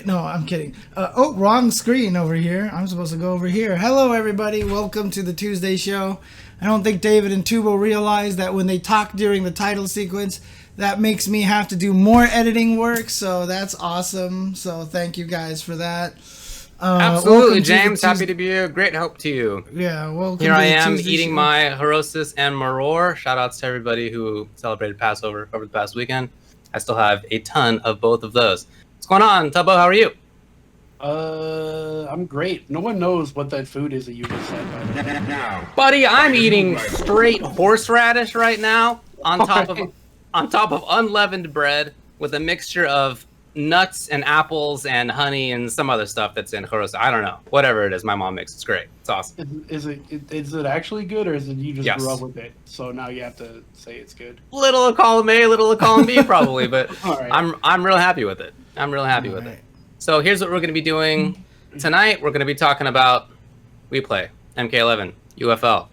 Wait, no, I'm kidding. Oh, wrong screen over here. I'm supposed to go over here. Hello, everybody. Welcome to the Tuesday show. I don't think David and Tubo realize that when they talk during the title sequence, that makes me have to do more editing work, so that's awesome. So thank you guys for that. Absolutely, James. Happy to be here. Great help to you. Yeah, welcome. Here I am eating my Horosis and Maror. Shout outs to everybody who celebrated Passover over the past weekend. I still have a ton of both of those. What's going on, Tubbo? How are you? I'm great. No one knows what that food is that you just said. Buddy, I'm eating straight horseradish right now on top of unleavened bread with a mixture of nuts and apples and honey and some other stuff that's in churros. I don't know. Whatever it is, my mom makes. It's great. It's awesome. Is it actually good, or is it you just grew up with it? So now you have to say it's good. Little of column A, little of column B, probably, but right. I'm real happy with it. I'm real happy with it. So here's what we're going to be doing tonight. We're going to be talking about WePlay, MK11, UFL.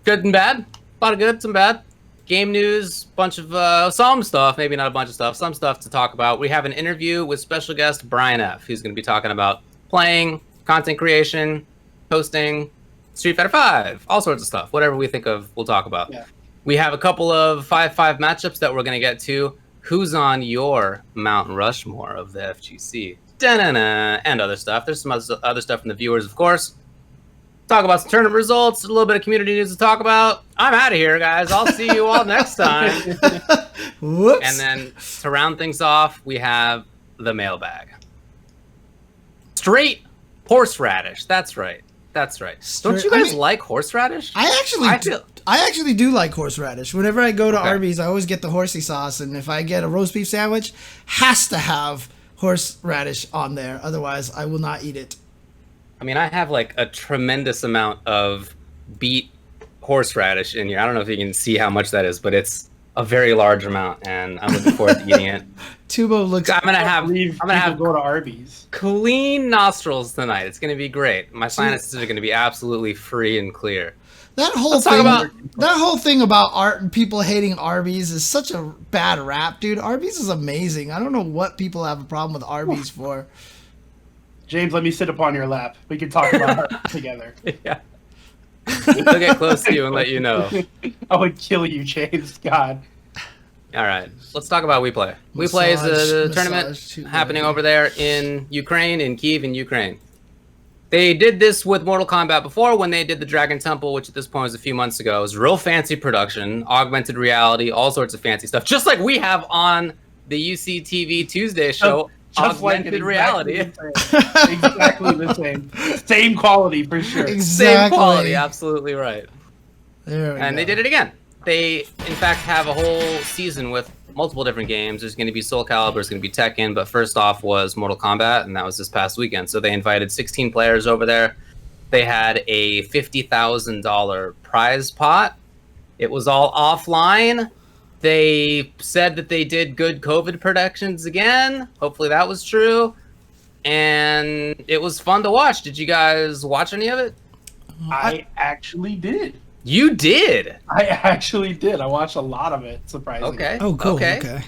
Good and bad. A lot of good, some bad. Game news, bunch of some stuff, maybe not a bunch of stuff, some stuff to talk about. We have an interview with special guest BrianF, who's going to be talking about playing, content creation, hosting, Street Fighter 5, all sorts of stuff. Whatever we think of, we'll talk about. Yeah. We have a couple of 5-5 matchups that we're going to get to. Who's on your Mount Rushmore of the FGC? Da-na-na, and other stuff. There's some other stuff from the viewers, of course. Talk about some tournament results, a little bit of community news to talk about. I'm out of here, guys. I'll see you all next time. Whoops. And then to round things off, we have the mailbag. Straight horseradish. That's right. That's right. Don't you guys like horseradish? I actually do like horseradish. Whenever I go to Arby's, I always get the horsey sauce, and if I get a roast beef sandwich, has to have horseradish on there. Otherwise, I will not eat it. I mean, I have like a tremendous amount of beet horseradish in here. I don't know if you can see how much that is, but it's a very large amount, and I'm looking forward to eating it. Tubo looks. I'm gonna have go to Arby's. Clean nostrils tonight. It's gonna be great. My sinuses are gonna be absolutely free and clear. That whole thing about people hating Arby's is such a bad rap, dude. Arby's is amazing. I don't know what people have a problem with Arby's for. James, let me sit upon your lap. We can talk about it together. Yeah. I'll get close to you and let you know. I would kill you, James. God. All right. Let's talk about WePlay. WePlay is a tournament happening over there in Ukraine, in Kyiv, in Ukraine. They did this with Mortal Kombat before when they did the Dragon Temple, which at this point was a few months ago. It was real fancy production, augmented reality, all sorts of fancy stuff, just like we have on the UCTV Tuesday show. Just augmented reality. Exactly the same. Same quality for sure. Exactly. Same quality, absolutely right. And they did it again. They, in fact, have a whole season with multiple different games. There's going to be Soul Calibur, there's going to be Tekken, but first off was Mortal Kombat, and that was this past weekend. So they invited 16 players over there. They had a $50,000 prize pot. It was all offline. They said that they did good COVID predictions again. Hopefully that was true. And it was fun to watch. Did you guys watch any of it? I actually did. You did? I actually did. I watched a lot of it, surprisingly. Okay. Oh, cool. Okay.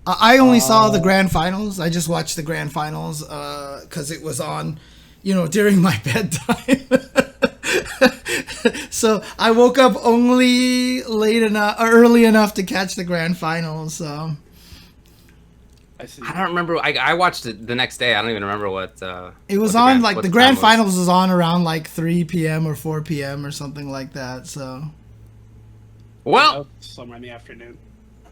I only saw the grand finals. I just watched the grand finals because it was on, during my bedtime. So I woke up only early enough to catch the grand finals. So I see. I don't remember. I watched it the next day. I don't even remember what. It was on the grand finals was on around like 3 p.m. or 4 p.m. or something like that. So. Well. Somewhere in the afternoon.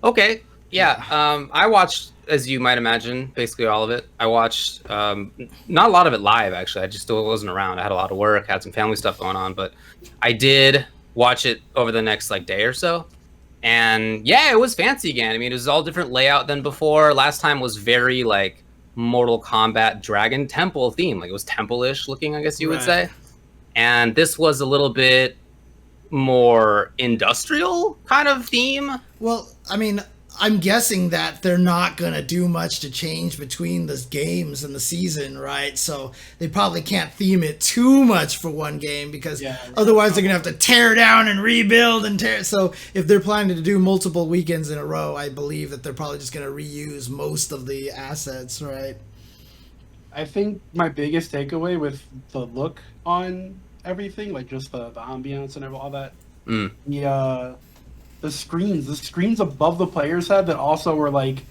Okay. Yeah. I watched, as you might imagine, basically all of it. I watched not a lot of it live, actually. I just still wasn't around. I had a lot of work, had some family stuff going on, but I did watch it over the next day or so. And yeah, it was fancy again. I mean, it was all different layout than before. Last time was very Mortal Kombat Dragon Temple theme. It was temple-ish looking, I guess you would say. And this was a little bit more industrial kind of theme. Well, I mean, I'm guessing that they're not going to do much to change between the games and the season, right? So they probably can't theme it too much for one game because otherwise they're going to have to tear down and rebuild and tear. So if they're planning to do multiple weekends in a row, I believe that they're probably just going to reuse most of the assets, right? I think my biggest takeaway with the look on everything, like just the ambiance and all that, the screens above the player's head that also were like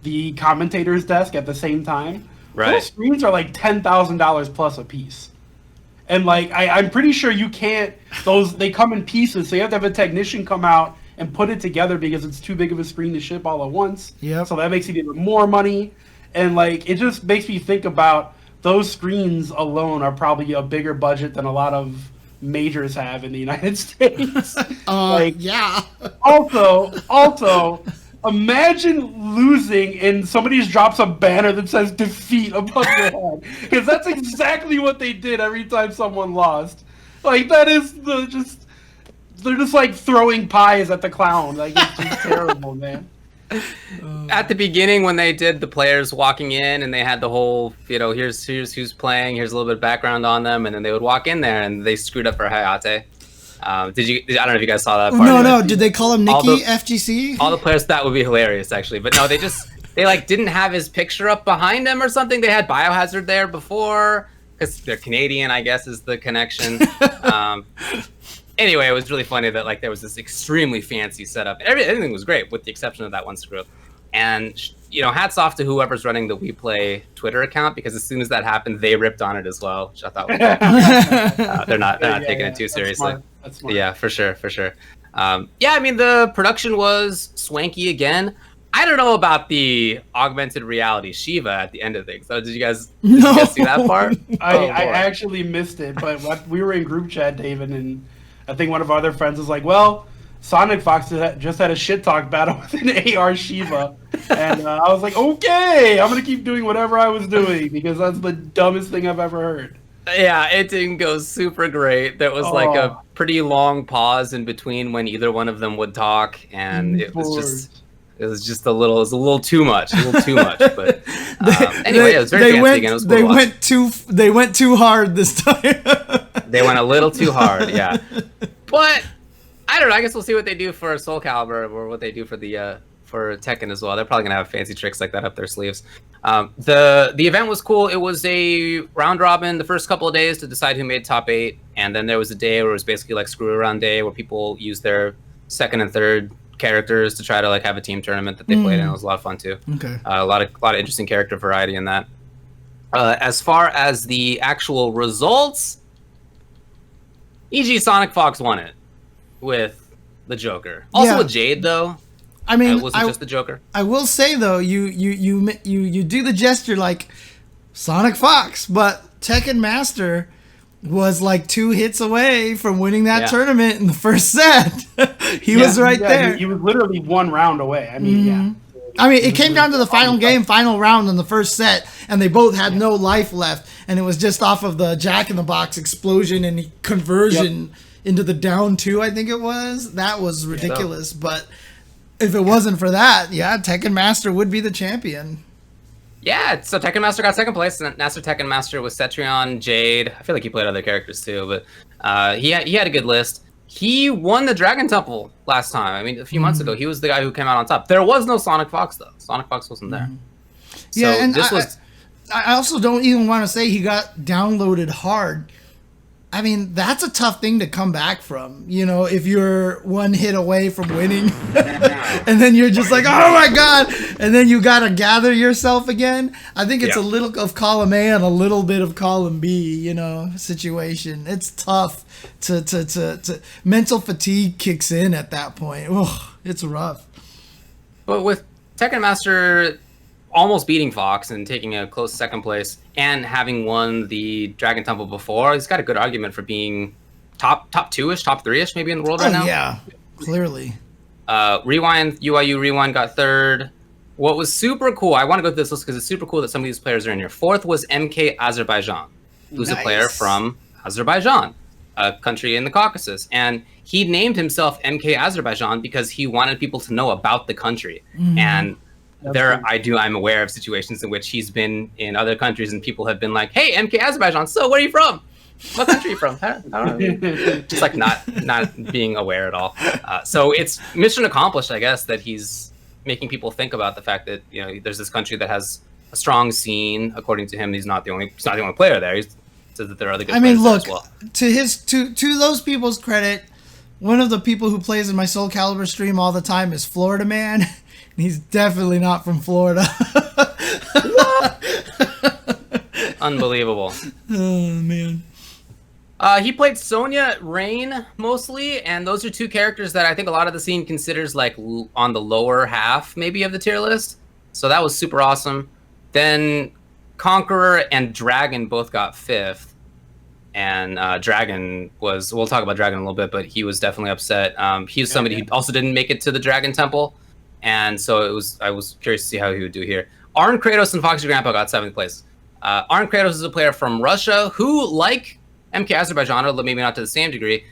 the commentator's desk at the same time. Right. Those screens are like $10,000 plus a piece. And like I'm pretty sure you can't. They come in pieces, so you have to have a technician come out and put it together because it's too big of a screen to ship all at once. Yeah. So that makes it even more money, and like it just makes me think about those screens alone are probably a bigger budget than a lot of majors have in the United States. Yeah. Also. Imagine losing and somebody just drops a banner that says defeat above your head. Because that's exactly what they did every time someone lost. Like, that is they're just like throwing pies at the clown. Like, it's just terrible, man. At the beginning, when they did the players walking in and they had the whole, here's who's playing, here's a little bit of background on them, and then they would walk in there and they screwed up for Hayate. I don't know if you guys saw that part. No. Did they call him Nikki FGC? All the players, that would be hilarious, actually. But no, they didn't have his picture up behind him or something. They had Biohazard there before because they're Canadian, I guess, is the connection. Anyway, it was really funny that like there was this extremely fancy setup. Everything was great with the exception of that one screw up. And hats off to whoever's running the WePlay Twitter account because as soon as that happened, they ripped on it as well, which I thought was they're not taking it too seriously. That's smart. Yeah, for sure. I mean, the production was swanky again. I don't know about the augmented reality Shiva at the end of things. So did you guys see that part? I actually missed it, but we were in group chat, David, and I think one of our other friends was like, well, Sonic Fox just had a shit talk battle with an AR Shiva. And I was like, okay, I'm going to keep doing whatever I was doing because that's the dumbest thing I've ever heard. Yeah, it didn't go super great. There was like a pretty long pause in between when either one of them would talk, and it was just a little too much. But anyway, it was very fancy again. It was cool they went too hard this time. They went a little too hard, yeah. But I don't know. I guess we'll see what they do for Soul Calibur or what they do for the for Tekken as well. They're probably gonna have fancy tricks like that up their sleeves. The event was cool. It was a round robin the first couple of days to decide who made top 8, and then there was a day where it was basically like screw around day where people used their second and third characters to try to like have a team tournament that they played in. It was a lot of fun too. Okay. A lot of interesting character variety in that. As far as the actual results, e.g. Sonic Fox won it with the Joker. Also with Jade though. I mean, it wasn't just the Joker. I will say though, you do the gesture like Sonic Fox, but Tekken Master was like 2 hits away from winning that tournament in the first set. He was right there. He was literally 1 round away. I mean, I mean, it came down to the final round in the first set, and they both had no life left, and it was just off of the Jack in the Box explosion and conversion into the down 2, I think it was. That was ridiculous, but if it wasn't for that, Tekken Master would be the champion. Yeah, so Tekken Master got second place. Master Tekken Master was Cetrion, Jade. I feel like he played other characters too, but he had a good list. He won the Dragon Temple last time. I mean, a few months ago, he was the guy who came out on top. There was no Sonic Fox though. Sonic Fox wasn't there. So and I also don't even want to say he got downloaded hard. I mean, that's a tough thing to come back from, if you're 1 hit away from winning and then you're just like, oh my God. And then you got to gather yourself again. I think it's a little of column A and a little bit of column B, situation. It's tough to mental fatigue kicks in at that point. Ugh, it's rough. But with Tekken Master almost beating Fox and taking a close second place and having won the Dragon Temple before, he's got a good argument for being top 2-ish, top 3-ish maybe in the world right now. Yeah, clearly. UIU Rewind got 3rd. What was super cool, I want to go through this list because it's super cool that some of these players are in here. 4th was MK Azerbaijan, who's a player from Azerbaijan, a country in the Caucasus. And he named himself MK Azerbaijan because he wanted people to know about the country. And I'm aware of situations in which he's been in other countries and people have been like, hey, MK Azerbaijan, so where are you from? What country are you from? I don't know. Just like not being aware at all. So it's mission accomplished, I guess, that he's making people think about the fact that, there's this country that has a strong scene. According to him, he's not the only player there. He says that there are other good I players mean, there look, as well. to those people's credit, one of the people who plays in my Soul Calibur stream all the time is Florida Man. And he's definitely not from Florida. Unbelievable. Oh, man. He played Sonya Rain mostly, and those are two characters that I think a lot of the scene considers like on the lower half maybe of the tier list. So that was super awesome. Then Conqueror and Dragon both got 5th. And Dragon we'll talk about Dragon in a little bit, but he was definitely upset. He was somebody who also didn't make it to the Dragon Temple. And so I was curious to see how he would do here. Arn Kratos and Foxy Grandpa got 7th place. Arn Kratos is a player from Russia who, like MK Azerbaijan, although maybe not to the same degree,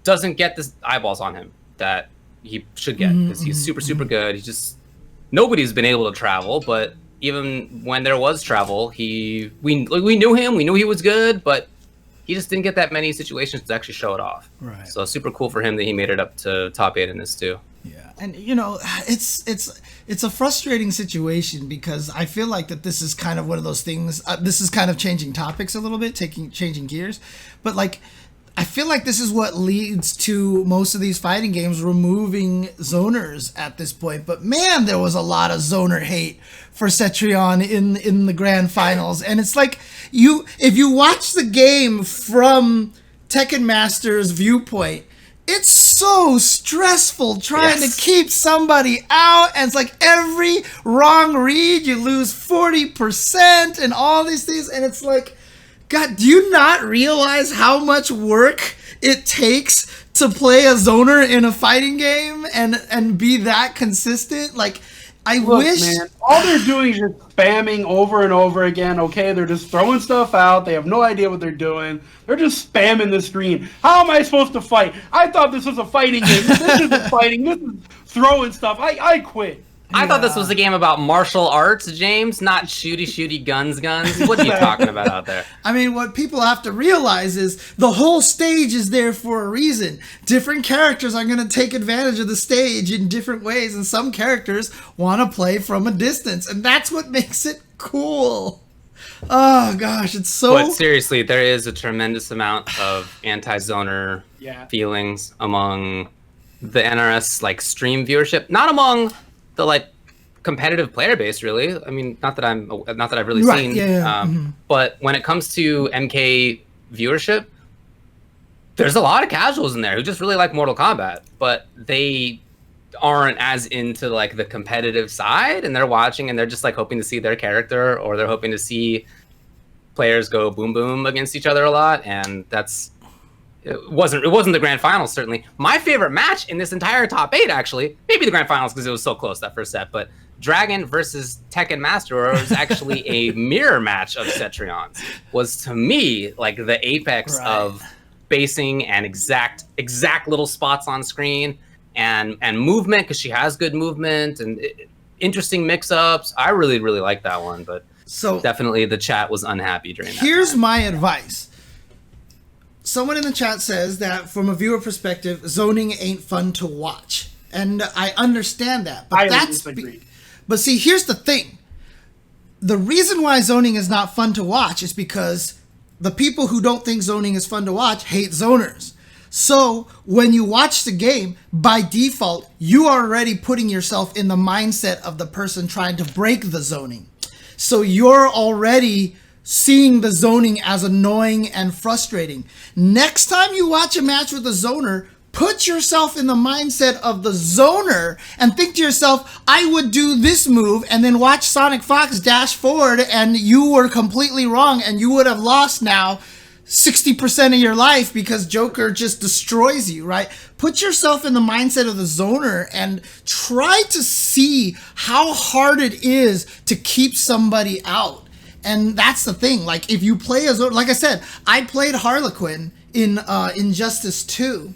doesn't get the eyeballs on him that he should get because he's super good. Nobody's been able to travel, but even when there was travel, we knew him, we knew he was good, but he just didn't get that many situations to actually show it off. Right. So super cool for him that he made it up to top 8 in this too. Yeah, and it's a frustrating situation because I feel like that this is kind of one of those things. This is kind of changing topics a little bit, changing gears, but like I feel like this is what leads to most of these fighting games removing zoners at this point. But man, there was a lot of zoner hate for Cetrion in the grand finals, and it's like if you watch the game from Tekken Master's viewpoint, it's so stressful trying to keep somebody out, and it's like every wrong read you lose 40% and all these things, and it's like, God, do you not realize how much work it takes to play a zoner in a fighting game and be that consistent? Like, Look, man, all they're doing is just spamming over and over again, okay? They're just throwing stuff out. They have no idea what they're doing. They're just spamming the screen. How am I supposed to fight? I thought this was a fighting game. This isn't fighting. This is throwing stuff. I quit. I thought this was a game about martial arts, James, not shooty guns. What are you talking about out there? I mean, what people have to realize is the whole stage is there for a reason. Different characters are going to take advantage of the stage in different ways, and some characters want to play from a distance, and that's what makes it cool. Oh, gosh, it's so... But seriously, there is a tremendous amount of anti-zoner feelings among the NRS like stream viewership, not among the like competitive player base, really. I mean, not that I've really seen. But when it comes to MK viewership, there's a lot of casuals in there who just really like Mortal Kombat, but they aren't as into like the competitive side, and they're watching and they're just like hoping to see their character, or they're hoping to see players go boom boom against each other a lot, and it wasn't the grand finals, certainly. My favorite match in this entire top 8, actually, maybe the grand finals because it was so close that first set, but Dragon versus Tekken Master was actually a mirror match of Cetrion's. Was to me like the apex of spacing and exact little spots on screen and movement, because she has good movement and interesting mix-ups. I really like that one, but so definitely the chat was unhappy during that. Here's my advice. Someone in the chat says that from a viewer perspective, zoning ain't fun to watch. And I understand that. But but see, here's the thing. The reason why zoning is not fun to watch is because the people who don't think zoning is fun to watch hate zoners. So when you watch the game, by default, you are already putting yourself in the mindset of the person trying to break the zoning. So you're already seeing the zoning as annoying and frustrating. Next time you watch a match with a zoner, put yourself in the mindset of the zoner and think to yourself, I would do this move, and then watch Sonic Fox dash forward and you were completely wrong and you would have lost now 60% of your life because Joker just destroys you, right? Put yourself in the mindset of the zoner and try to see how hard it is to keep somebody out. And that's the thing. Like, if you play as, like I said, I played Harlequin in Injustice 2.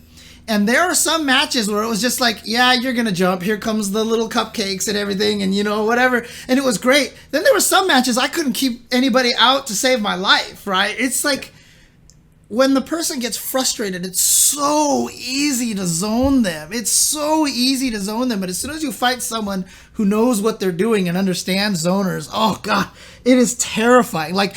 And there are some matches where it was just like, yeah, you're going to jump. Here comes the little cupcakes and everything and, whatever. And it was great. Then there were some matches I couldn't keep anybody out to save my life, right? It's like, when the person gets frustrated, it's so easy to zone them. It's so easy to zone them. But as soon as you fight someone who knows what they're doing and understands zoners, oh God, it is terrifying. Like,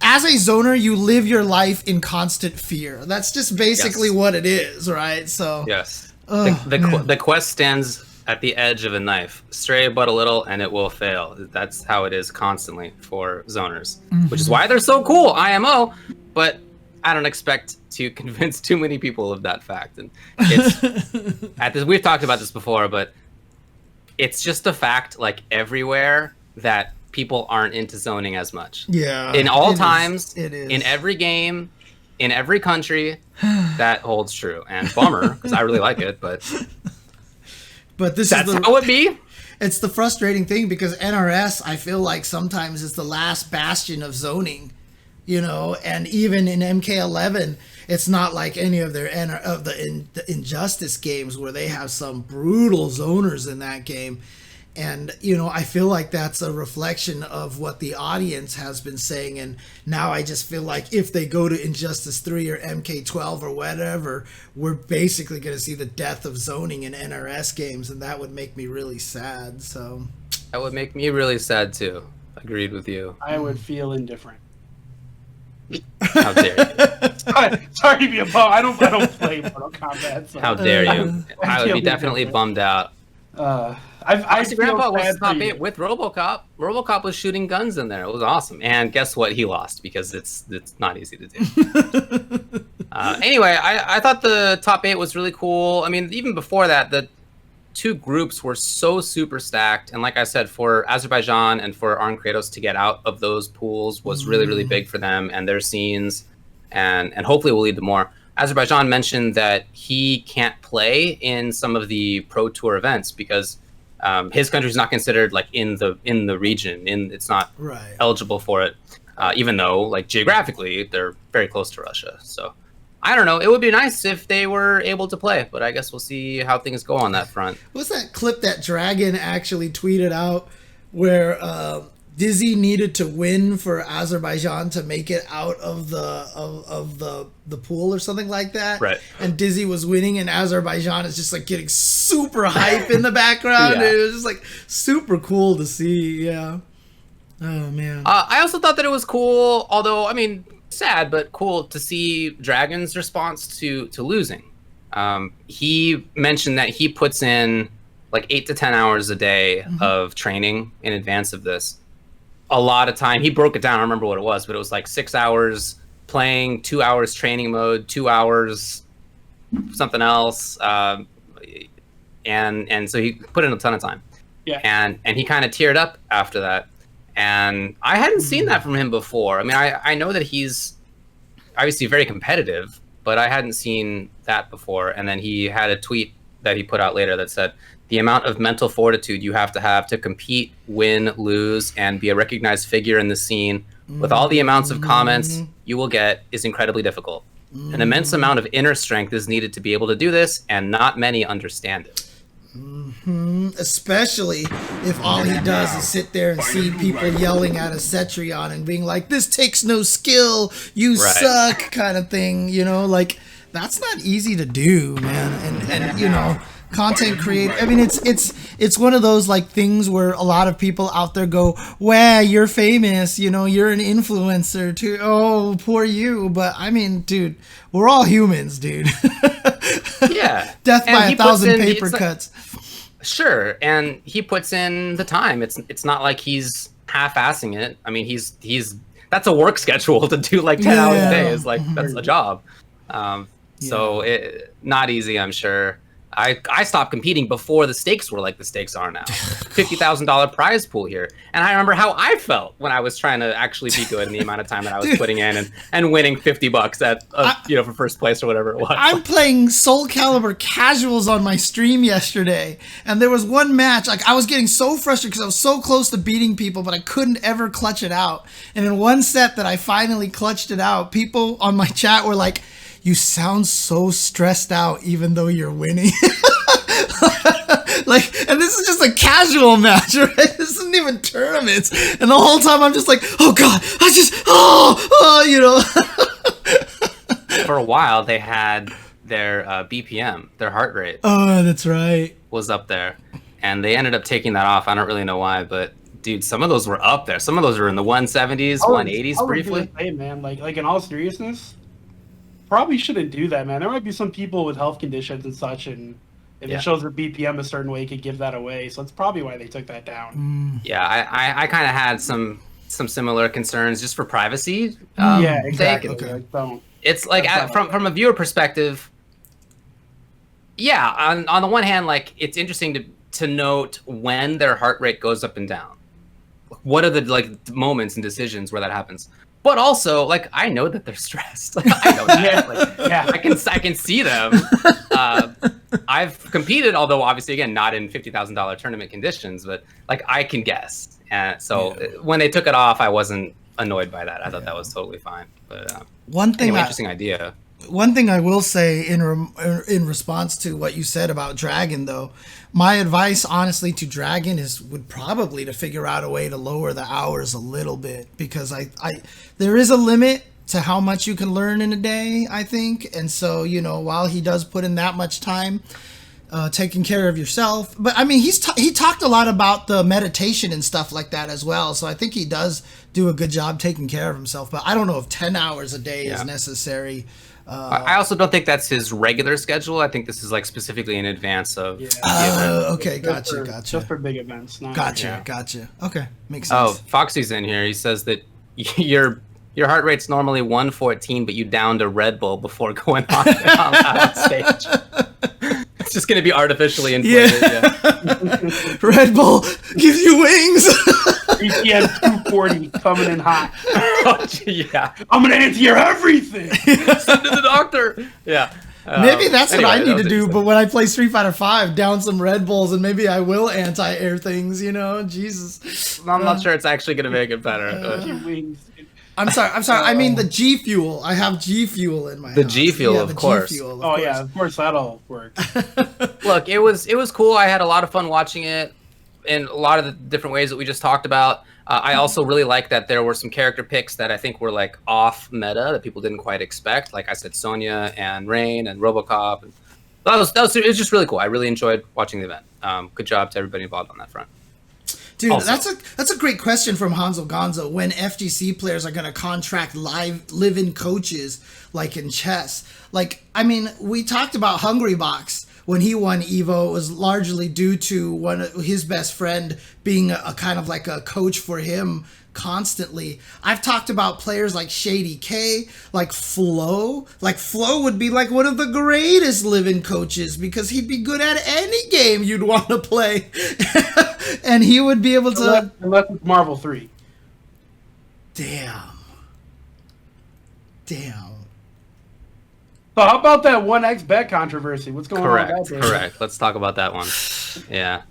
as a zoner, you live your life in constant fear. That's just basically what it is, right? So yes, the quest stands at the edge of a knife. Stray but a little and it will fail. That's how it is constantly for zoners, which is why they're so cool, IMO. But I don't expect to convince too many people of that fact. And it's we've talked about this before, but it's just a fact, like everywhere, that people aren't into zoning as much. Yeah. In all times, it is. In every game, in every country, that holds true. And bummer, because I really like it, but that's how it be. It's the frustrating thing, because NRS, I feel like sometimes is the last bastion of zoning. You know, and even in MK11, it's not like any of the Injustice games where they have some brutal zoners in that game. And, you know, I feel like that's a reflection of what the audience has been saying. And now I just feel like if they go to Injustice 3 or MK12 or whatever, we're basically going to see the death of zoning in NRS games. And that would make me really sad. So that would make me really sad, too. Agreed with you. I would feel indifferent. How dare you? Sorry to be a bum. I don't play Mortal Kombat. So. How dare you? I would be definitely bummed out. I see Grandpa was top 8 with RoboCop. RoboCop was shooting guns in there. It was awesome. And guess what? He lost because it's not easy to do. Anyway, I thought the top 8 was really cool. I mean, even before that, the two groups were so super stacked. And like I said, for Azerbaijan and for Arn Kratos to get out of those pools was really, really big for them and their scenes. And hopefully will lead to more. Azerbaijan mentioned that he can't play in some of the Pro Tour events because his country is not considered like in the region. It's not eligible for it, even though like geographically they're very close to Russia. So I don't know. It would be nice if they were able to play, but I guess we'll see how things go on that front. What's that clip that Dragon actually tweeted out where Dizzy needed to win for Azerbaijan to make it out of the pool or something like that? Right. And Dizzy was winning, and Azerbaijan is just like getting super hype in the background. Yeah. It was just like super cool to see. Yeah. Oh man. I also thought that it was cool, although I mean, sad but cool to see Dragon's response to losing. He mentioned that he puts in like 8 to 10 hours a day of training in advance of this. A lot of time. He broke it down. I don't remember what it was, but it was like 6 hours playing, 2 hours training mode, 2 hours something else, and so he put in a ton of time. Yeah. And he kind of teared up after that. And I hadn't seen that from him before. I mean, I know that he's obviously very competitive, but I hadn't seen that before. And then he had a tweet that he put out later that said, the amount of mental fortitude you have to compete, win, lose, and be a recognized figure in the scene with all the amounts of comments you will get is incredibly difficult. An immense amount of inner strength is needed to be able to do this, and not many understand it. Especially if all he does is sit there and see people yelling at a Cetrion and being like, this takes no skill, you suck, kind of thing, you know, like, that's not easy to do, man. And you know, content creator, I mean, it's one of those like things where a lot of people out there go, wow, you're famous, you know, you're an influencer too, oh, poor you. But I mean, dude, we're all humans, dude. Yeah. Death by 1,000 paper cuts. Sure, and he puts in the time. It's not like he's half-assing it. I mean, he's that's a work schedule to do like 10 hours a day. Is like that's a job. So not easy, I'm sure. I stopped competing before the stakes were like the stakes are now. $50,000 prize pool here. And I remember how I felt when I was trying to actually be good in the amount of time that I was putting in and winning $50 at for first place or whatever it was. I'm playing Soul Calibur casuals on my stream yesterday, and there was one match, like I was getting so frustrated because I was so close to beating people, but I couldn't ever clutch it out. And in one set that I finally clutched it out, people on my chat were like, you sound so stressed out even though you're winning. Like, and this is just a casual match, right? This isn't even tournaments. And the whole time I'm just like, oh God, you know. for a while they had their BPM, their heart rate. Oh, that's right. Was up there, and they ended up taking that off. I don't really know why, but dude, some of those were up there. Some of those were in the 170s, 180s briefly. Hey, man, like in all seriousness, probably shouldn't do that, man. There might be some people with health conditions and such, and if it shows their BPM a certain way, it could give that away. So that's probably why they took that down. Yeah, I kind of had some similar concerns just for privacy. Yeah, exactly. Okay. Like, don't. It's like from a viewer perspective. Yeah, on the one hand, like it's interesting to note when their heart rate goes up and down. What are the moments and decisions where that happens? But also, like, I know that they're stressed. I know that. I can see them. I've competed, although obviously, again, not in $50,000 tournament conditions, but like I can guess. And so when they took it off, I wasn't annoyed by that. I thought that was totally fine. But interesting idea. One thing I will say in response to what you said about Dragon, though, my advice, honestly, to Dragon would probably to figure out a way to lower the hours a little bit, because there is a limit to how much you can learn in a day, I think. And so, while he does put in that much time taking care of yourself, but I mean, he talked a lot about the meditation and stuff like that as well. So I think he does do a good job taking care of himself. But I don't know if 10 hours a day is necessary. I also don't think that's his regular schedule. I think this is like specifically in advance of. Yeah. Okay, gotcha. Just for big events. Gotcha. Okay, makes sense. Oh, Foxy's in here. He says that your heart rate's normally 114, but you downed a Red Bull before going on stage. It's just going to be artificially inflated. Yeah. Red Bull gives you wings. BPM 240 coming in hot. Yeah. I'm going to anti-air everything. Send to the doctor. Yeah. Maybe that's what I need to do, but when I play Street Fighter 5, down some Red Bulls, and maybe I will anti-air things, Jesus. I'm not sure it's actually going to make it better. I'm sorry. I mean the G Fuel. I have G Fuel in my house. The G Fuel, of course. G-Fuel, of course that'll work. Look, it was cool. I had a lot of fun watching it in a lot of the different ways that we just talked about. I also really like that there were some character picks that I think were like off meta that people didn't quite expect. Like I said, Sonya and Rain and RoboCop. And it was just really cool. I really enjoyed watching the event. Good job to everybody involved on that front. Dude, also, that's a great question from Hanzo Gonzo. When FGC players are going to contract live-in coaches like in chess. Like, I mean, we talked about Hungrybox when he won Evo. It was largely due to his best friend being a kind of like a coach for him constantly. I've talked about players like Shady K, like Flo. Like Flo would be like one of the greatest live-in coaches because he'd be good at any game you'd want to play. And he would be able to... Unless it's Marvel 3. Damn. So how about that 1x bet controversy? What's going on with that? Correct. Let's talk about that one. Yeah.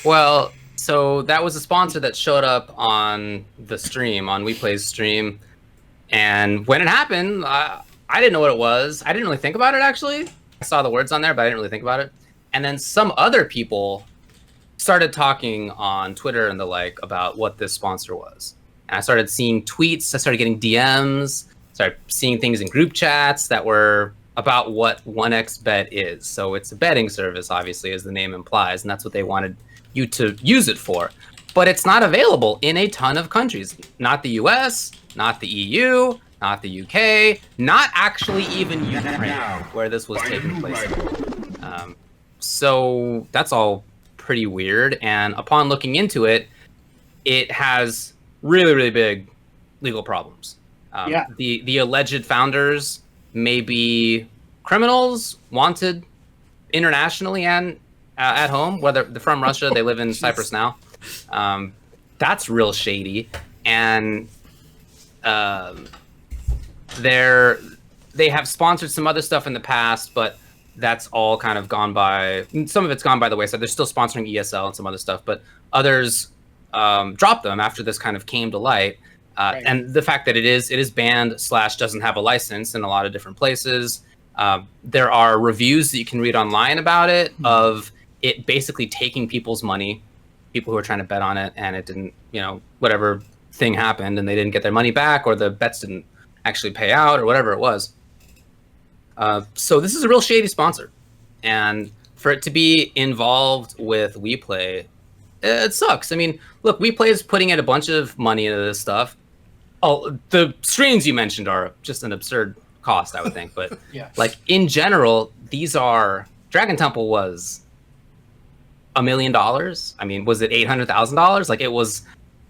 Well, so that was a sponsor that showed up on the stream, on WePlay's stream. And when it happened, I didn't know what it was. I didn't really think about it, actually. I saw the words on there, but I didn't really think about it. And then some other people started talking on Twitter and the like about what this sponsor was. And I started seeing tweets. I started getting DMs. Started seeing things in group chats that were about what 1xBet is. So it's a betting service, obviously, as the name implies. And that's what they wanted you to use it for. But it's not available in a ton of countries. Not the US, not the EU, not the UK, not actually even Ukraine, where this was taking place. So that's all pretty weird. And upon looking into it, it has really, really big legal problems. The alleged founders may be criminals wanted internationally and at home, whether they're from Russia, they live in Cyprus now. That's real shady. And they have sponsored some other stuff in the past, but that's all kind of gone by. Some of it's gone by the wayside. They're still sponsoring ESL and some other stuff, but others dropped them after this kind of came to light. Right. And the fact that it is banned / doesn't have a license in a lot of different places. There are reviews that you can read online about it, of it basically taking people's money, people who are trying to bet on it, and it didn't, whatever thing happened and they didn't get their money back, or the bets didn't actually pay out or whatever it was. So this is a real shady sponsor, and for it to be involved with WePlay, it sucks. I mean, look, WePlay is putting in a bunch of money into this stuff. Oh, the streams you mentioned are just an absurd cost, I would think. But Yes. like in general, these are Dragon Temple was $1 million. I mean, was it $800,000? Like it was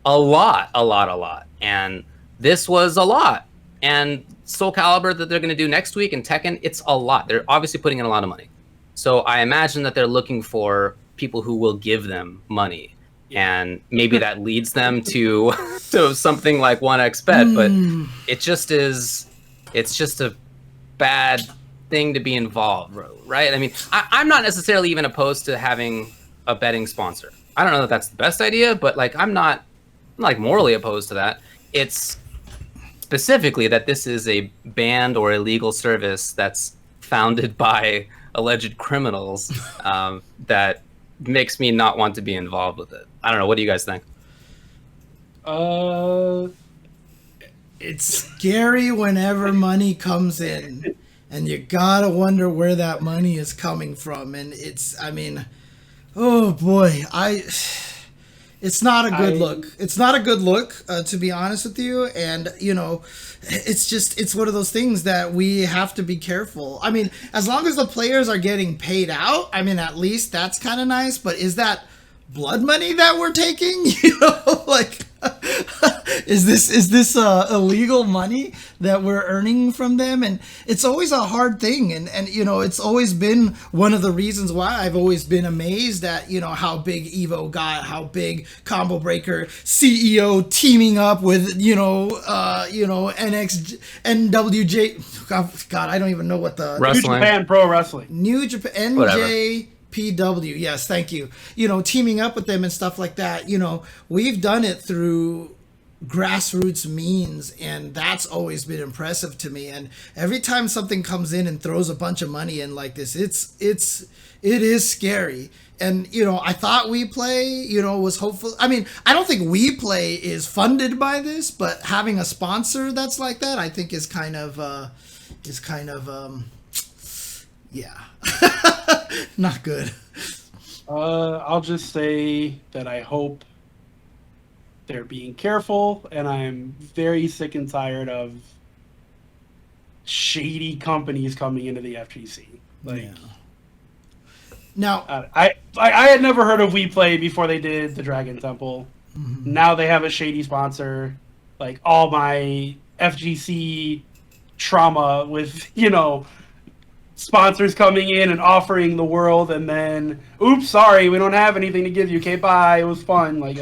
a lot. And this was a lot. And Soul Calibur that they're going to do next week and Tekken, it's a lot. They're obviously putting in a lot of money. So I imagine that they're looking for people who will give them money. And maybe that leads them to something like 1xBet, but it just is, it's just a bad thing to be involved, right? I mean, I'm not necessarily even opposed to having a betting sponsor. I don't know that that's the best idea, but like I'm not like morally opposed to that. It's specifically that this is a banned or illegal service that's founded by alleged criminals that makes me not want to be involved with it. I don't know. What do you guys think? It's scary whenever money comes in, and you gotta wonder where that money is coming from. And I mean, oh boy, it's not a good look. It's not a good look, to be honest with you. And, you know, it's one of those things that we have to be careful. I mean, as long as the players are getting paid out, I mean, at least that's kind of nice. But is that blood money that we're taking? You know, like, is this illegal money that we're earning from them? And it's always a hard thing. And you know, it's always been one of the reasons why I've always been amazed at, you know, how big Evo got, how big Combo Breaker CEO teaming up with, NWJ. God, I don't even know what the Wrestling. New Japan Pro Wrestling. New Japan NJPW. Yes, thank you. You know, teaming up with them and stuff like that. You know, we've done it through grassroots means, and that's always been impressive to me. And every time something comes in and throws a bunch of money in like this, it is scary. And, you know, I thought WePlay, you know, was hopeful. I mean, I don't think WePlay is funded by this, but having a sponsor that's like that, I think is kind of yeah, not good. I'll just say that I hope they're being careful, and I'm very sick and tired of shady companies coming into the FGC. Like, yeah. Now, I had never heard of WePlay before they did the Dragon Temple. Mm-hmm. Now they have a shady sponsor. Like, all my FGC trauma with, you know, sponsors coming in and offering the world, and then, oops, sorry, we don't have anything to give you. Okay, bye. It was fun. Like,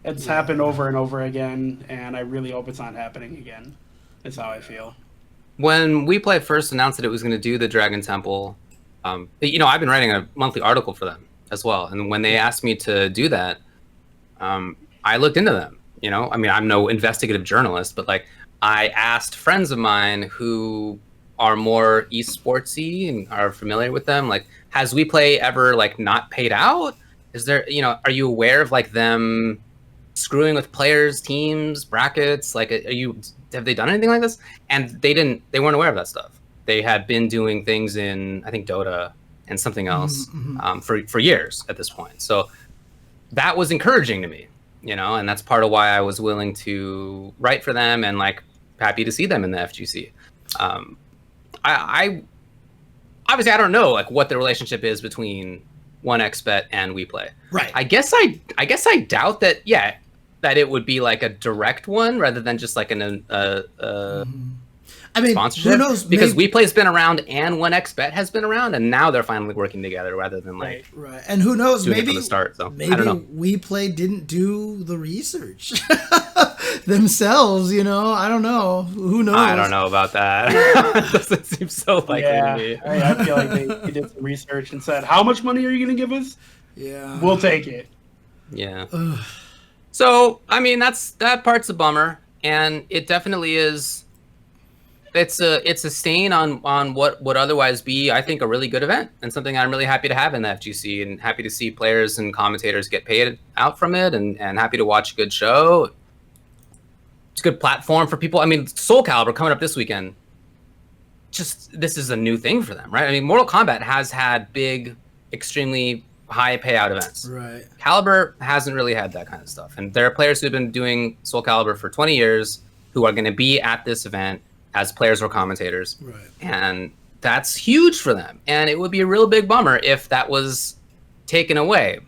it's happened over and over again, and I really hope it's not happening again. That's how I feel. When WePlay first announced that it was going to do the Dragon Temple, you know, I've been writing a monthly article for them as well. And when they asked me to do that, I looked into them. You know, I mean, I'm no investigative journalist, but like I asked friends of mine who are more esportsy and are familiar with them, like, has WePlay ever like not paid out? Is there, you know, are you aware of like them screwing with players, teams, brackets? Like, have they done anything like this? And they weren't aware of that stuff. They had been doing things in, I think, Dota and something else for years at this point. So that was encouraging to me, you know, and that's part of why I was willing to write for them and like happy to see them in the FGC. I obviously I don't know like what the relationship is between 1xBet and WePlay. Right. I guess I doubt that. Yeah, that it would be like a direct one rather than just like I mean, sponsorship. Who knows? Because WePlay's been around and 1xBet has been around, and now they're finally working together rather than like right. And who knows? Maybe Maybe from the start. So maybe I don't know. WePlay didn't do the research themselves. You know, I don't know. Who knows? I don't know about that. It doesn't seem so likely to me. I feel like they did some research and said, "How much money are you going to give us? Yeah, we'll take it." Yeah. So I mean, that part's a bummer, and it definitely is. It's a stain on what would otherwise be, I think, a really good event and something I'm really happy to have in the FGC, and happy to see players and commentators get paid out from it, and happy to watch a good show. It's a good platform for people. I mean, Soul Calibur coming up this weekend. This is a new thing for them, right? I mean, Mortal Kombat has had big, extremely high payout events. Right. Calibur hasn't really had that kind of stuff. And there are players who've been doing Soul Calibur for 20 years who are going to be at this event as players or commentators. Right. And that's huge for them. And it would be a real big bummer if that was taken away.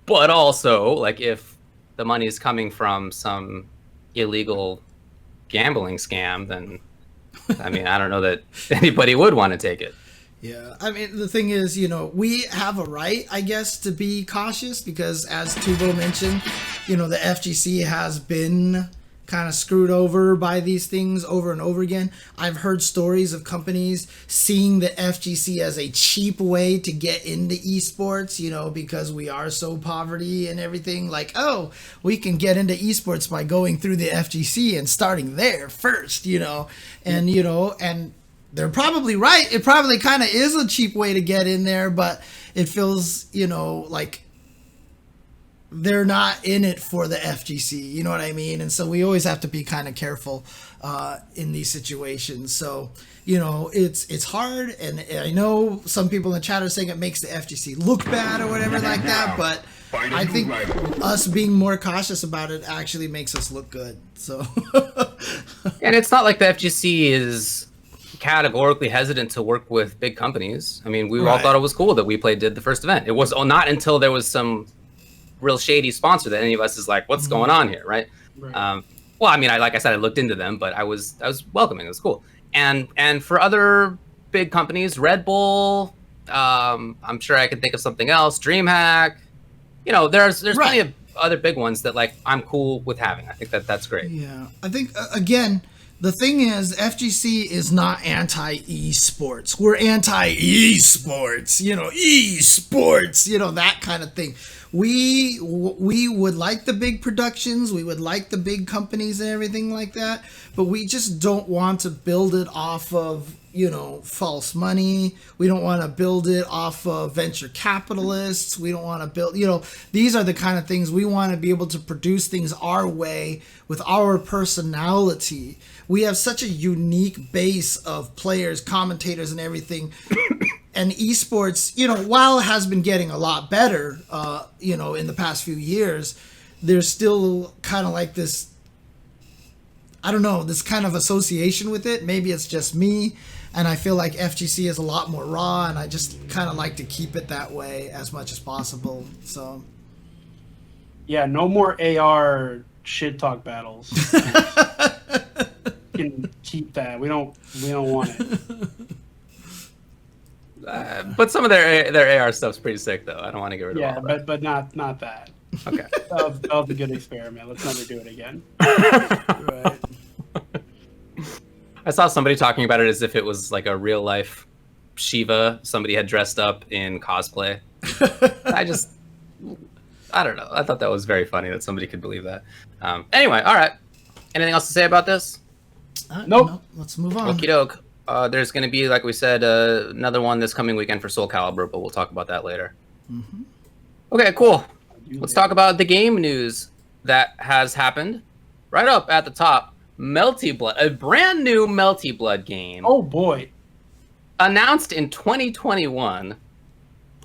But also, like, if the money is coming from some illegal gambling scam, then, I mean, I don't know that anybody would want to take it. Yeah, I mean, the thing is, we have a right, I guess, to be cautious because, as Tubo mentioned, the FGC has been kind of screwed over by these things over and over again. I've heard stories of companies seeing the FGC as a cheap way to get into esports, because we are so poverty and everything. Like, oh, we can get into esports by going through the FGC and starting there first, and they're probably right. It probably kind of is a cheap way to get in there, but it feels, like they're not in it for the FGC. You know what I mean? And so we always have to be kind of careful in these situations. So, it's hard. And I know some people in the chat are saying it makes the FGC look bad or whatever like that, but I think us being more cautious about it actually makes us look good. So, and it's not like the FGC is categorically hesitant to work with big companies. I mean, we all thought it was cool that WePlay did the first event. It was not until there was some real shady sponsor that any of us is like, what's going on here, right? Well, I mean, like I said, I looked into them, but I was welcoming. It was cool. And for other big companies, Red Bull, I'm sure I can think of something else, DreamHack, there's plenty of other big ones that, like, I'm cool with having. I think that's great. Yeah, I think again, the thing is, FGC is not anti-esports. We're anti-esports, esports, that kind of thing. We would like the big productions, we would like the big companies and everything like that, but we just don't want to build it off of, false money. We don't want to build it off of venture capitalists. We don't want to build, these are the kind of things we want to be able to produce things our way with our personality. We have such a unique base of players, commentators, and everything. And esports, while it has been getting a lot better, in the past few years, there's still kind of like this, I don't know, this kind of association with it. Maybe it's just me, and I feel like FGC is a lot more raw, and I just kind of like to keep it that way as much as possible. So, yeah, no more AR shit talk battles. Can keep that. We don't want it. But some of their AR stuff's pretty sick, though. I don't want to get rid of all that. Yeah, but not that. Okay. That was a good experiment. Let's never do it again. Right. I saw somebody talking about it as if it was like a real life Shiva somebody had dressed up in cosplay. I don't know. I thought that was very funny that somebody could believe that. Anyway, all right. Anything else to say about this? Nope. No, let's move on. Okie doke. There's going to be, like we said, another one this coming weekend for Soul Calibur, but we'll talk about that later. Mm-hmm. Okay, cool. Let's talk about the game news that has happened. Right up at the top, Melty Blood, a brand new Melty Blood game. Oh, boy. Announced in 2021,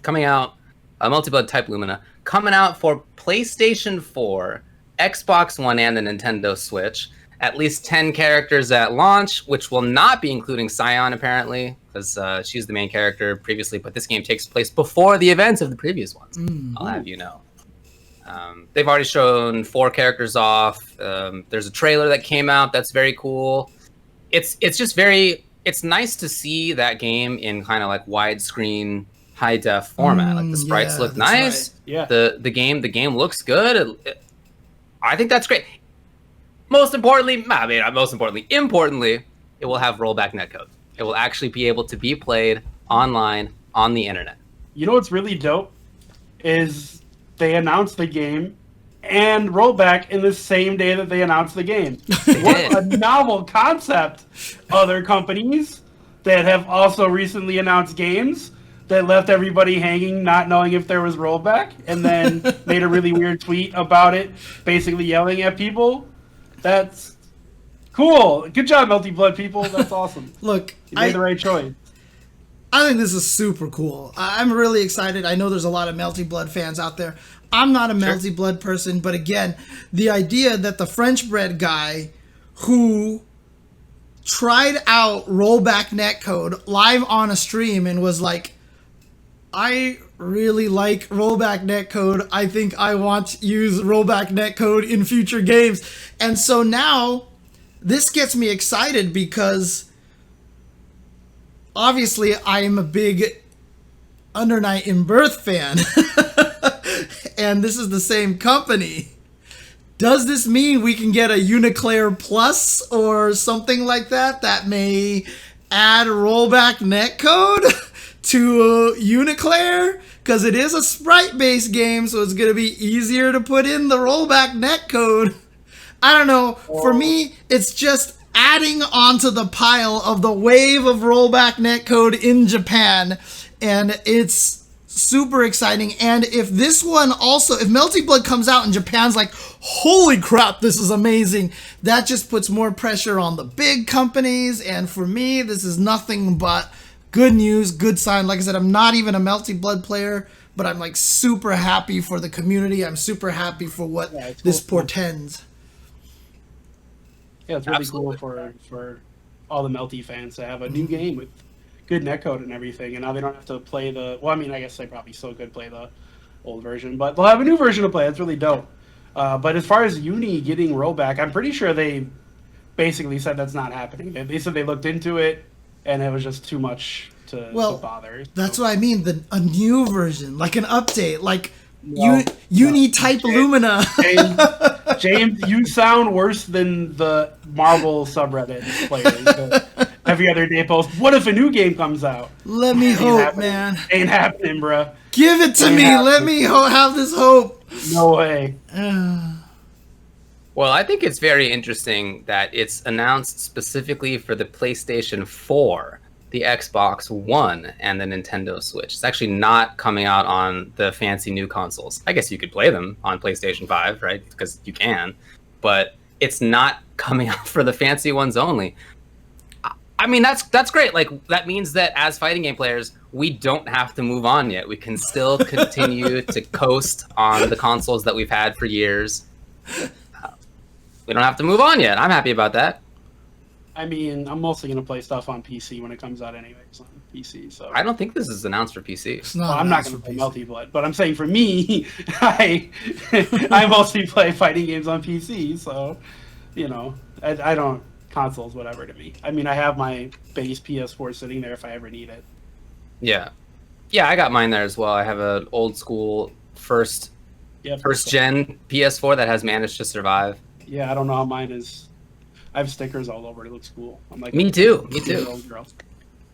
coming out, Melty Blood Type Lumina, coming out for PlayStation 4, Xbox One, and the Nintendo Switch. At least 10 characters at launch, which will not be including Scion, apparently, because she's the main character previously, but this game takes place before the events of the previous ones. I'll have you know. They've already shown 4 characters off. There's a trailer that came out that's very cool. It's just it's nice to see that game in kind of like widescreen, high-def format. Like the sprites look nice. Right. Yeah. The game looks good. I think that's great. Importantly, it will have rollback netcode. It will actually be able to be played online on the internet. You know what's really dope is they announced the game and rollback in the same day that they announced the game. What a novel concept. Other companies that have also recently announced games that left everybody hanging, not knowing if there was rollback, and then made a really weird tweet about it, basically yelling at people. That's cool. Good job, Melty Blood people. That's awesome. Look, You made the right choice. I think this is super cool. I'm really excited. I know there's a lot of Melty Blood fans out there. I'm not a Melty Blood person, but again, the idea that the French bread guy who tried out rollback netcode live on a stream and was like, I really like rollback netcode. I think I want to use rollback netcode in future games. And so now this gets me excited because obviously I am a big Under Night in Birth fan. And this is the same company. Does this mean we can get a Uniclair Plus or something like that that may add rollback netcode to Uniclair? Because it is a sprite-based game, so it's going to be easier to put in the rollback netcode. I don't know. For me, it's just adding onto the pile of the wave of rollback netcode in Japan, and it's super exciting. And if this one also, if Melty Blood comes out and Japan's like, holy crap, this is amazing, that just puts more pressure on the big companies. And for me, this is nothing but good news, good sign. Like I said, I'm not even a Melty Blood player, but I'm like super happy for the community. I'm super happy for what this portends. Yeah, it's really cool for all the Melty fans to have a new game with good netcode and everything, and now they don't have to play the. Well, I mean, I guess they probably still could play the old version, but they'll have a new version to play. That's really dope. But as far as Uni getting rollback, I'm pretty sure they basically said that's not happening. They said they looked into it, and it was just too much to bother. That's what I mean. A new version, like an update, like Uni type Lumina. James, you sound worse than the Marvel subreddit players. Every other day post, what if a new game comes out? Let me hope, man. Ain't happening, bruh. Give it to me. Let me have this hope. No way. Well, I think it's very interesting that it's announced specifically for the PlayStation 4, the Xbox One, and the Nintendo Switch. It's actually not coming out on the fancy new consoles. I guess you could play them on PlayStation 5, right? Because you can. But it's not coming out for the fancy ones only. I mean, that's great. Like, that means that as fighting game players, we don't have to move on yet. We can still continue to coast on the consoles that we've had for years. We don't have to move on yet. I'm happy about that. I mean, I'm mostly going to play stuff on PC when it comes out anyways on PC. So I don't think this is announced for PC. I'm not going to play Melty Blood, but I'm saying for me, I mostly play fighting games on PC. So, you know, I don't... Consoles, whatever to me. I mean, I have my base PS4 sitting there if I ever need it. Yeah, I got mine there as well. I have an old school first gen PS4 that has managed to survive. Yeah, I don't know how mine is. I have stickers all over. It looks cool. I'm like, me too. Girl.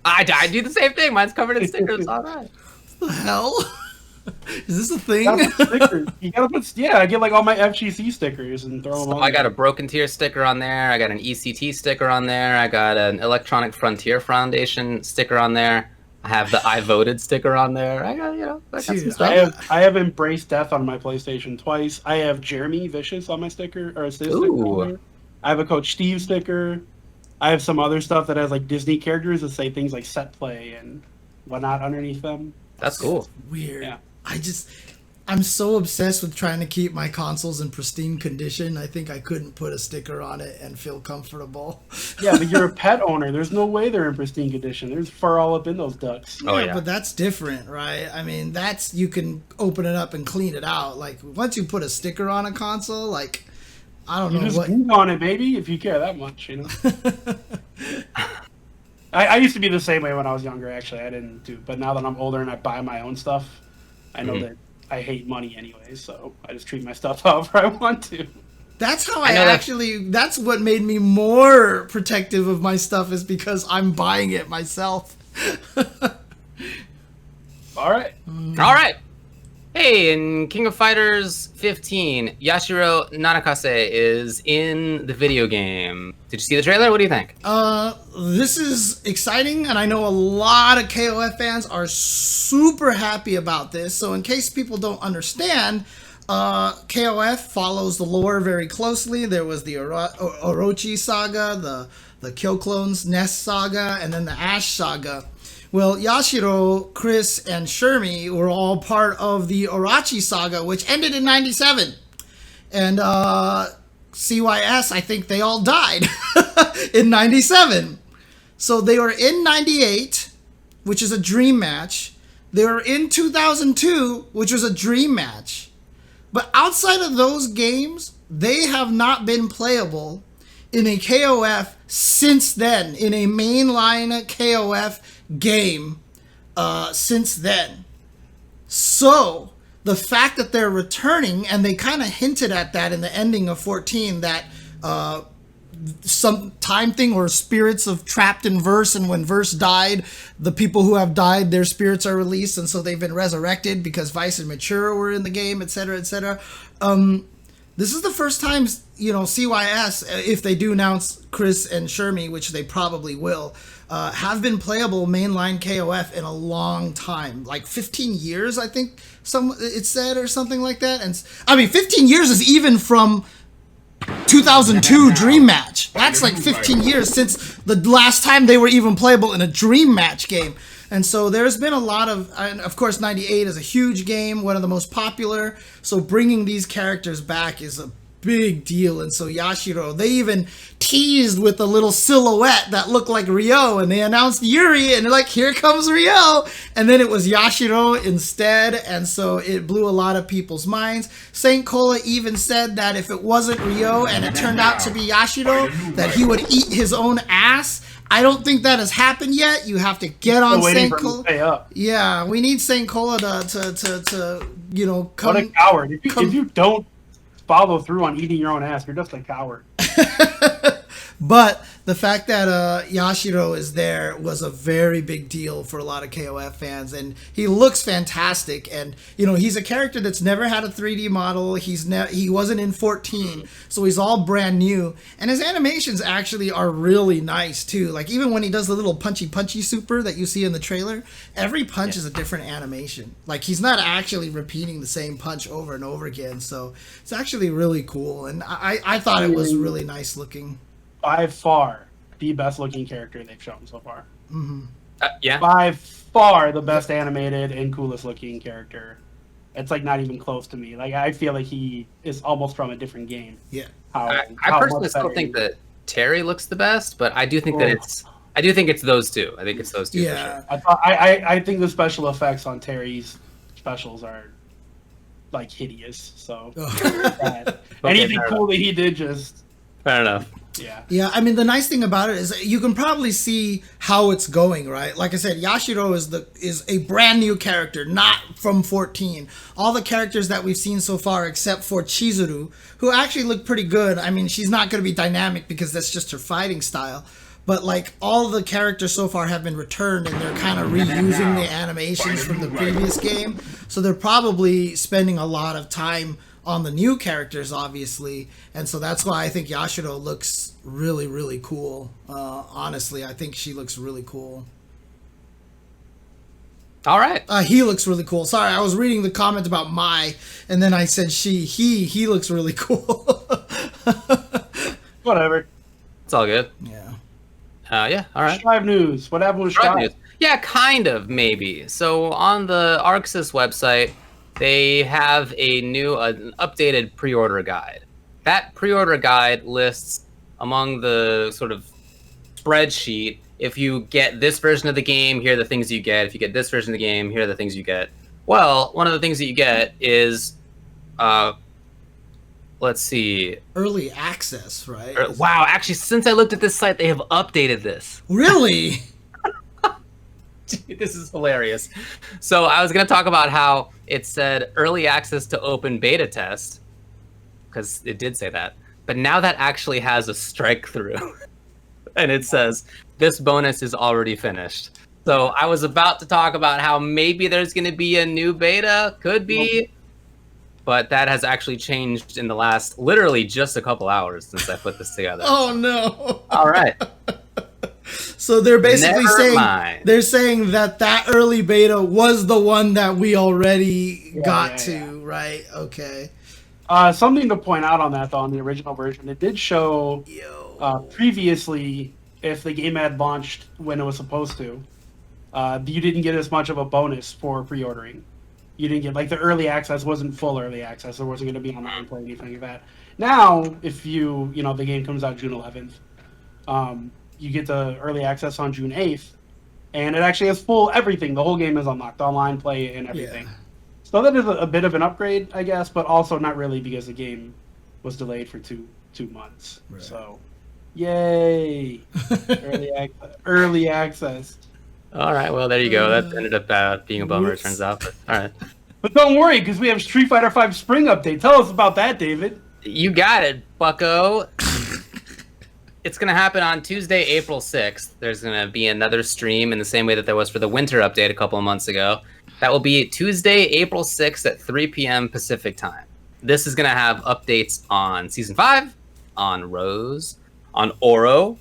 I do the same thing. Mine's covered in stickers. All right. What the hell? Is this a thing? You gotta put I get like all my FGC stickers and throw them on. I got a Broken Tier sticker on there. I got an ECT sticker on there. I got an Electronic Frontier Foundation sticker on there. I have the I Voted sticker on there. I got, I got some stuff. I have Embraced Death on my PlayStation twice. I have Jeremy Vicious on my sticker sticker on there. I have a Coach Steve sticker. I have some other stuff that has like Disney characters that say things like set play and whatnot underneath them. That's cool. That's weird. Yeah. I'm so obsessed with trying to keep my consoles in pristine condition. I think I couldn't put a sticker on it and feel comfortable. Yeah, but you're a pet owner. There's no way they're in pristine condition. There's fur all up in those ducks. Yeah, but that's different, right? I mean, you can open it up and clean it out. Like, once you put a sticker on a console, like, I don't know just what... glue on it, baby, if you care that much, I used to be the same way when I was younger, actually. I didn't do... But now that I'm older and I buy my own stuff, I know that I hate money anyway, so I just treat my stuff however I want to. That's how that's what made me more protective of my stuff, is because I'm buying it myself. All right. Hey, in King of Fighters 15, Yashiro Nanakase is in the video game. Did you see the trailer? What do you think? This is exciting, and I know a lot of KOF fans are super happy about this. So in case people don't understand, KOF follows the lore very closely. There was the Orochi saga, the Kill Clones Nest saga, and then the Ash saga. Well, Yashiro, Chris, and Shermie were all part of the Orochi saga, which ended in 97. And CYS, I think they all died in 97. So they were in 98, which is a dream match. They were in 2002, which was a dream match. But outside of those games, they have not been playable in a KOF since then, in a mainline KOF game since then. So the fact that they're returning, and they kind of hinted at that in the ending of 14, that some time thing or spirits of trapped in Verse, and when Verse died, the people who have died, their spirits are released, and so they've been resurrected because Vice and Mature were in the game, etc., etc. This is the first time, CYS, if they do announce Chris and Shermie, which they probably will, have been playable mainline KOF in a long time, like 15 years, I think it said, or something like that. And 15 years is even from 2002 Dream Match. That's like 15 years since the last time they were even playable in a Dream Match game. And so there's been a lot of course, 98 is a huge game, one of the most popular. So bringing these characters back is a big deal. And so Yashiro, they even teased with a little silhouette that looked like Ryo, and they announced Yuri, and they're like, here comes Ryo, and then it was Yashiro instead, and so it blew a lot of people's minds. Saint Cola even said that if it wasn't Ryo and it turned out to be Yashiro, that he would eat his own ass. I don't think that has happened yet. You have to get on Saint Cola. Yeah, we need Saint Cola to come. What a coward! If you don't follow through on eating your own ass, you're just a coward. But the fact that Yashiro is there was a very big deal for a lot of KOF fans, and he looks fantastic. And he's a character that's never had a 3D model. He wasn't in 14, so he's all brand new. And his animations actually are really nice too. Like even when he does the little punchy super that you see in the trailer, every punch is a different animation. Like he's not actually repeating the same punch over and over again. So it's actually really cool, and I thought it was really nice looking. By far, the best looking character they've shown so far. Mm-hmm. Yeah. By far, the best animated and coolest looking character. It's like not even close to me. Like I feel like he is almost from a different game. Yeah. I personally still think that Terry looks the best, but I do think that it's those two. I think it's those two. Yeah. For sure. I think the special effects on Terry's specials are like hideous. So anything cool that he did, just fair enough. Yeah, the nice thing about it is you can probably see how it's going, right? Like I said, Yashiro is a brand new character, not from 14. All the characters that we've seen so far, except for Chizuru, who actually look pretty good. She's not going to be dynamic because that's just her fighting style. But like all the characters so far have been returned, and they're kind of reusing the animations from the previous game. So they're probably spending a lot of time on the new characters, obviously, and so that's why I think Yashiro looks really, really cool. Honestly, I think she looks really cool. All right. He looks really cool. Sorry, I was reading the comment about Mai, and then I said he looks really cool. Whatever. It's all good. Yeah. Yeah, all right. Strive news. What happened with Strive? Yeah, kind of, maybe. So on the Arxis website, they have an updated pre-order guide. That pre-order guide lists among the sort of spreadsheet, if you get this version of the game, here are the things you get. If you get this version of the game, here are the things you get. Well, one of the things that you get is, let's see. Early access, right? Wow, actually, since I looked at this site, they have updated this. Really? This is hilarious. So I was going to talk about how it said early access to open beta test, because it did say that. But now that actually has a strike through. And it says, this bonus is already finished. So I was about to talk about how maybe there's going to be a new beta. Could be. But that has actually changed in the last, literally just a couple hours since I put this together. Oh, no. All right. So they're basically Nevermind. saying that early beta was the one that we already got to, right? Okay. Something to point out on that, though, on the original version, it did show previously if the game had launched when it was supposed to, you didn't get as much of a bonus for pre-ordering. You didn't get, like, the early access wasn't full early access. There wasn't going to be online play or anything like that. Now, if the game comes out June 11th, you get the early access on June 8th, and it actually has full everything. The whole game is unlocked, online play and everything. Yeah. So that is a bit of an upgrade, I guess, but also not really because the game was delayed for two months. Right. So, yay! early access. All right, well, there you go. That ended up being a bummer, it turns out. But, all right. But don't worry, because we have Street Fighter V Spring Update. Tell us about that, David. You got it, bucko. It's going to happen on Tuesday, April 6th. There's going to be another stream in the same way that there was for the Winter Update a couple of months ago. That will be Tuesday, April 6th at 3 p.m. Pacific time. This is going to have updates on Season 5, on Rose, on Oro,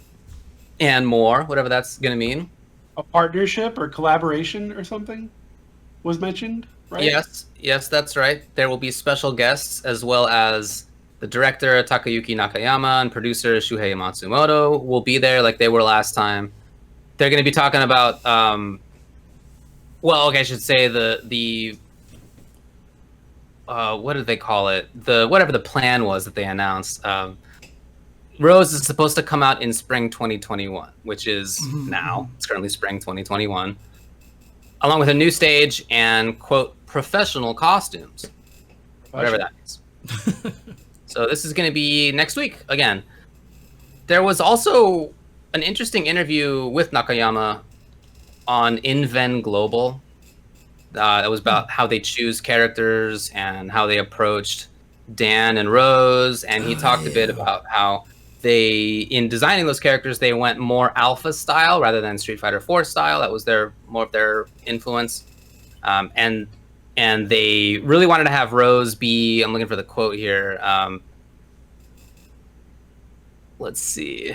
and more, whatever that's going to mean. A partnership or collaboration or something was mentioned, right? Yes, that's right. There will be special guests as well as the director, Takayuki Nakayama, and producer, Shuhei Matsumoto will be there like they were last time. They're going to be talking about... I should say the what did they call it? Whatever the plan was that they announced. Rose is supposed to come out in spring 2021, which is now. It's currently spring 2021, along with a new stage and quote professional costumes, whatever that means. So this is going to be next week again. There was also an interesting interview with Nakayama on Inven Global. It was about how they choose characters and how they approached Dan and Rose, and he talked a bit about how in designing those characters, they went more alpha style rather than Street Fighter 4 style. That was more of their influence, and they really wanted to have Rose be. I'm looking for the quote here. Let's see.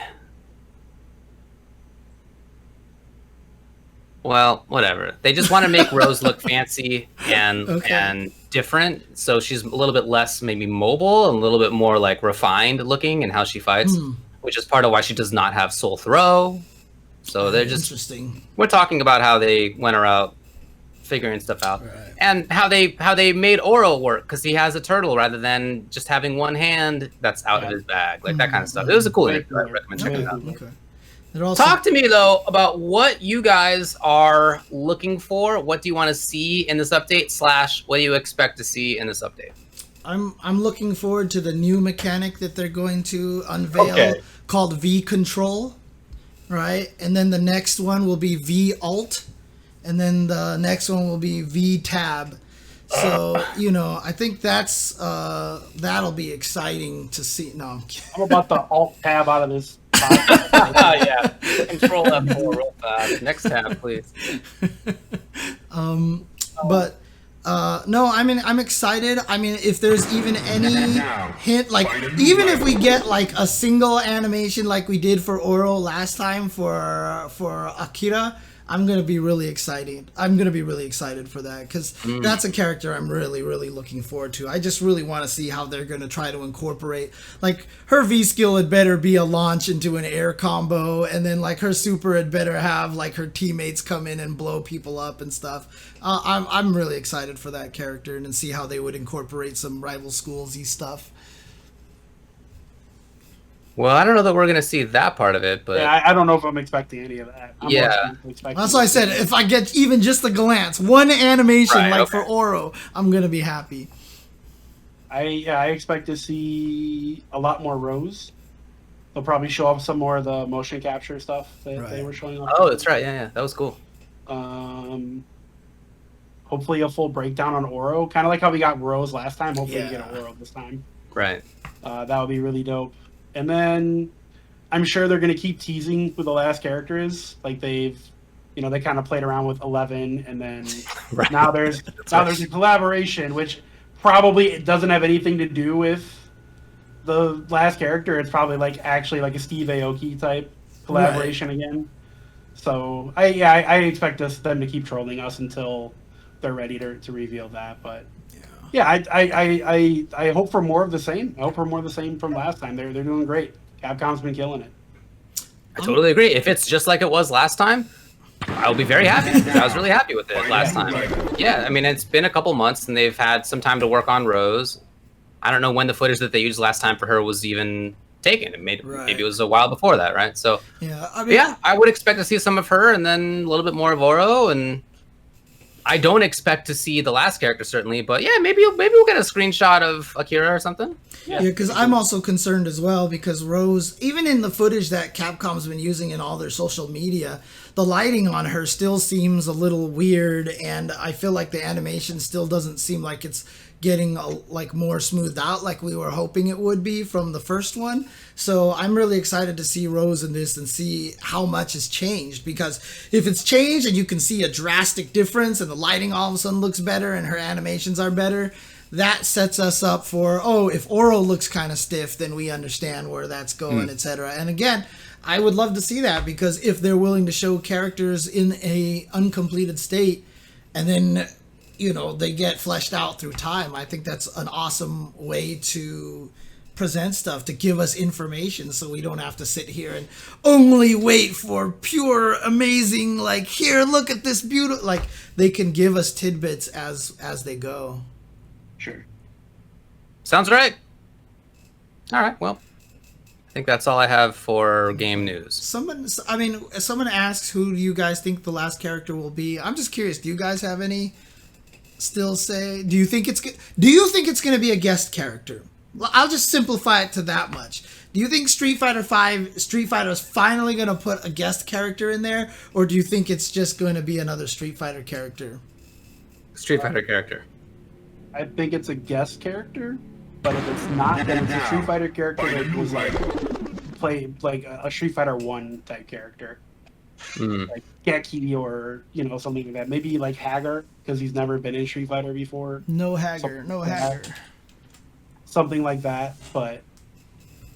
Well, whatever. They just want to make Rose look fancy and different. So she's a little bit less maybe mobile and a little bit more like refined looking in how she fights, which is part of why she does not have soul throw. So they're just interesting. We're talking about how they went around figuring stuff out, right. And how they made Oro work because he has a turtle rather than just having one hand that's out of his bag, like that kind of stuff. It was a cool interview. I recommend checking it out. Okay. Talk to me, though, about what you guys are looking for. What do you want to see in this update, / what do you expect to see in this update? I'm looking forward to the new mechanic that they're going to unveil called V Control, right? And then the next one will be V Alt, and then the next one will be V Tab. So, I think that'll be exciting to see. No, I'm kidding. I'm about the Alt Tab out of this. Yeah, control F4 real fast. Next tab, please. No, I mean, I'm excited. I mean, if there's even any hint, like, even if we get like a single animation like we did for Oro last time for Akira, I'm gonna be really excited. I'm gonna be really excited for that because that's a character I'm really, really looking forward to. I just really want to see how they're gonna try to incorporate, like, her V skill had better be a launch into an air combo, and then like her super had better have like her teammates come in and blow people up and stuff. I'm really excited for that character and see how they would incorporate some rival schools-y stuff. Well, I don't know that we're going to see that part of it, but... Yeah, I don't know if I'm expecting any of that. That's why I said, if I get even just a glance, one animation for Oro, I'm going to be happy. I expect to see a lot more Rose. They'll probably show off some more of the motion capture stuff that they were showing off. Oh, that's right. Yeah, that was cool. Hopefully a full breakdown on Oro. Kind of like how we got Rose last time. Hopefully we get an Oro this time. Right. That would be really dope. And then I'm sure they're going to keep teasing who the last character is. Like they kind of played around with 11, and then now there's a collaboration, which probably doesn't have anything to do with the last character. It's probably actually like a Steve Aoki type collaboration again. So I expect them to keep trolling us until they're ready to reveal that. But Yeah, I hope for more of the same. I hope for more of the same from last time. They're doing great. Capcom's been killing it. I totally agree. If it's just like it was last time, I'll be very happy. I was really happy with it last time. Yeah, I mean, it's been a couple months, and they've had some time to work on Rose. I don't know when the footage that they used last time for her was even taken. Maybe it was a while before that, right? So yeah, I mean, I would expect to see some of her, and then a little bit more of Oro, and I don't expect to see the last character certainly, but yeah, maybe we'll get a screenshot of Akira or something. Yeah, because I'm also concerned as well, because Rose, even in the footage that Capcom's been using in all their social media, the lighting on her still seems a little weird, and I feel like the animation still doesn't seem like it's getting like more smoothed out like we were hoping it would be from the first one. So I'm really excited to see Rose in this and see how much has changed, because if it's changed and you can see a drastic difference and the lighting all of a sudden looks better and her animations are better, that sets us up for, if Oro looks kind of stiff, then we understand where that's going, etc. And again, I would love to see that, because if they're willing to show characters in a uncompleted state and then they get fleshed out through time, I think that's an awesome way to present stuff, to give us information, so we don't have to sit here and only wait for pure amazing, like, here, look at this beautiful, like, they can give us tidbits as they go. Sure. Sounds right. All right, well, I think that's all I have for game news. Someone asks, who do you guys think the last character will be? I'm just curious, do you guys have any still say? Do you think it's going to be a guest character? I'll just simplify it to that much. Do you think Street Fighter is finally going to put a guest character in there, or do you think it's just going to be another Street Fighter character? Street Fighter character. I think it's a guest character, but if it's not, then it's a Street Fighter character that was play like a Street Fighter 1 type character. Like Geki or something like that. Maybe like Hagar, because he's never been in Street Fighter before. No Hagar. Something like that. But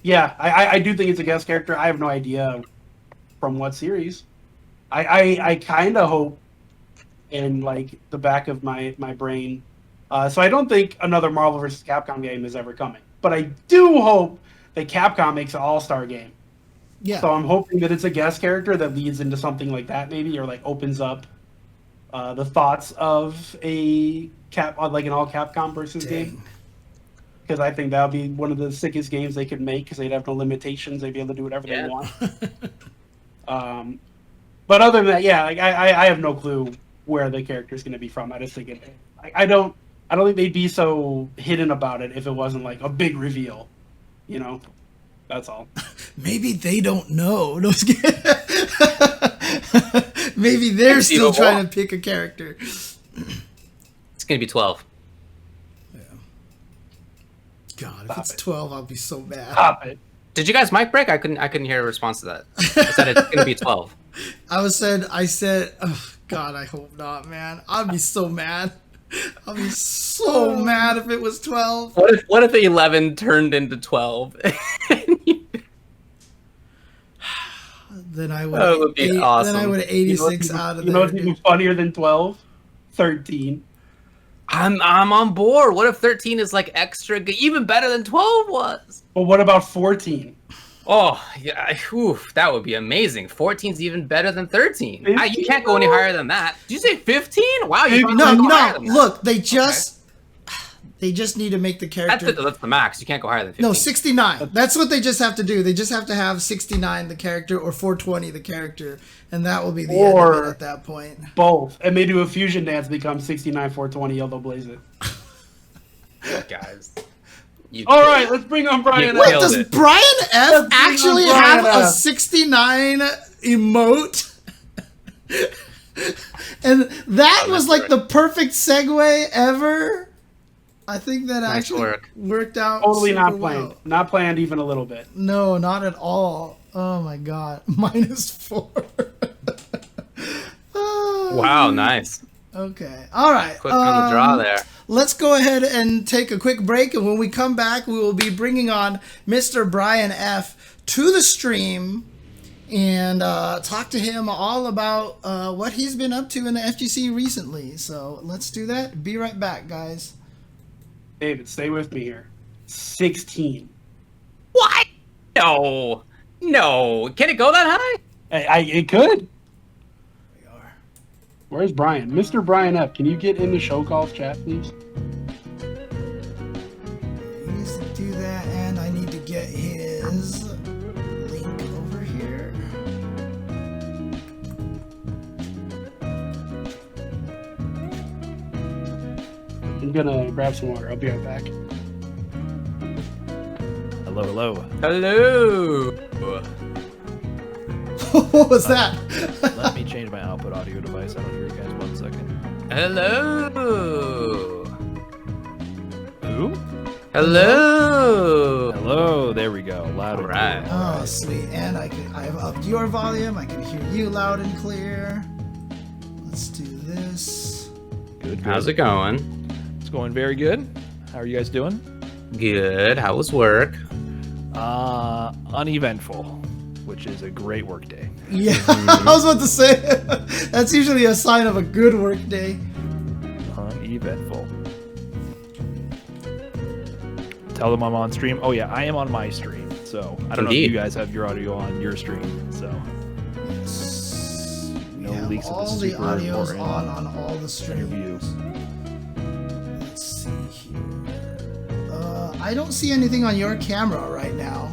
yeah, I do think it's a guest character. I have no idea from what series. I kind of hope in like the back of my brain. So I don't think another Marvel vs. Capcom game is ever coming. But I do hope that Capcom makes an all-star game. Yeah. So I'm hoping that it's a guest character that leads into something like that, maybe, or like opens up the thoughts of an all Capcom versus game. Because I think that would be one of the sickest games they could make, because they'd have no limitations. They'd be able to do whatever they want. But other than that, yeah, I have no clue where the character is going to be from. I just think I don't think they'd be so hidden about it if it wasn't like a big reveal, That's all. Maybe they don't know. Maybe they're still trying to pick a character. It's going to be 12. Yeah. God, if it's 12, I'll be so mad. Stop it. Did you guys mic break? I couldn't hear a response to that. I said it's going to be 12. I said, oh, God, I hope not, man. I'd be so mad. I'll be so mad if it was 12. What if 11 turned into 12? Then I would. That would be awesome. Then I would 86 out of there. You know what's even funnier than 12? 13. I'm on board. What if 13 is like extra good, even better than 12 was? But what about 14? Oh, yeah, that would be amazing. 14's even better than 13. You can't go any higher than that. Did you say 15? Wow, no. Look, they just need to make the character. That's the max. You can't go higher than 15. No, 69. That's what they just have to do. They just have to have 69 the character, or 420 the character, and that will be the end of it at that point. Both. And maybe do a fusion dance, become 69 420 Yellow Blaze it. Guys. All right, let's bring on BrianF. Wait, does BrianF actually have a 69 emote? And that was like the perfect segue ever. I think that actually worked out. Totally not planned. Well. Not planned even a little bit. No, not at all. Oh my God. -4. Wow, nice. Okay. All right. Quick on the draw there. Let's go ahead and take a quick break, and when we come back, we will be bringing on Mr. BrianF to the stream and talk to him all about what he's been up to in the FGC recently. So let's do that. Be right back, guys. David, stay with me here. 16. What? No. Can it go that high? It could. We are. Where's Brian? Mr. BrianF, can you get into show calls chat, please? He needs to do that, and I need to get his link over here. I'm gonna grab some water. I'll be right back. Hello. Hello. What was that? Let me change my output audio device. I don't hear you guys. 1 second. Hello. Who? Hello. Hello. There we go. Loud and Alright. clear. Oh, sweet. And I've upped your volume. I can hear you loud and clear. Let's do this. Good. How's it going? It's going very good. How are you guys doing? Good. How was work? Uneventful, which is a great work day. Yeah, I was about to say, that's usually a sign of a good work day. Uneventful. Tell them I'm on stream. Oh yeah, I am on my stream. So I don't know if Indeed. you guys have your audio on your stream. So Yes. We No have leaks of the all the super audios important on all the interview. streams. Let's see here. I don't see anything on your camera right now.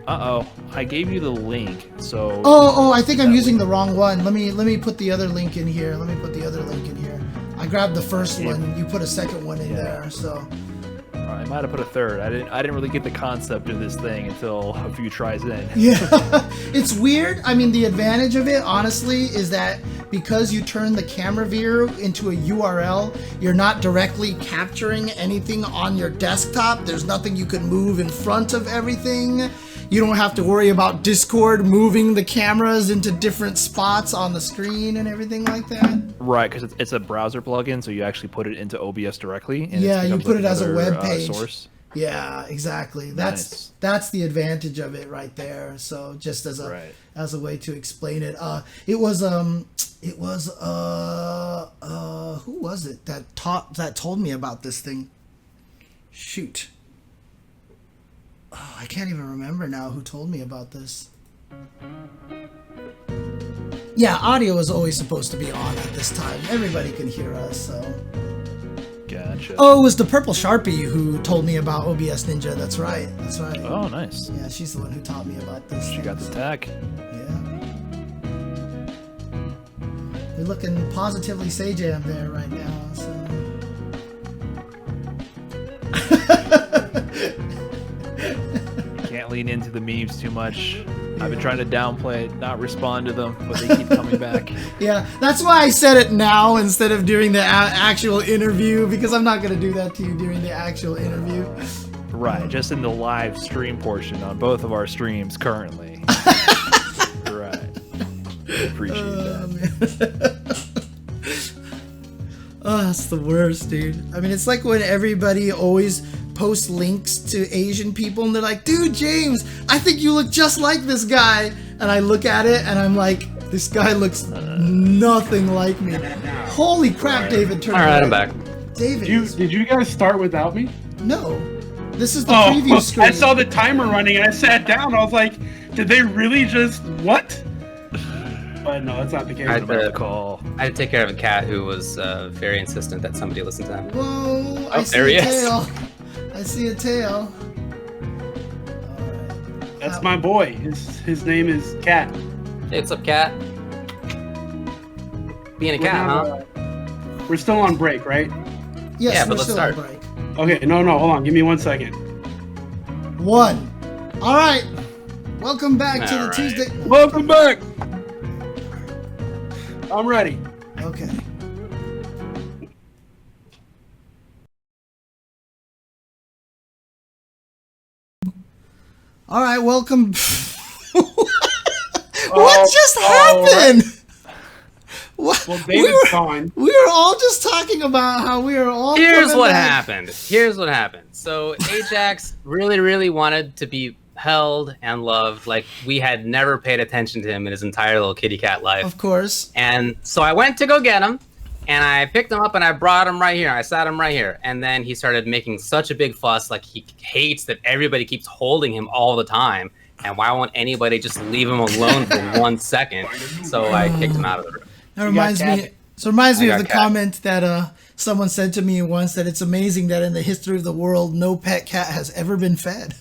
Uh-oh. I gave you the link, so... Oh, I think I'm That using link. the wrong one. Let me put the other link in here. I grabbed the first Yeah. one. You put a second one in Yeah. there. So I might have put a third. I didn't really get the concept of this thing until a few tries in. yeah, it's weird. I mean, the advantage of it, honestly, is that because you turn the camera view into a URL, you're not directly capturing anything on your desktop. There's nothing you can move in front of everything. You don't have to worry about Discord moving the cameras into different spots on the screen and everything like that. Right, because it's a browser plugin, so you actually put it into OBS directly. And Yeah, it you becomes put it as a another, web page. source. Yeah, exactly. Nice. That's the advantage of it right there. So just as a Right. as a way to explain it, it was who was it that told me about this thing? Shoot. Oh, I can't even remember now who told me about this. Yeah, audio is always supposed to be on at this time. Everybody can hear us, so. Gotcha. Oh, it was the Purple Sharpie who told me about OBS Ninja. That's right. Oh, nice. Yeah, she's the one who taught me about this. She got the tech. Yeah. You're looking positively Sajam there right now, so. Can't lean into the memes too much. I've been trying to downplay it, not respond to them, but they keep coming back. Yeah, that's why I said it now instead of during the actual interview, because I'm not going to do that to you during the actual interview. Right, just in the live stream portion on both of our streams currently. Right. Appreciate that. Oh, that's the worst, dude. I mean, it's like when everybody always posts links to Asian people and they're like, dude, James, I think you look just like this guy. And I look at it and I'm like, this guy looks nothing like me. Holy crap, David turned All right, I'm away. back. David, Did you guys start without me? no. This is the preview screen. I saw the timer running and I sat down. I was like, did they really just what? But no, that's not the case. I About the call. I had to take care of a cat who was very insistent that somebody listen to him. Whoa, I Oh, see there a he is. tail. I see a tail. That's my boy. His name is Cat. Hey, what's up, cat? Being a cat, huh? We're still on break, right? Yes, Yeah, we're but let's still on start. break. Okay, no, hold on. Give me 1 second. 1. All right. Welcome back to the All right. Tuesday. Welcome back. I'm ready. Okay. All right, welcome. What just happened? What? Well, David's gone. We were all just talking about how we are all. Here's coming what back. happened. So Ajax really, really wanted to be held and loved like we had never paid attention to him in his entire little kitty cat life. Of course. And so I went to go get him, And I picked him up and I brought him right here. I sat him right here. And then he started making such a big fuss. Like he hates that everybody keeps holding him all the time. And why won't anybody just leave him alone for 1 second? So I kicked him out of the room. That reminds me. So it reminds me of the cat. comment that someone said to me once, that it's amazing that in the history of the world, no pet cat has ever been fed.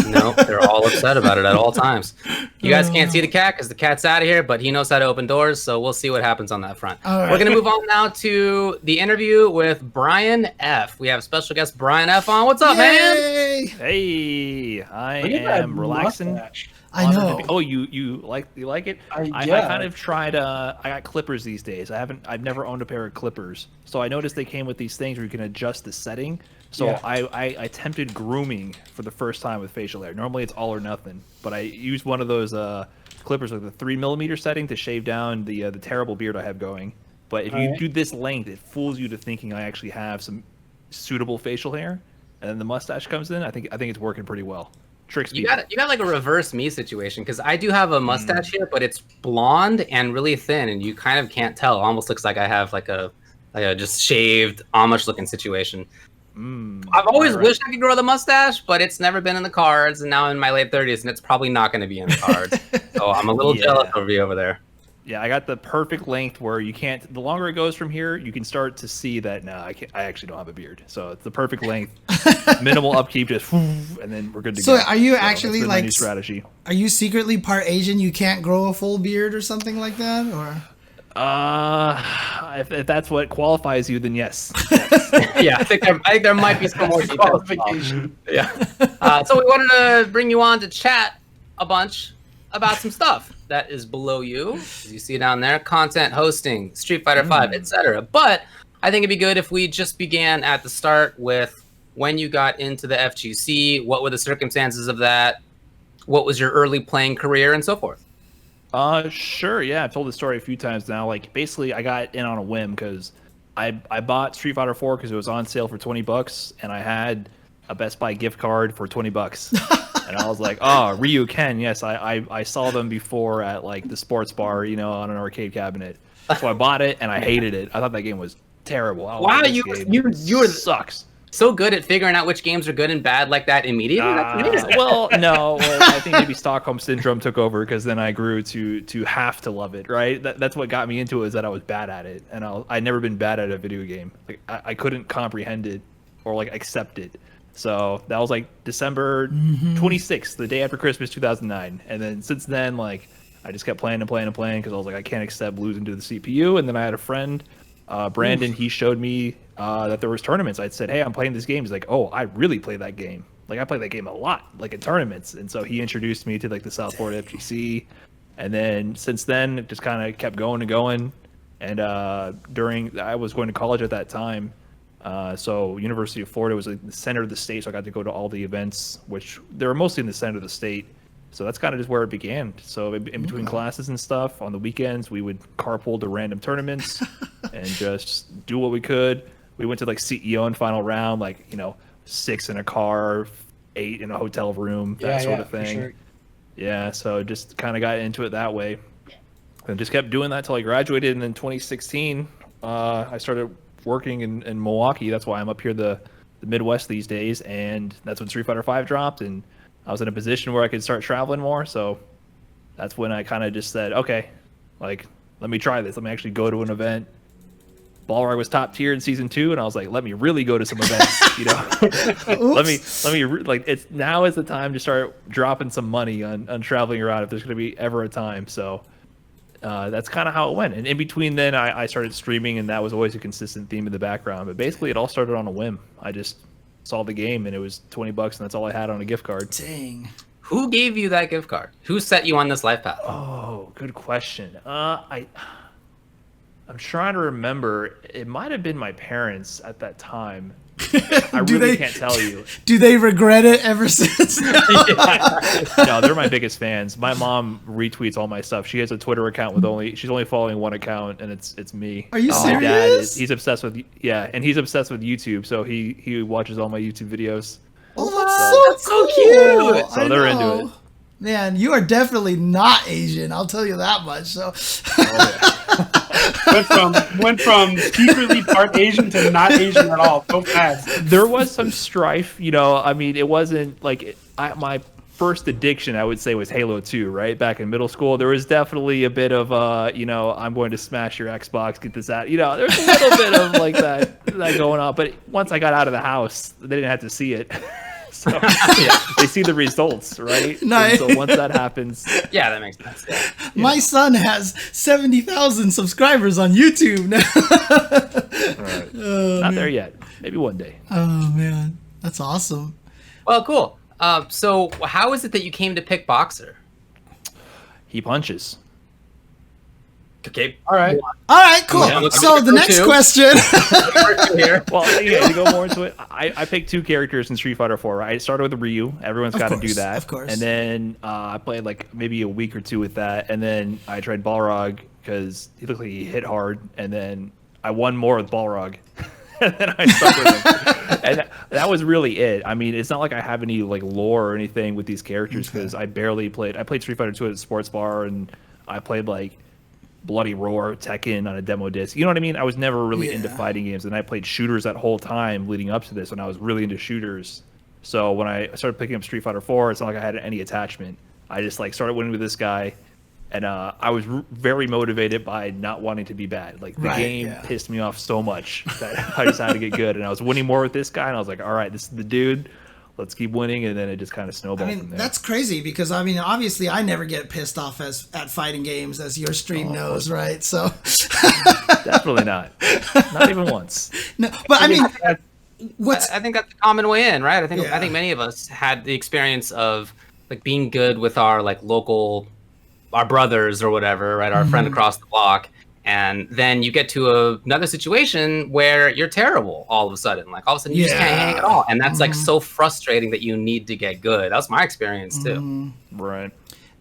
No, they're all upset about it at all times. You guys can't see the cat because the cat's out of here, but he knows how to open doors, so we'll see what happens on that front. All right. We're going to move on now to the interview with BrianF. We have special guest BrianF on. What's up, man? Yay! Hey, I Look at that am relaxing. mustache. I know. Oh, you like it? I yeah. kind of tried. I got clippers these days. I've never owned a pair of clippers, so I noticed they came with these things where you can adjust the setting. So Yeah. I attempted grooming for the first time with facial hair. Normally it's all or nothing, but I used one of those clippers with a 3mm setting to shave down the terrible beard I have going. But if you do this length, it fools you to thinking I actually have some suitable facial hair, and then the mustache comes in. I think it's working pretty well. Tricks You people. got like a reverse me situation because I do have a mustache here, but it's blonde and really thin, and you kind of can't tell. It almost looks like I have like a just shaved Amish looking situation. I've always wished I could grow the mustache, but it's never been in the cards, and now in my late 30s, and it's probably not going to be in the cards. So I'm a little jealous of you over there. Yeah, I got the perfect length where you can't. The longer it goes from here, you can start to see that. No, I actually don't have a beard, so it's the perfect length. Minimal upkeep, just and then we're good to So go. are you that's actually been my like new strategy? Are you secretly part Asian? You can't grow a full beard or something like that, or? If that's what qualifies you, then yes. Yeah, I think there might be some more details. Yeah. So we wanted to bring you on to chat a bunch about some stuff that is below you, as you see down there: content, hosting, Street Fighter V, etc. But I think it'd be good if we just began at the start with when you got into the FGC. What were the circumstances of that? What was your early playing career, and so forth? Sure. Yeah, I've told this story a few times now. Like, basically, I got in on a whim because I bought Street Fighter 4 because it was on sale for $20, and I had a Best Buy gift card for $20. And I was like, oh, Ryu Ken, yes, I saw them before at like the sports bar, on an arcade cabinet. So I bought it, and I hated it. I thought that game was terrible. Wow, you were sucks. So good at figuring out which games are good and bad like that immediately. That's amazing. Well, no, I think maybe Stockholm Syndrome took over because then I grew to have to love it. Right, that's what got me into it, is that I was bad at it, and I'd never been bad at a video game. Like I couldn't comprehend it or like accept it. So that was like December 26th, the day after Christmas 2009, and then since then, like I just kept playing because I was like, I can't accept losing to the CPU. And then I had a friend, Brandon. He showed me that there was tournaments. I'd said, hey, I'm playing this game. He's like, oh, I really play that game. Like I play that game a lot, like in tournaments. And so he introduced me to like the South Florida FGC. And then since then, it just kind of kept going and going. And I was going to college at that time. So University of Florida was like the center of the state. So I got to go to all the events, which they were mostly in the center of the state. So that's kind of just where it began. So in between classes and stuff, on the weekends, we would carpool to random tournaments and just do what we could. We went to like CEO and final round, like, 6 in a car, 8 in a hotel room, that sort of thing. Sure. Yeah, so just kind of got into it that way. And just kept doing that till I graduated. And then 2016, I started working in Milwaukee. That's why I'm up here the Midwest these days. And that's when Street Fighter V dropped. And I was in a position where I could start traveling more, so that's when I kind of just said, okay, like, let me try this. Let me actually go to an event. Balrog was top tier in season 2, and I was like, let me really go to some events, let me like, now is the time to start dropping some money on traveling around if there's going to be ever a time. So that's kind of how it went. And in between then, I started streaming, and that was always a consistent theme in the background. But basically, it all started on a whim. I just saw the game, and it was $20, and that's all I had on a gift card. Dang. Who gave you that gift card? Who set you on this life path? Oh, good question. I'm trying to remember. It might have been my parents at that time. I really can't tell you. Do they regret it ever since? No, they're my biggest fans. My mom retweets all my stuff. She has a Twitter account with she's only following one account, and it's me. Are you My serious? dad he's obsessed with and he's obsessed with YouTube, so he watches all my YouTube videos. Oh, that's so cute. cool. So they're into it. Man, you are definitely not Asian. I'll tell you that much. So, went from secretly part Asian to not Asian at all so fast. There was some strife, I mean, it wasn't like my first addiction, I would say, was Halo 2, right? Back in middle school, there was definitely a bit of, I'm going to smash your Xbox, get this out. There's a little bit of like that going on. But once I got out of the house, they didn't have to see it. So they see the results, right? Nice. And so once that happens, Yeah, that makes sense. Yeah. My son has 70,000 subscribers on YouTube now. right. Not there yet. Maybe one day. Oh man, that's awesome. Well, cool. So how is it that you came to pick Boxer? He punches. Okay. All right. All right, cool. Yeah, So the next question. Well, to go more into it, I picked two characters in Street Fighter 4. Right? I started with Ryu. Everyone's got to do that. Of course. And then I played like maybe a week or two with that. And then I tried Balrog because he looked like he hit hard. And then I won more with Balrog. And then I stuck with him. And that was really it. I mean, it's not like I have any like lore or anything with these characters because I barely played. I played Street Fighter 2 at a sports bar, and I played like Bloody Roar, Tekken on a demo disc. You know what I mean? I was never really into fighting games, and I played shooters that whole time leading up to this, and I was really into shooters. So when I started picking up Street Fighter 4, it's not like I had any attachment. I just like started winning with this guy, and I was very motivated by not wanting to be bad. Like the game pissed me off so much that I just had to get good, and I was winning more with this guy, and I was like, all right, this is the dude. Let's keep winning, and then it just kind of snowballed from there. That's crazy because obviously I never get pissed off at fighting games, as your stream knows, right? So definitely not even once. No, but I think that's a common way in, right? I think many of us had the experience of like being good with our like our brothers or whatever, right? Our friend across the block. And then you get to another situation where you're terrible all of a sudden. Like all of a sudden you just can't hang at all. And that's like so frustrating that you need to get good. That was my experience too. Right.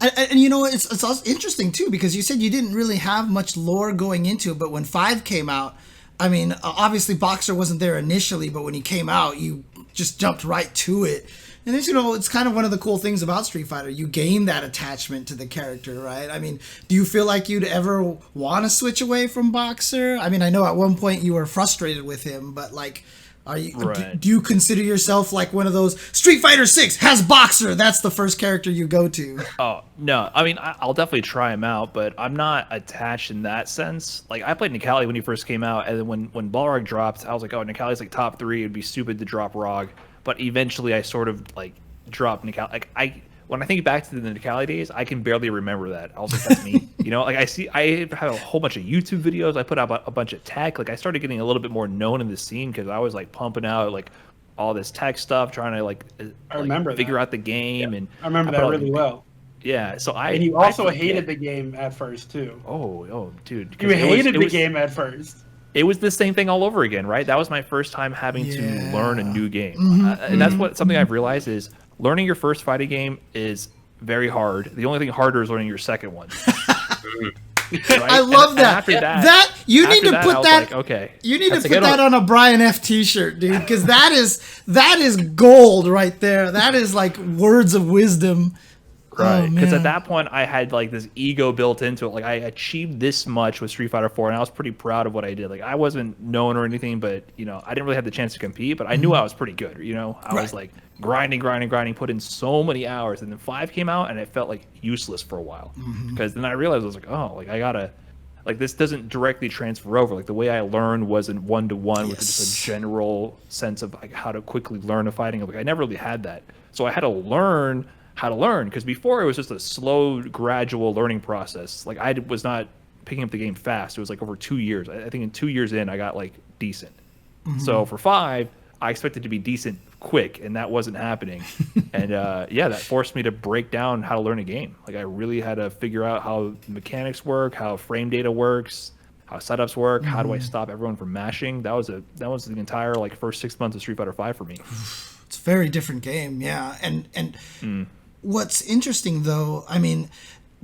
And it's also interesting too, because you said you didn't really have much lore going into it, but when 5 came out, I mean, obviously Boxer wasn't there initially, but when he came out, you just jumped right to it. And it's kind of one of the cool things about Street Fighter. You gain that attachment to the character, right? I mean, do you feel like you'd ever want to switch away from Boxer? I mean, I know at one point you were frustrated with him, but like, do you consider yourself like one of those Street Fighter 6 has Boxer? That's the first character you go to. Oh, no. I mean, I'll definitely try him out, but I'm not attached in that sense. Like, I played Nikali when he first came out, and then when Balrog dropped, I was like, oh, Nikali's like top 3. It'd be stupid to drop Rog. But eventually I sort of like dropped Nikali. Like when I think back to the Nikali days, I can barely remember that. I was like, that's me. Like I have a whole bunch of YouTube videos. I put out a bunch of tech. Like I started getting a little bit more known in the scene because I was like pumping out like all this tech stuff, trying to figure out the game. Yeah. And I remember that really well. Yeah. So and you also hated the game at first too. Oh, dude. You hated the game at first. It was the same thing all over again, right? That was my first time having to learn a new game. And that's something I've realized is learning your first fighting game is very hard. The only thing harder is learning your second one. Right? I love that. You need to put that. Like, okay. You need to put that on a BrianF t-shirt, dude, because that is gold right there. That is like words of wisdom. Right, because at that point I had like this ego built into it. Like I achieved this much with Street Fighter 4, and I was pretty proud of what I did. Like I wasn't known or anything, but I didn't really have the chance to compete. But I knew I was pretty good. I was like grinding, put in so many hours, and then 5 came out, and it felt like useless for a while. Because then I realized I was like, oh, like I gotta, like this doesn't directly transfer over. Like the way I learned wasn't 1-to-1 with just a general sense of like how to quickly learn a fighting. Like I never really had that, so I had to learn how to learn, because before it was just a slow, gradual learning process. Like I was not picking up the game fast. It was like over 2 years. I think in 2 years in, I got like decent. So for 5, I expected to be decent quick, and that wasn't happening. And that forced me to break down how to learn a game. Like I really had to figure out how mechanics work, how frame data works, how setups work, how do I stop everyone from mashing. That was the entire like first 6 months of Street Fighter 5 for me. It's a very different game, yeah. And what's interesting though, I mean,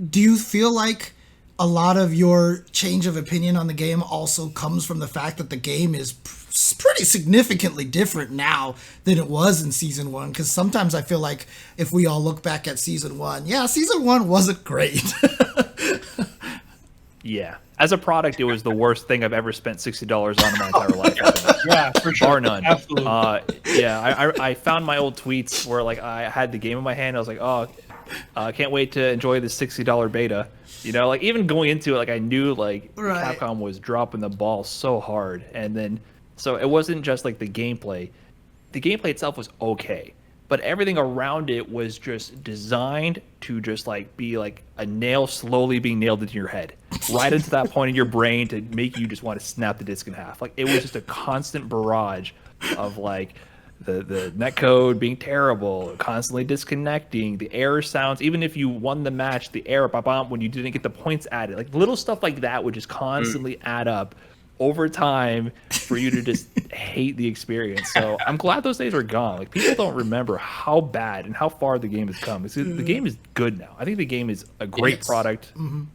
do you feel like a lot of your change of opinion on the game also comes from the fact that the game is pretty significantly different now than it was in Season 1? Because sometimes I feel like if we all look back at Season 1, Season 1 wasn't great. Yeah, as a product, it was the worst thing I've ever spent $60 on in my entire life. Yeah, for sure. Bar none. Absolutely. I found my old tweets where like I had the game in my hand. I was like, oh, I can't wait to enjoy this $60 beta. You know, like even going into it, like I knew like Capcom was dropping the ball so hard, and then so it wasn't just like the gameplay. The gameplay itself was okay, but everything around it was just designed to just like be like a nail slowly being nailed into your head, right into that point in your brain to make you just want to snap the disc in half. Like it was just a constant barrage of like the netcode being terrible, constantly disconnecting, the error sounds. Even if you won the match, the error when you didn't get the points added, like little stuff like that would just constantly add up over time for you to just hate the experience. So I'm glad those days are gone. Like people don't remember how bad and how far the game has come. The game is good now. I think the game is a great product.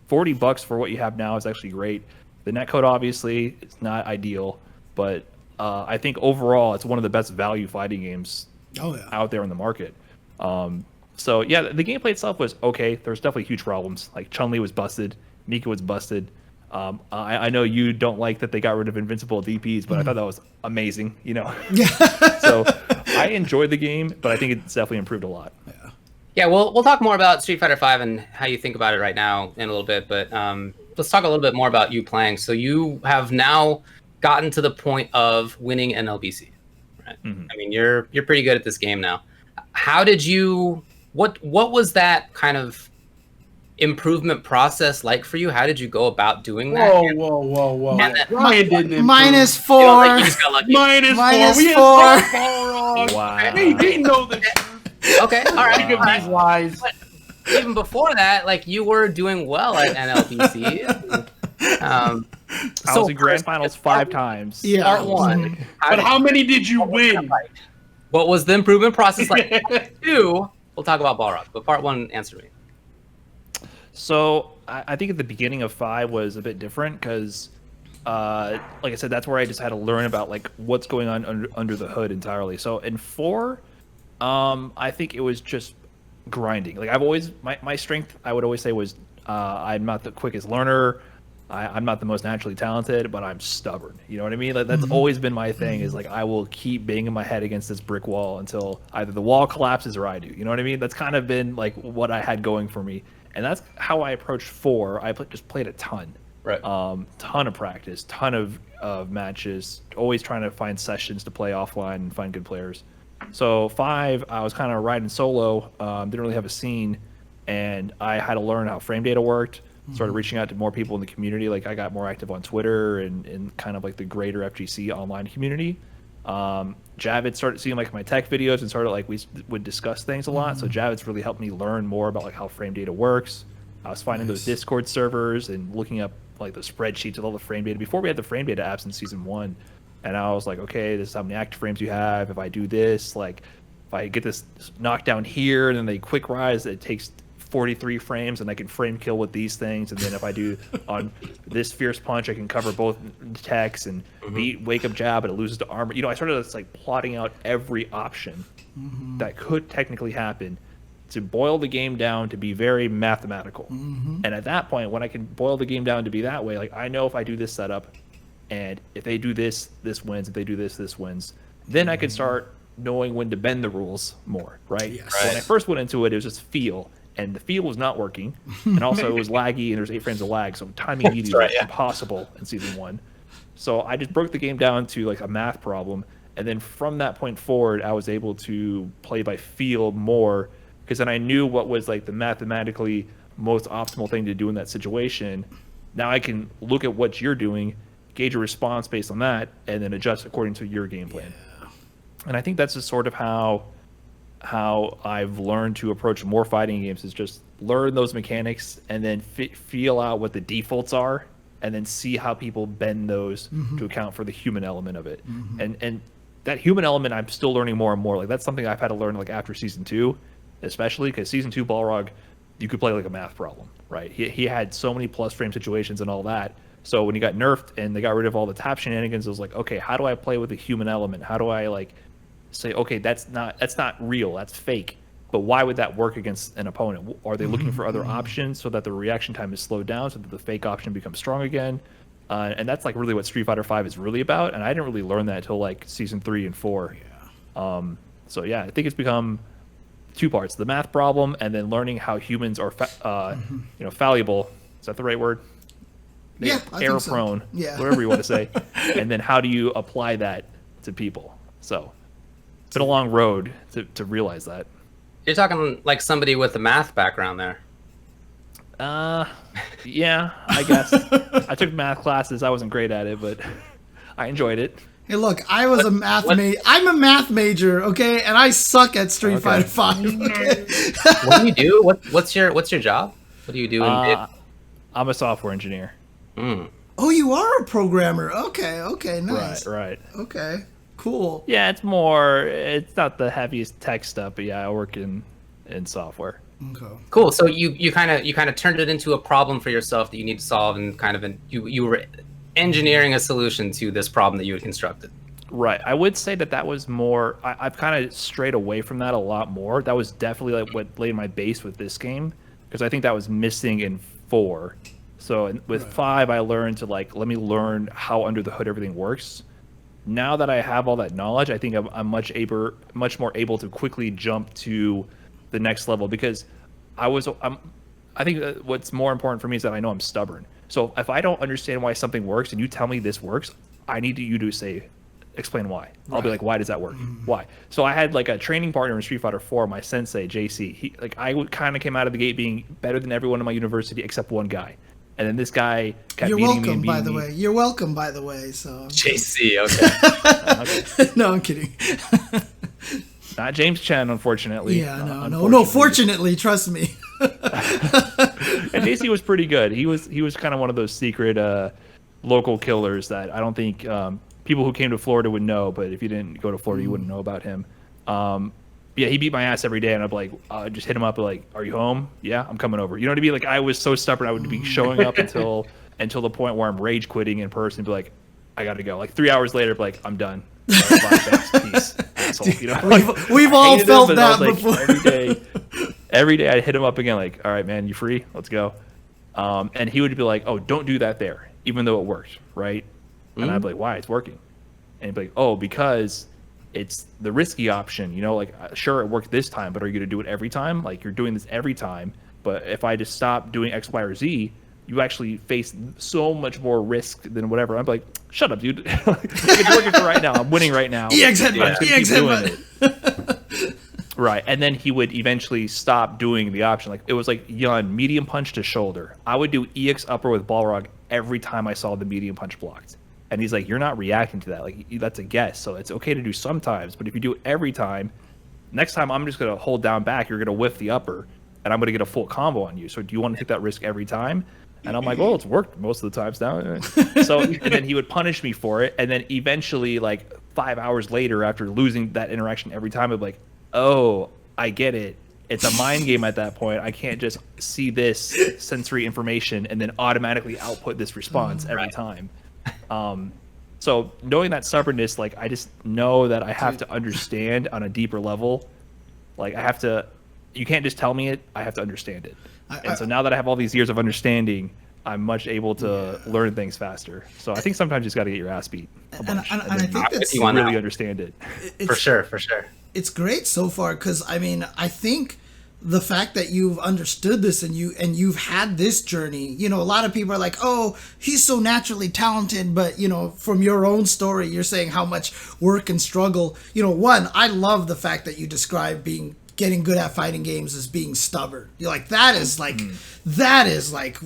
$40 for what you have now is actually great. The netcode obviously it's not ideal, but I think overall it's one of the best value fighting games out there in the market. So yeah, the gameplay itself was okay. There's definitely huge problems. Like Chun-Li was busted, Mika was busted. I know you don't like that they got rid of invincible DPs, but I thought that was amazing, you know. So I enjoyed the game, but I think it's definitely improved a lot. Yeah, we'll talk more about Street Fighter V and how you think about it right now in a little bit, but let's talk a little bit more about you playing. So you have now gotten to the point of winning an LBC, right? I mean, you're pretty good at this game now. How did you? What was that kind of improvement process like for you? How did you go about doing that? Whoa. Brian didn't improve. -4. You know, like, you just got lucky. -4. We -4. had that wrong. Wow. They know the truth. Okay, all right. Think of these lies. But even before that, like you were doing well at NLBC. I was in grand finals 5 times. Yeah. Part 1. But how many did you win? What was the improvement process like? Part 2, we'll talk about Balrog, but part 1, answer me. So I think at the beginning of 5 was a bit different because, like I said, that's where I just had to learn about like what's going on under the hood entirely. So in 4, I think it was just grinding. Like I've always my strength, I would always say was I'm not the quickest learner. I'm not the most naturally talented, but I'm stubborn. You know what I mean? Like, that's always been my thing. Is like I will keep banging my head against this brick wall until either the wall collapses or I do. You know what I mean? That's kind of been like what I had going for me, and that's how I approached 4. I just played a ton, Right. Ton of practice, ton of matches. Always trying to find sessions to play offline and find good players. So 5, I was kind of riding solo. Didn't really have a scene, and I had to learn how frame data worked. Started reaching out to more people in the community. Like I got more active on Twitter and kind of like the greater FGC online community. Javid started seeing like my tech videos and started like we would discuss things a lot. So Javid's really helped me learn more about like how frame data works. I was finding those Discord servers and looking up like the spreadsheets with all the frame data before we had the frame data apps in season 1. And I was like, okay, this is how many active frames you have. If I do this, like if I get this knockdown here and then they quick rise, it takes 43 frames and I can frame kill with these things, and then if I do on this fierce punch I can cover both techs and wake up jab but it loses to armor. You know, I started just like plotting out every option that could technically happen to boil the game down to be very mathematical. And at that point, when I can boil the game down to be that way, like I know if I do this setup and if they do this, this wins. If they do this, this wins. Then I can start knowing when to bend the rules more, right? Yes. So when I first went into it, it was just feel. And the feel was not working, and also it was laggy, and there's 8 frames of lag, so timing media was impossible in season 1. So I just broke the game down to like a math problem, and then from that point forward, I was able to play by feel more, because then I knew what was like the mathematically most optimal thing to do in that situation. Now I can look at what you're doing, gauge a response based on that, and then adjust according to your game plan. And I think that's just sort of how I've learned to approach more fighting games, is just learn those mechanics and then feel out what the defaults are and then see how people bend those to account for the human element of it. And that human element I'm still learning more and more. Like that's something I've had to learn like after season 2, especially because season 2 Balrog, you could play like a math problem, right? He had so many plus frame situations and all that. So when he got nerfed and they got rid of all the tap shenanigans, it was like, okay, how do I play with the human element? How do I like say, okay, that's not real, that's fake, but why would that work against an opponent? Are they looking for other options so that the reaction time is slowed down, so that the fake option becomes strong again? And that's like really what Street Fighter V is really about. And I didn't really learn that until like season 3 and 4. So yeah, I think it's become two parts: the math problem, and then learning how humans are, fallible. Is that the right word? Yeah, error prone. So. Yeah, whatever you want to say. And then how do you apply that to people? So it's been a long road to realize that. You're talking like somebody with a math background there. Yeah, I guess. I took math classes. I wasn't great at it, but I enjoyed it. Hey, look, I was a math major. I'm a math major, okay, and I suck at Street Fighter V. Okay? What do you do? What's your job? What do you do? I'm a software engineer. Oh, you are a programmer. Okay, nice. Right. Okay, cool. Yeah, it's not the heaviest tech stuff, but yeah, I work in software. Okay. Cool. So you kind of turned it into a problem for yourself that you need to solve, and you were engineering a solution to this problem that you had constructed. Right. I would say that was more. I've kind of strayed away from that a lot more. That was definitely like what laid my base with this game, because I think that was missing in 4. So with 5, I learned to let me learn how under the hood everything works. Now that I have all that knowledge, I think I'm much more able to quickly jump to the next level, because I think what's more important for me is that I know I'm stubborn. So if I don't understand why something works and you tell me this works, I need you to explain why. I'll be like, why does that work? Why? So I had like a training partner in Street Fighter 4, my sensei, JC. I kind of came out of the gate being better than everyone in my university except one guy. And then this guy kept You're beating welcome, me. by the way. You're welcome, by the way. So JC, okay. No, I'm kidding. Not James Chen, unfortunately. Yeah, no. Fortunately, trust me. And JC was pretty good. He was kind of one of those secret local killers that I don't think people who came to Florida would know. But if you didn't go to Florida, you wouldn't know about him. Yeah, he beat my ass every day, and I'd be like, just hit him up, like, are you home? Yeah, I'm coming over. You know what I mean? Like, I was so stubborn, I would be showing up until the point where I'm rage quitting in person, and be like, I gotta go. Like 3 hours later, be like, I'm done. Bye, thanks, peace, asshole. You know, we've all felt that before. Every day I'd hit him up again, like, all right, man, you free? Let's go. And he would be like, oh, don't do that there, even though it worked, right? And I'd be like, why? It's working. And he'd be like, oh, because it's the risky option, sure, it worked this time, but are you going to do it every time? Like, you're doing this every time, but if I just stop doing X, Y, or Z, you actually face so much more risk than whatever. I'm like, shut up, dude. It's working for right now. I'm winning right now. EX headbutt. Right, and then he would eventually stop doing the option. Like, it was like, Yun, medium punch to shoulder. I would do EX upper with Balrog every time I saw the medium punch blocked. And he's like, you're not reacting to that. Like, that's a guess. So it's okay to do sometimes. But if you do it every time, next time I'm just going to hold down back. You're going to whiff the upper, and I'm going to get a full combo on you. So do you want to take that risk every time? And I'm like, well, it's worked most of the times now. So, and then he would punish me for it. And then eventually, like 5 hours later, after losing that interaction every time, I'd be like, oh, I get it. It's a mind game at that point. I can't just see this sensory information and then automatically output this response every time. So knowing that stubbornness, like, I just know that I have to understand on a deeper level. Like, you can't just tell me it. I have to understand it. So now that I have all these years of understanding, I'm much able to learn things faster. So I think sometimes you just got to get your ass beat a bunch, and I think that's you really understand it. For sure. It's great so far, because I think the fact that you've understood this and you've had this journey, a lot of people are like, oh, he's so naturally talented, but from your own story, you're saying how much work and struggle. One, I love the fact that you describe getting good at fighting games as being stubborn. You're like, that is like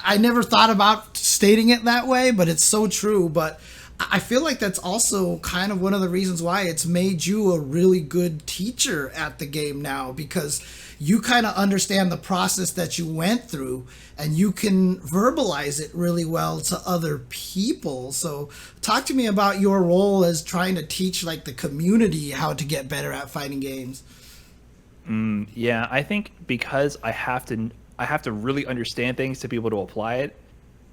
I never thought about stating it that way, but it's so true. But I feel like that's also kind of one of the reasons why it's made you a really good teacher at the game now, because you kind of understand the process that you went through and you can verbalize it really well to other people. So talk to me about your role as trying to teach like the community how to get better at fighting games. Yeah, I think because I have to really understand things to be able to apply it.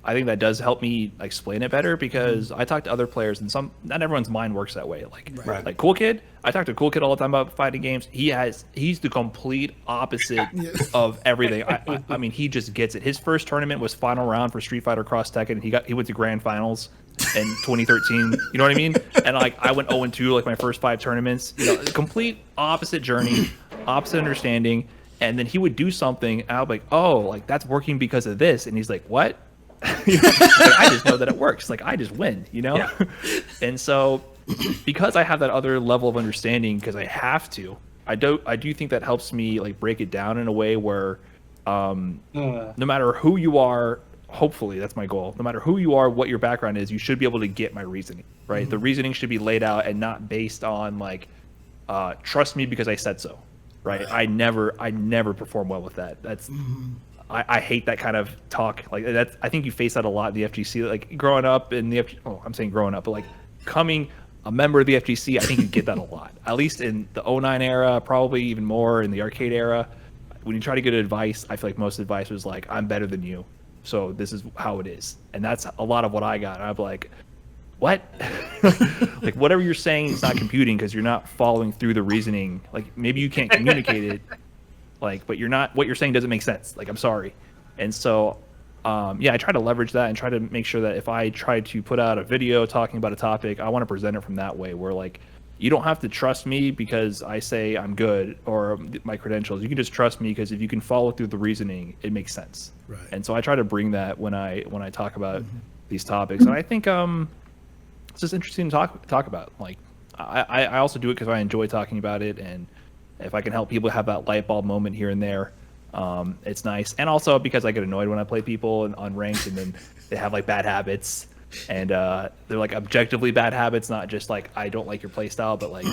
I think that does help me explain it better because I talk to other players and not everyone's mind works that way. Like Cool Kid, I talk to Cool Kid all the time about fighting games. He's the complete opposite of everything. I mean, he just gets it. His first tournament was final round for Street Fighter Cross Tekken, and he went to grand finals in 2013. You know what I mean? And like I went 0-2 like my first 5 tournaments. Complete opposite journey, opposite understanding. And then he would do something, and I'll be like, oh, like that's working because of this. And he's like, what? Like, I just know that it works. Like I just win, Yeah. And so because I have that other level of understanding, because I have to, I do think that helps me like break it down in a way where no matter who you are, hopefully that's my goal. No matter who you are, what your background is, you should be able to get my reasoning, right? The reasoning should be laid out and not based on like trust me because I said so. Right. I never perform well with that. That's I hate that kind of talk. Like that's I think you face that a lot in the FGC. Like growing up in the I'm saying growing up, but like becoming a member of the FGC, I think you get that a lot. At least in the 09 era, probably even more in the arcade era. When you try to get advice, I feel like most advice was like, I'm better than you, so this is how it is. And that's a lot of what I got. And I'm like, what? Like whatever you're saying is not computing because you're not following through the reasoning. Like maybe you can't communicate it, like, but what you're saying doesn't make sense. Like I'm sorry. And so I try to leverage that and try to make sure that if I try to put out a video talking about a topic, I want to present it from that way where like you don't have to trust me because I say I'm good or my credentials. You can just trust me because if you can follow through the reasoning, it makes sense. Right. And so I try to bring that when I talk about these topics. And I think it's just interesting to talk about. Like I also do it because I enjoy talking about it, and if I can help people have that light bulb moment here and there, it's nice. And also because I get annoyed when I play people on ranked, and then they have like bad habits, and they're like objectively bad habits, not just like I don't like your play style, but like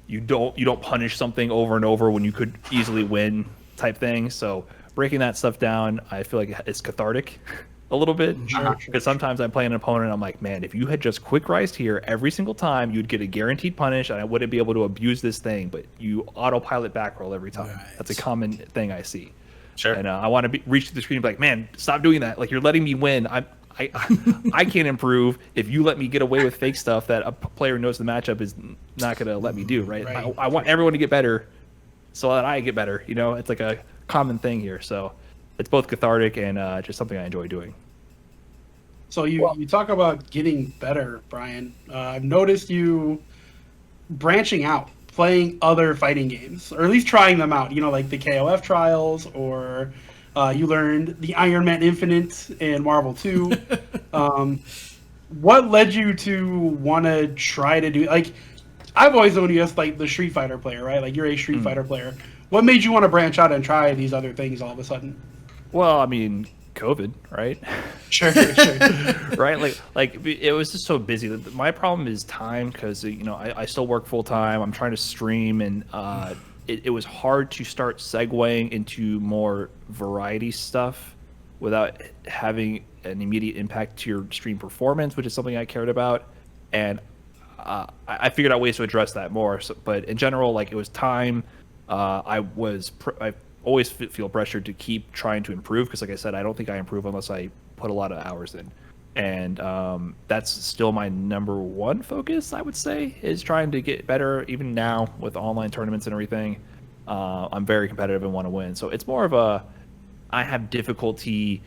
you don't punish something over and over when you could easily win type thing. So breaking that stuff down, I feel like it's cathartic. A little bit, because sometimes I'm playing an opponent and I'm like, man, if you had just quick rised here every single time, you'd get a guaranteed punish and I wouldn't be able to abuse this thing, but you autopilot back roll every time. Right. That's a common thing I see. Sure. And I want to reach to the screen and be like, man, stop doing that. Like you're letting me win. I can't improve if you let me get away with fake stuff that a player knows the matchup is not going to let me do, right? I want everyone to get better so that I get better. It's like a common thing here. So it's both cathartic and just something I enjoy doing. So you talk about getting better, Brian. I've noticed you branching out, playing other fighting games, or at least trying them out. Like the KOF trials, or you learned the Iron Man Infinite and Marvel 2. What led you to want to try to do? Like, I've always known you as like the Street Fighter player, right? Like you're a Street Fighter player. What made you want to branch out and try these other things all of a sudden? Well, I mean, COVID, right? Sure. Right? Like it was just so busy. My problem is time because, I still work full time. I'm trying to stream, and it was hard to start segueing into more variety stuff without having an immediate impact to your stream performance, which is something I cared about. And I figured out ways to address that more. But in general, like it was time. I always feel pressured to keep trying to improve because, like I said, I don't think I improve unless I put a lot of hours in. And that's still my number one focus, I would say, is trying to get better even now with online tournaments and everything. I'm very competitive and want to win. So it's more of I have difficulty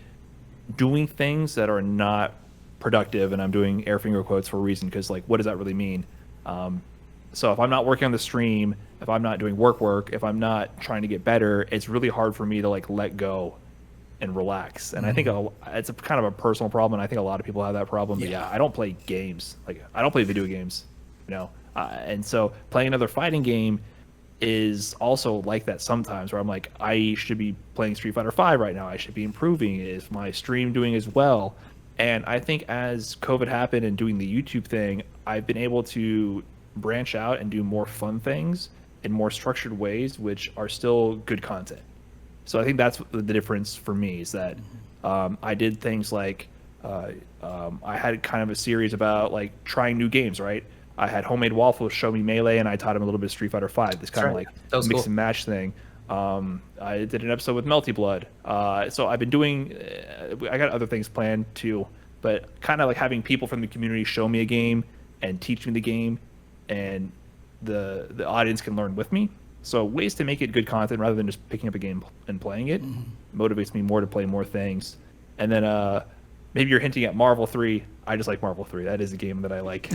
doing things that are not productive, and I'm doing air finger quotes for a reason because, like, what does that really mean? So if I'm not working on the stream, if I'm not doing work, if I'm not trying to get better, it's really hard for me to like let go and relax. And I think it's a kind of a personal problem. And I think a lot of people have that problem. But I don't play games. Like I don't play video games, and so playing another fighting game is also like that sometimes where I'm like, I should be playing Street Fighter 5 right now. I should be improving. Is my stream doing as well? And I think as COVID happened and doing the YouTube thing, I've been able to branch out and do more fun things in more structured ways, which are still good content. So I think that's the difference for me is that I did things like I had kind of a series about like trying new games, right? I had Homemade Waffles show me Melee, and I taught him a little bit of Street Fighter 5. This kind of like mix and match thing. I did an episode with Melty Blood. So I've been doing. I got other things planned too, but kind of like having people from the community show me a game and teach me the game, and the audience can learn with me. So ways to make it good content rather than just picking up a game and playing it motivates me more to play more things. And then maybe you're hinting at Marvel 3. I just like Marvel 3. That is a game that I like.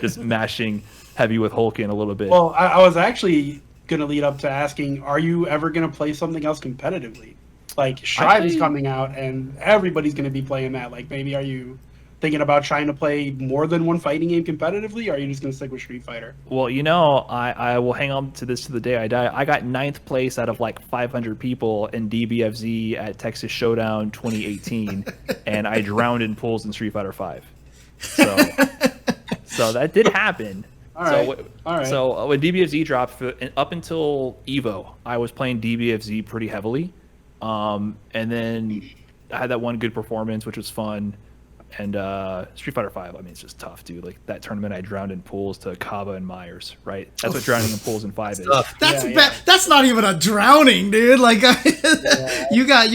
Just mashing heavy with Hulk in a little bit. Well, I was actually going to lead up to asking, are you ever going to play something else competitively? Like, Strive is coming out, and everybody's going to be playing that. Like, maybe are you thinking about trying to play more than one fighting game competitively, or are you just going to stick with Street Fighter? Well, I will hang on to this to the day I die. I got 9th place out of like 500 people in DBFZ at Texas Showdown 2018, and I drowned in pools in Street Fighter 5. So that did happen. All right. So when DBFZ dropped, up until Evo, I was playing DBFZ pretty heavily. And then I had that one good performance, which was fun. And Street Fighter 5, I mean, it's just tough, dude. Like that tournament, I drowned in pools to Kaba and Myers, right? That's what drowning in pools in 5 is. That's bad. That's not even a drowning, dude. Like you got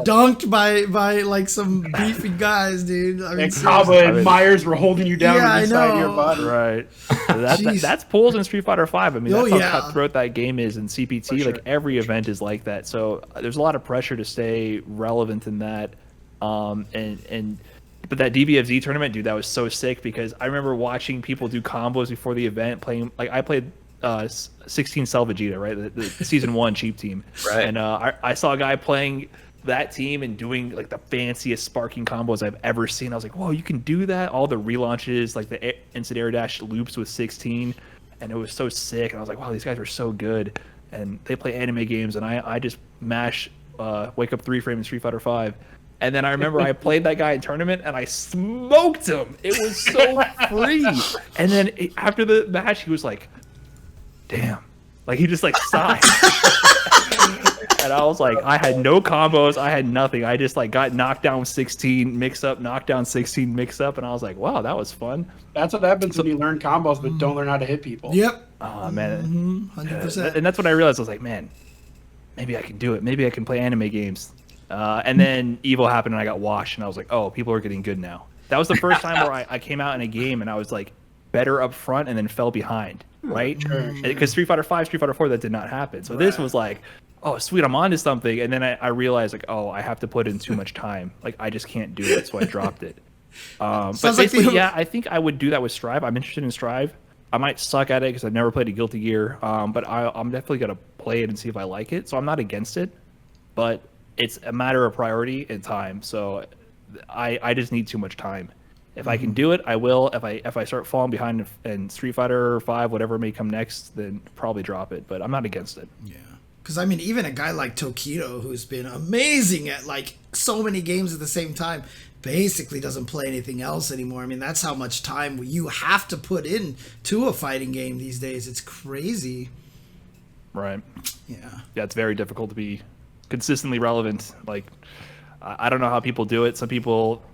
dunked by like some beefy guys, dude. I mean, Kaba and Myers were holding you down on the side of your body. Right. So that's pools in Street Fighter 5. I mean, that's how cutthroat that game is in CPT. Like every event is like that. So there's a lot of pressure to stay relevant in that. But that DBFZ tournament, dude, that was so sick because I remember watching people do combos before the event, playing like I played 16 Salvagita, right, the season 1 cheap team, right? And I saw a guy playing that team and doing like the fanciest sparking combos I've ever seen. I was like, whoa, you can do that! All the relaunches, like the instant air dash loops with 16, and it was so sick. And I was like, wow, these guys are so good, and they play anime games, and I just mash Wake Up 3 Frame in Street Fighter 5. And then I remember I played that guy in tournament and I smoked him. It was so free. And then after the match, he was like, damn. Like he just like sighed. And I was like, I had no combos. I had nothing. I just like got knocked down 16, mix up, knocked down 16, mix up. And I was like, wow, that was fun. That's what happens when you learn combos but don't learn how to hit people. Yep. Oh, man. 100%. And that's when I realized. I was like, man, maybe I can do it. Maybe I can play anime games. And then Evo happened and I got washed and I was like, oh, people are getting good now. That was the first time where I came out in a game and I was like better up front and then fell behind, right? Because Street Fighter 5, Street Fighter 4, that did not happen. So this was like, oh, sweet, I'm onto something. And then I realized like, oh, I have to put in too much time. Like I just can't do it. So I dropped it. But basically, yeah, I think I would do that with Strive. I'm interested in Strive. I might suck at it because I've never played a Guilty Gear. But I'm definitely going to play it and see if I like it. So I'm not against it. But it's a matter of priority and time. So I just need too much time. If I can do it, I will. If I start falling behind in Street Fighter 5, whatever may come next, then probably drop it. But I'm not against it. Yeah. Because, I mean, even a guy like Tokido, who's been amazing at, like, so many games at the same time, basically doesn't play anything else anymore. I mean, that's how much time you have to put in to a fighting game these days. It's crazy. Right. Yeah. Yeah, it's very difficult to be consistently relevant. Like I don't know how people do it. Some people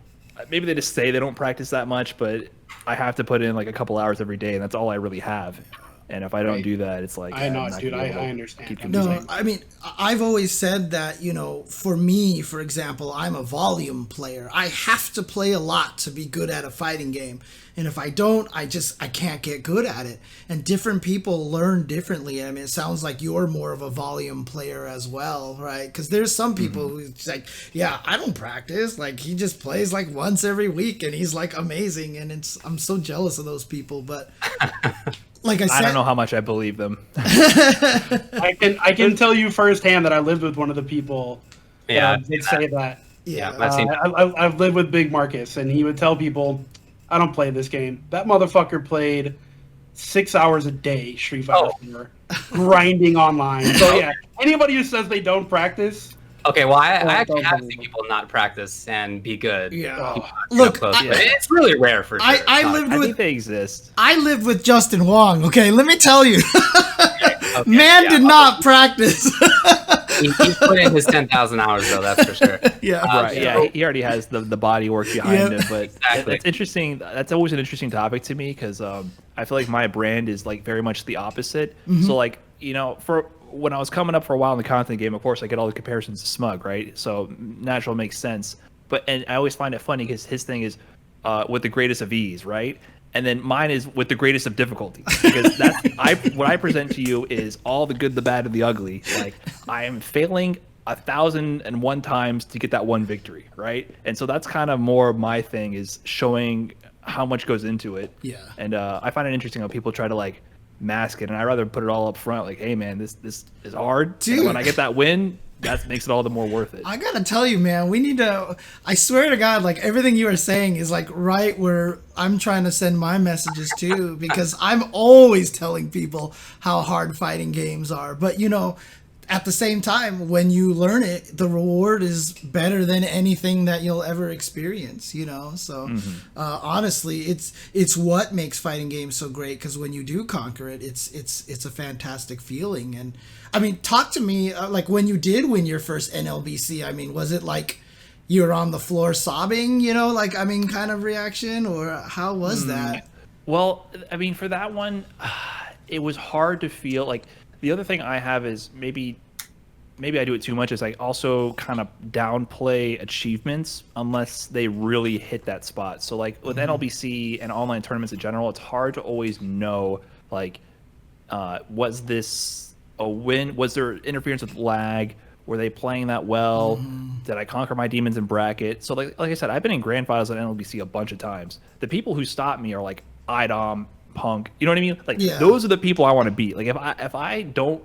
maybe they just say they don't practice that much, but I have to put in like a couple hours every day and that's all I really have. And if I don't do that, it's like I know, dude. I understand. No, I mean, I've always said that, for me, for example, I'm a volume player. I have to play a lot to be good at a fighting game. And if I don't, I can't get good at it. And different people learn differently. I mean, it sounds like you're more of a volume player as well, right? Because there's some people who's like, yeah, I don't practice. Like, he just plays like once every week and he's like amazing. And I'm so jealous of those people. But like I said, I don't know how much I believe them. I can tell you firsthand that I lived with one of the people that did say that. Yeah, I've lived with Big Marcus, and he would tell people, I don't play this game. That motherfucker played 6 hours a day Street Fighter 4, grinding online. So yeah, anybody who says they don't practice. Okay, well, I actually have seen people not practice and be good. Yeah. Look, it's really rare for sure. I think they exist. I lived with Justin Wong. Okay, let me tell you, did not practice. He's put in his 10,000 hours though, that's for sure. Yeah, right. Yeah, he already has the body work behind him. But it's interesting. That's always an interesting topic to me because I feel like my brand is like very much the opposite. So like, for when I was coming up for a while in the content game, of course I get all the comparisons to Smug, right? So natural makes sense. And I always find it funny because his thing is with the greatest of ease, right? And then mine is with the greatest of difficulty, because what I present to you is all the good, the bad, and the ugly. Like, I am failing 1,001 times to get that one victory, right? And so that's kind of more of my thing, is showing how much goes into it. Yeah. And I find it interesting how people try to like mask it, and I rather put it all up front. Like, hey man, this is hard. Dude. And when I get that win, that makes it all the more worth it. I gotta tell you, man, we need to. I swear to God, like everything you are saying is like right where I'm trying to send my messages to, because I'm always telling people how hard fighting games are. But at the same time, when you learn it, the reward is better than anything that you'll ever experience. So honestly, it's what makes fighting games so great, because when you do conquer it, it's a fantastic feeling. And I mean, talk to me like when you did win your first NLBC. I mean, was it like you were on the floor sobbing? Kind of reaction, or how was that? Well, I mean, for that one, it was hard to feel like. The other thing I have is maybe I do it too much, is I also kind of downplay achievements unless they really hit that spot. So like with NLBC and online tournaments in general, it's hard to always know, like, was this a win? Was there interference with lag? Were they playing that well? Did I conquer my demons in bracket? So like I said, I've been in grand finals at NLBC a bunch of times. The people who stop me are like IDOM, Punk, you know what I mean? Like, those are the people I want to beat. Like, if I don't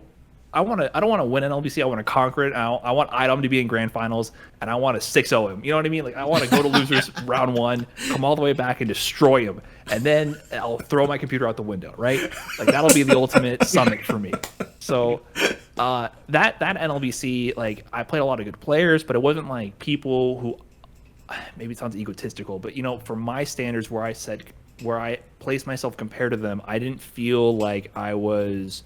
want to win an LBC. I want to conquer it. I want IDOM to be in grand finals, and I want to 6-0 him. You know what I mean? Like, I want to go to losers round one, come all the way back and destroy him, and then I'll throw my computer out the window. Right? Like, that'll be the ultimate summit for me. So that NLBC, like, I played a lot of good players, but it wasn't like people who, maybe it sounds egotistical, but for my standards, where I placed myself compared to them, I didn't feel like I was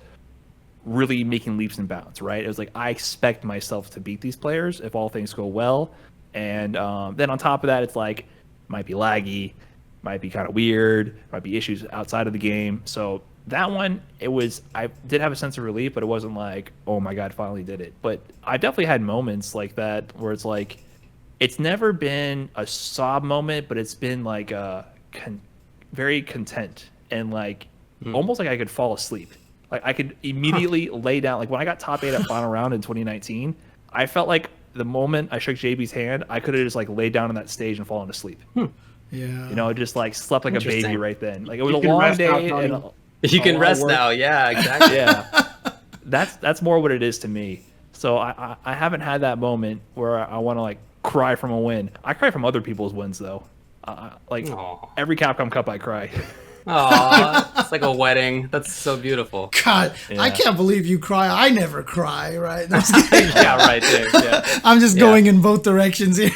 really making leaps and bounds, right? It was like, I expect myself to beat these players if all things go well. And then on top of that, it's like, might be laggy, might be kind of weird, might be issues outside of the game. So that one, I did have a sense of relief, but it wasn't like, oh my God, finally did it. But I definitely had moments like that where it's like, it's never been a sob moment, but it's been like a very content, and like almost like I could fall asleep. Like, I could immediately lay down. Like, when I got top 8 at final round in 2019, I felt like the moment I shook JB's hand, I could have just like laid down on that stage and fallen asleep. Yeah. Just like slept like a baby right then. Like, it was a long day. You can rest now. Yeah, exactly. Yeah. That's more what it is to me. So I haven't had that moment where I want to like cry from a win. I cry from other people's wins though. Every Capcom Cup I cry. Oh, it's like a wedding. That's so beautiful. God, I can't believe you cry. I never cry, right? No, I'm just kidding. Yeah, right there. Yeah. I'm just going in both directions here.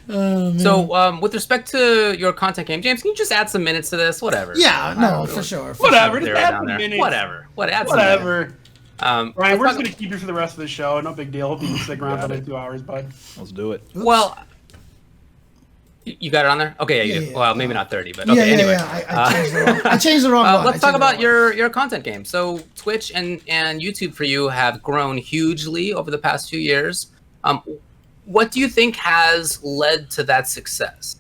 So, with respect to your content game, James, can you just add some minutes to this? Whatever. Yeah, no, for sure. Whatever. Just add some minutes. Whatever. Whatever. Ryan, we're just going to keep you for the rest of the show. No big deal. Hope you can stick around for like 2 hours, bud. Let's do it. Oops. Well, you got it on there? Okay, yeah, you do. Well, maybe not 30, but okay, anyway. Yeah. I changed the wrong one. Let's talk about your content game. So Twitch and YouTube for you have grown hugely over the past 2 years. What do you think has led to that success?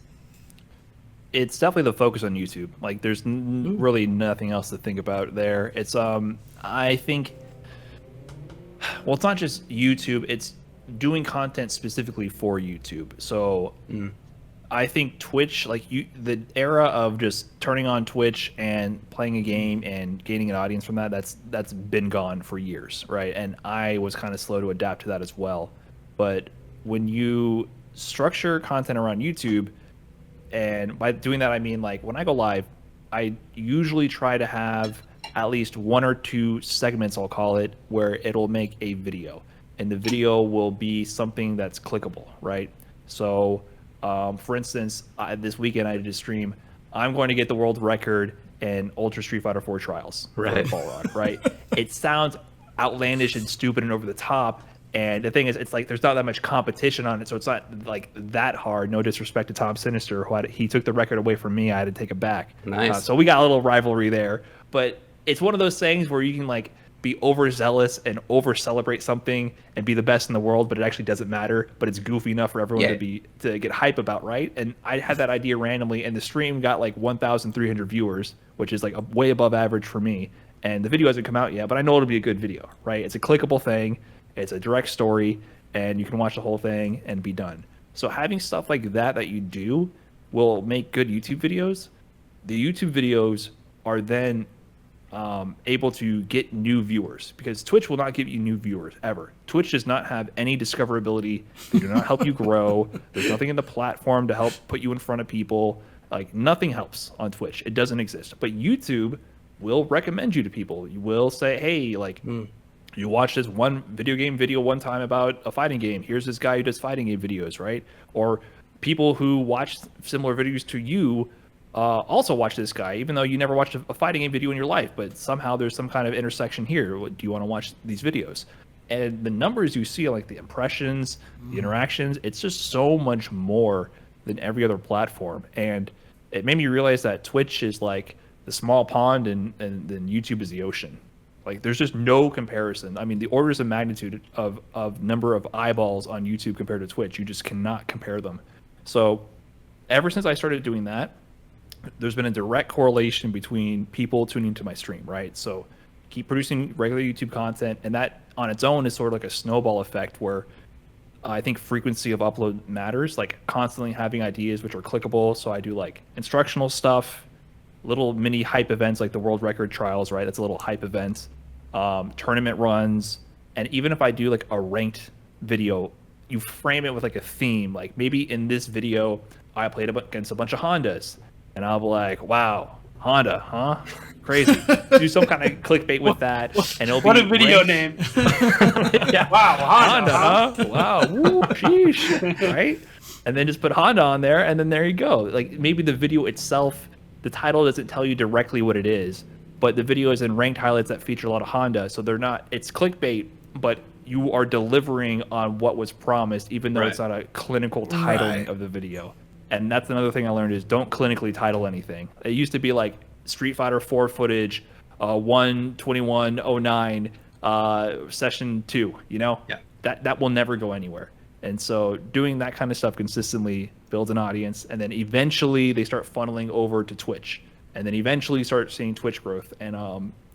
It's definitely the focus on YouTube. Like, there's really nothing else to think about there. It's I think, well, it's not just YouTube. It's doing content specifically for YouTube. So I think Twitch, like the era of just turning on Twitch and playing a game and gaining an audience from that's been gone for years, right? And I was kind of slow to adapt to that as well. But when you structure content around YouTube, and by doing that I mean, like, when I go live, I usually try to have at least 1 or 2 segments, I'll call it, where it'll make a video, and the video will be something that's clickable, right? So for instance, this weekend I did a stream. I'm going to get the world record in Ultra Street Fighter 4 Trials, right? Balrog, right? It sounds outlandish and stupid and over the top. And the thing is, it's like there's not that much competition on it, so it's not like that hard. No disrespect to Tom Sinister, he took the record away from me. I had to take it back. Nice. So we got a little rivalry there. But it's one of those things where you can like be overzealous and over celebrate something and be the best in the world, but it actually doesn't matter. But it's goofy enough for everyone to get hype about, right? And I had that idea randomly, and the stream got like 1,300 viewers, which is like way above average for me. And the video hasn't come out yet, but I know it'll be a good video, right? It's a clickable thing, it's a direct story, and you can watch the whole thing and be done. So having stuff like that you do will make good YouTube videos. The YouTube videos are then able to get new viewers, because Twitch will not give you new viewers ever. Twitch does not have any discoverability. They do not help you grow. There's nothing in the platform to help put you in front of people. Like, nothing helps on Twitch. It doesn't exist. But YouTube will recommend you to people. You will say, hey, like, you watch this one video game video one time about a fighting game. Here's this guy who does fighting game videos, right? Or people who watch similar videos to you also watch this guy, even though you never watched a fighting game video in your life, but somehow there's some kind of intersection here. Do you want to watch these videos? And the numbers you see, like the impressions, the interactions, it's just so much more than every other platform. And it made me realize that Twitch is like the small pond and then YouTube is the ocean. Like, there's just no comparison. I mean, the orders of magnitude of number of eyeballs on YouTube compared to Twitch, you just cannot compare them. So ever since I started doing that, there's been a direct correlation between people tuning to my stream, right? So keep producing regular YouTube content, and that on its own is sort of like a snowball effect where I think frequency of upload matters, like constantly having ideas which are clickable. So I do like instructional stuff, little mini hype events like the world record trials, right? That's a little hype event, tournament runs. And even if I do like a ranked video, you frame it with like a theme. Like, maybe in this video, I played against a bunch of Hondas. And I'll be like, wow, Honda, huh? Crazy. Do some kind of clickbait with that. And it'll be what a video name. Yeah. Wow, Honda, huh? Wow. Woo, sheesh. Right? And then just put Honda on there, and then there you go. Like, maybe the video itself, the title doesn't tell you directly what it is, but the video is in ranked highlights that feature a lot of Honda. So they're not, it's clickbait, but you are delivering on what was promised, even though it's not a clinical titling of the video. And that's another thing I learned is don't clinically title anything. It used to be like Street Fighter 4 footage, 1/21/09, session 2, you know? Yeah. That will never go anywhere. And so doing that kind of stuff consistently builds an audience, and then eventually they start funneling over to Twitch. And then eventually you start seeing Twitch growth. And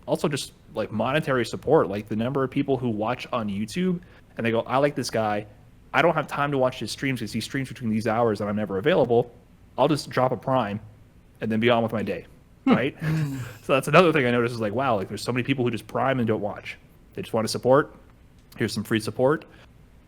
also just like monetary support, like the number of people who watch on YouTube and they go, I like this guy. I don't have time to watch his streams because he streams between these hours and I'm never available. I'll just drop a Prime and then be on with my day, right? So that's another thing I noticed is like, wow, like there's so many people who just Prime and don't watch. They just want to support. Here's some free support.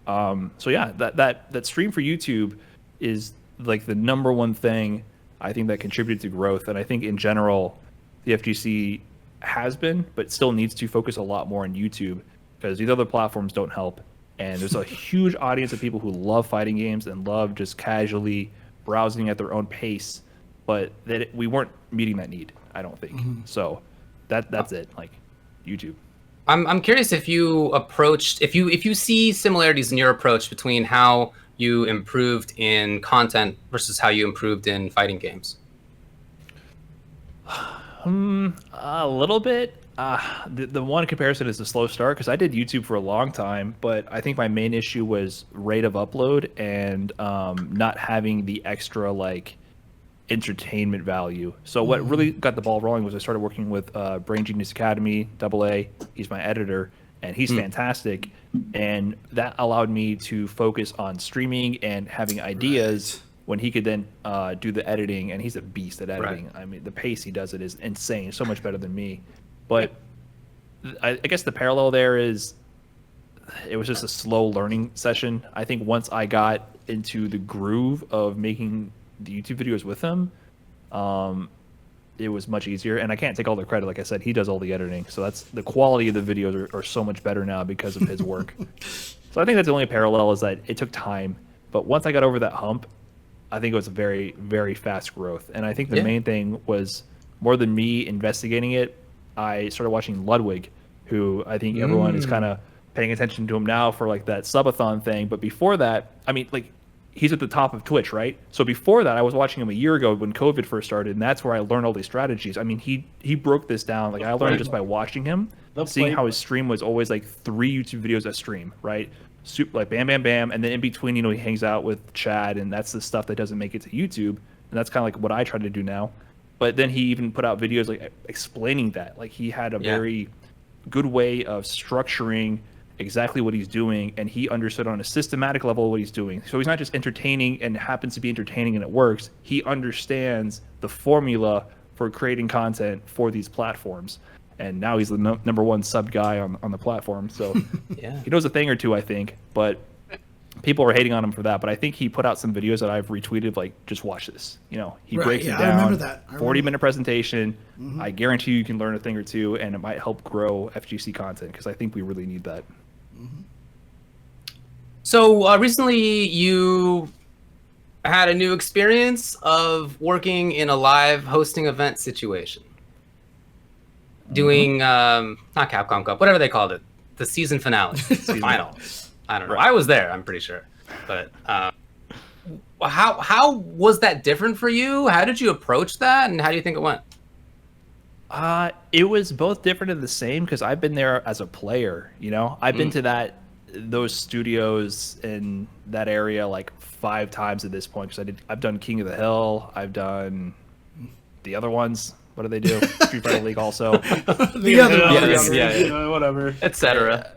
So yeah, that stream for YouTube is like the number one thing I think that contributed to growth. And I think in general, the FGC has been, but still needs to focus a lot more on YouTube because these other platforms don't help. And there's a huge audience of people who love fighting games and love just casually browsing at their own pace, but that we weren't meeting that need, I don't think. So that's it, like YouTube. I'm curious if you approached, if you see similarities in your approach between how you improved in content versus how you improved in fighting games. A little bit. The one comparison is the slow start because I did YouTube for a long time, but I think my main issue was rate of upload and not having the extra like entertainment value. So what really got the ball rolling was I started working with Brain Genius Academy, AA. He's my editor, and he's fantastic. And that allowed me to focus on streaming and having ideas when he could then do the editing. And he's a beast at editing. I mean, the pace he does it is insane, so much better than me. But I guess the parallel there is it was just a slow learning session. I think once I got into the groove of making the YouTube videos with him, it was much easier. And I can't take all the credit. Like I said, he does all the editing. So that's the quality of the videos are so much better now because of his work. So I think that's the only parallel is that it took time. But once I got over that hump, I think it was a very, very fast growth. And I think the main thing was more than me investigating it, I started watching Ludwig, who I think everyone is kind of paying attention to him now for like that subathon thing. But before that, I mean, like he's at the top of Twitch, right? So before that, I was watching him a year ago when COVID first started, and that's where I learned all these strategies. I mean, he broke this down. Like I learned just by watching him, seeing how his stream was always like 3 YouTube videos a stream, right? Like bam, bam, bam, and then in between, he hangs out with Chad, and that's the stuff that doesn't make it to YouTube, and that's kind of like what I try to do now. But then he even put out videos like explaining that, like he had a very good way of structuring exactly what he's doing, and he understood on a systematic level what he's doing. So he's not just entertaining and happens to be entertaining and it works. He understands the formula for creating content for these platforms. And now he's the number 1 sub guy on the platform. So he knows a thing or two, I think. But people are hating on him for that. But I think he put out some videos that I've retweeted, like, just watch this. He breaks it down. I remember that. 40-minute presentation. I guarantee you can learn a thing or two, and it might help grow FGC content, because I think we really need that. So recently you had a new experience of working in a live hosting event situation. Doing not Capcom Cup, whatever they called it, the season finale, final. I don't know. I was there, I'm pretty sure. But how was that different for you? How did you approach that, and how do you think it went? It was both different and the same, because I've been there as a player. I've been to those studios in that area like 5 times at this point, because I've done King of the Hill, I've done the other ones. What do they do? Street Fighter League also. Whatever, etc.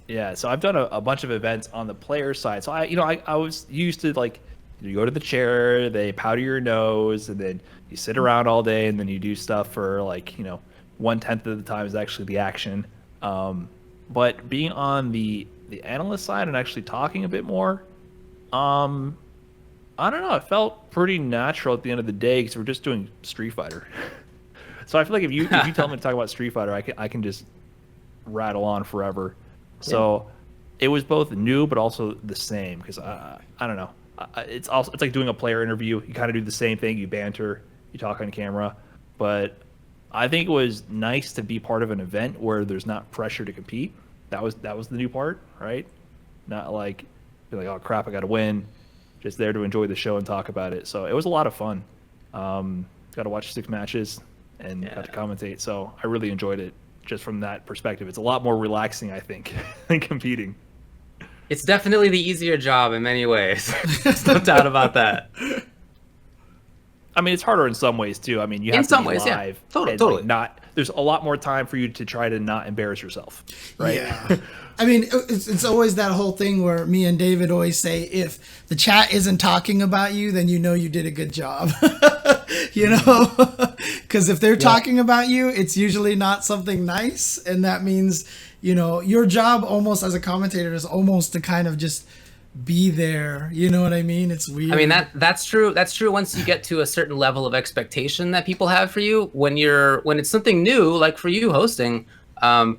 Yeah, so I've done a bunch of events on the player side. So I was used to, like, you go to the chair, they powder your nose, and then you sit around all day, and then you do stuff for like 1/10 of the time is actually the action. But being on the analyst side and actually talking a bit more, I don't know. It felt pretty natural at the end of the day, because we're just doing Street Fighter. So I feel like if you tell me to talk about Street Fighter, I can just rattle on forever. So it was both new but also the same, because I don't know. It's like doing a player interview. You kind of do the same thing. You banter, you talk on camera, but I think it was nice to be part of an event where there's not pressure to compete. That was the new part, right? Not like you're like, oh crap, I got to win. Just there to enjoy the show and talk about it. So it was a lot of fun. Got to watch 6 matches and got to commentate. So I really enjoyed it just from that perspective. It's a lot more relaxing, I think, than competing. It's definitely the easier job in many ways. There's no doubt about that. I mean, it's harder in some ways too. I mean, you have to be live. Yeah. Totally. Like, there's a lot more time for you to try to not embarrass yourself, right? Yeah. I mean, it's always that whole thing where me and David always say, if the chat isn't talking about you, then you did a good job. Because if they're talking about you, it's usually not something nice, and that means your job almost as a commentator is almost to kind of just be there. You know what I mean? It's weird. I mean, that's true. That's true once you get to a certain level of expectation that people have for you. When it's something new, like for you hosting, I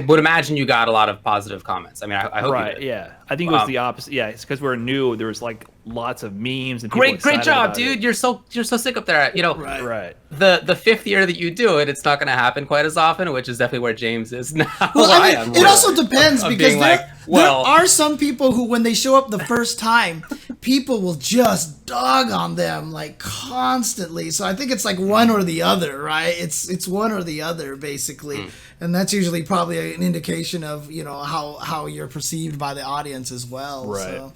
would imagine you got a lot of positive comments. I mean, I hope you did. Yeah. I think it was the opposite. Yeah, it's because we're new. There was like lots of memes and people great job, dude. You're so sick up there. Right. The 5th year that you do it, it's not going to happen quite as often, which is definitely where James is now. Well, I mean, it also depends, because there are some people who, when they show up the first time, people will just dog on them like constantly. So I think it's like one or the other, right? It's one or the other basically, and that's usually probably an indication of how you're perceived by the audience as well. Right. So,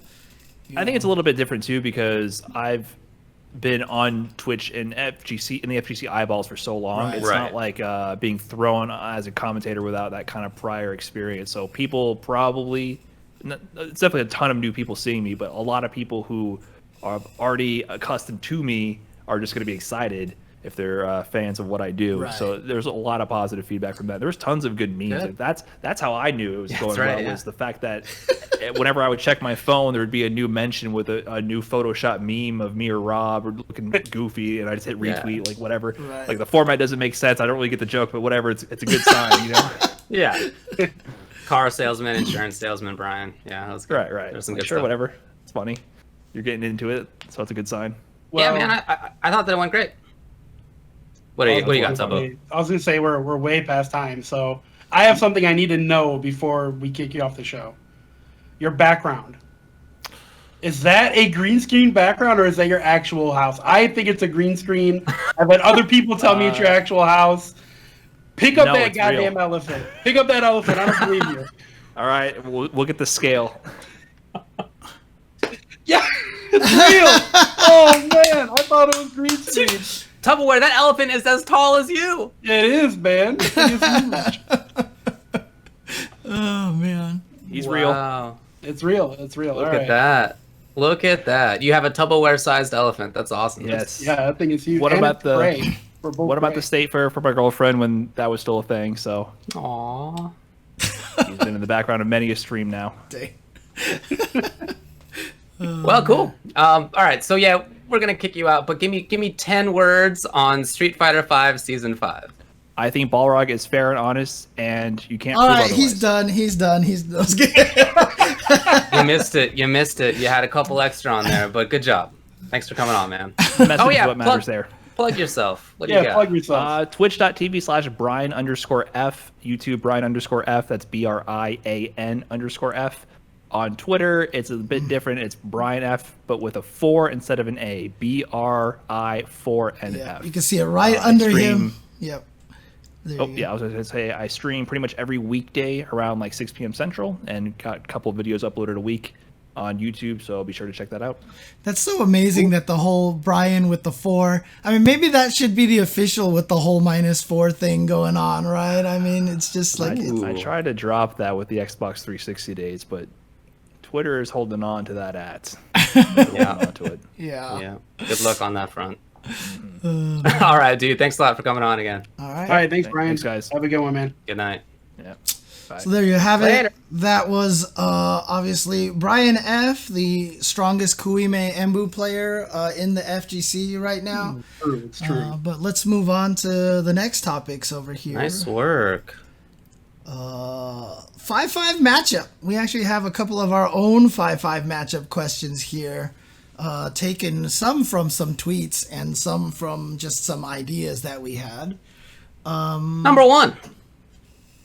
I think it's a little bit different too, because I've been on Twitch and the FGC eyeballs for so long. Right. It's not like being thrown as a commentator without that kind of prior experience. So people probably, it's definitely a ton of new people seeing me, but a lot of people who are already accustomed to me are just going to be excited if they're fans of what I do. Right. So there's a lot of positive feedback from that. There's tons of good memes. Good. Like that's how I knew it was going right, well, was the fact that whenever I would check my phone, there would be a new mention with a new Photoshop meme of me or Rob or looking goofy, and I just hit retweet, like whatever. Right. Like the format doesn't make sense. I don't really get the joke, but whatever. It's a good sign, Yeah. Car salesman, insurance salesman, Brian. Yeah, that was good. Right. There's some Like, good sure, stuff. whatever. It's funny. You're getting into it, so it's a good sign. Yeah, man. I thought that it went great. What do you got, Tubbo? I was gonna say we're way past time, so I have something I need to know before we kick you off the show. Your background. Is that a green screen background or is that your actual house? I think it's a green screen. I've had other people tell me it's your actual house. Pick up No, that it's goddamn real. elephant. Pick up that elephant. I don't believe you. All right, we'll get the scale. Yeah, it's real. Oh man, I thought it was green screen. Tupperware, that elephant is as tall as you. It is, man. It's huge. Oh man. He's real. Wow. It's real. It's real. Look All at right. that. Look at that. You have a Tupperware-sized elephant. That's awesome. Yes. Yeah, that thing is huge. What And about it's the- gray. We're both What about gray. the state fair for my girlfriend when that was still a thing? So Aww. he's been in the background of many a stream now. Dang. Well, cool. All right. So yeah, we're gonna kick you out, but give me 10 words on Street Fighter V Season 5. I think Balrog is fair and honest, and you can't. All prove right, he's otherwise. done. He's done. You missed it. You missed it. You had a couple extra on there, but good job. Thanks for coming on, man. Message Oh, yeah, is what matters there. Plug yourself. What do you Yeah, got? plug yourself. Twitch.tv/Brian_F, YouTube Brian_F, that's BRIAN_F. On Twitter, it's a bit different. It's BrianF, but with a 4 instead of an A. BRI4NF. Yeah, you can see it right under him. Yep. There Oh, you go. yeah, I was going to say I stream pretty much every weekday around like 6 p.m. Central and got a couple of videos uploaded a week on YouTube, so be sure to check that out. That's so amazing that the whole Brian with the 4. I mean, maybe that should be the official with the whole -4 thing going on, right? I mean, it's just like I tried to drop that with the Xbox 360 days, but Twitter is holding on to that ads. Yeah. On to it. yeah. Yeah. Good luck on that front. All right, dude. Thanks a lot for coming on again. All right. All right, thanks, Brian. Thanks, guys. Have a good one, man. Good night. Yeah. Bye. So there you have Later. it. That was obviously BrianF, the strongest Kuime Embu player in the FGC right now. True, it's true. But let's move on to the next topics over here. Nice work. 5-5 matchup. We actually have a couple of our own 5-5 matchup questions here. Taken some from some tweets and some from just some ideas that we had. Number 1.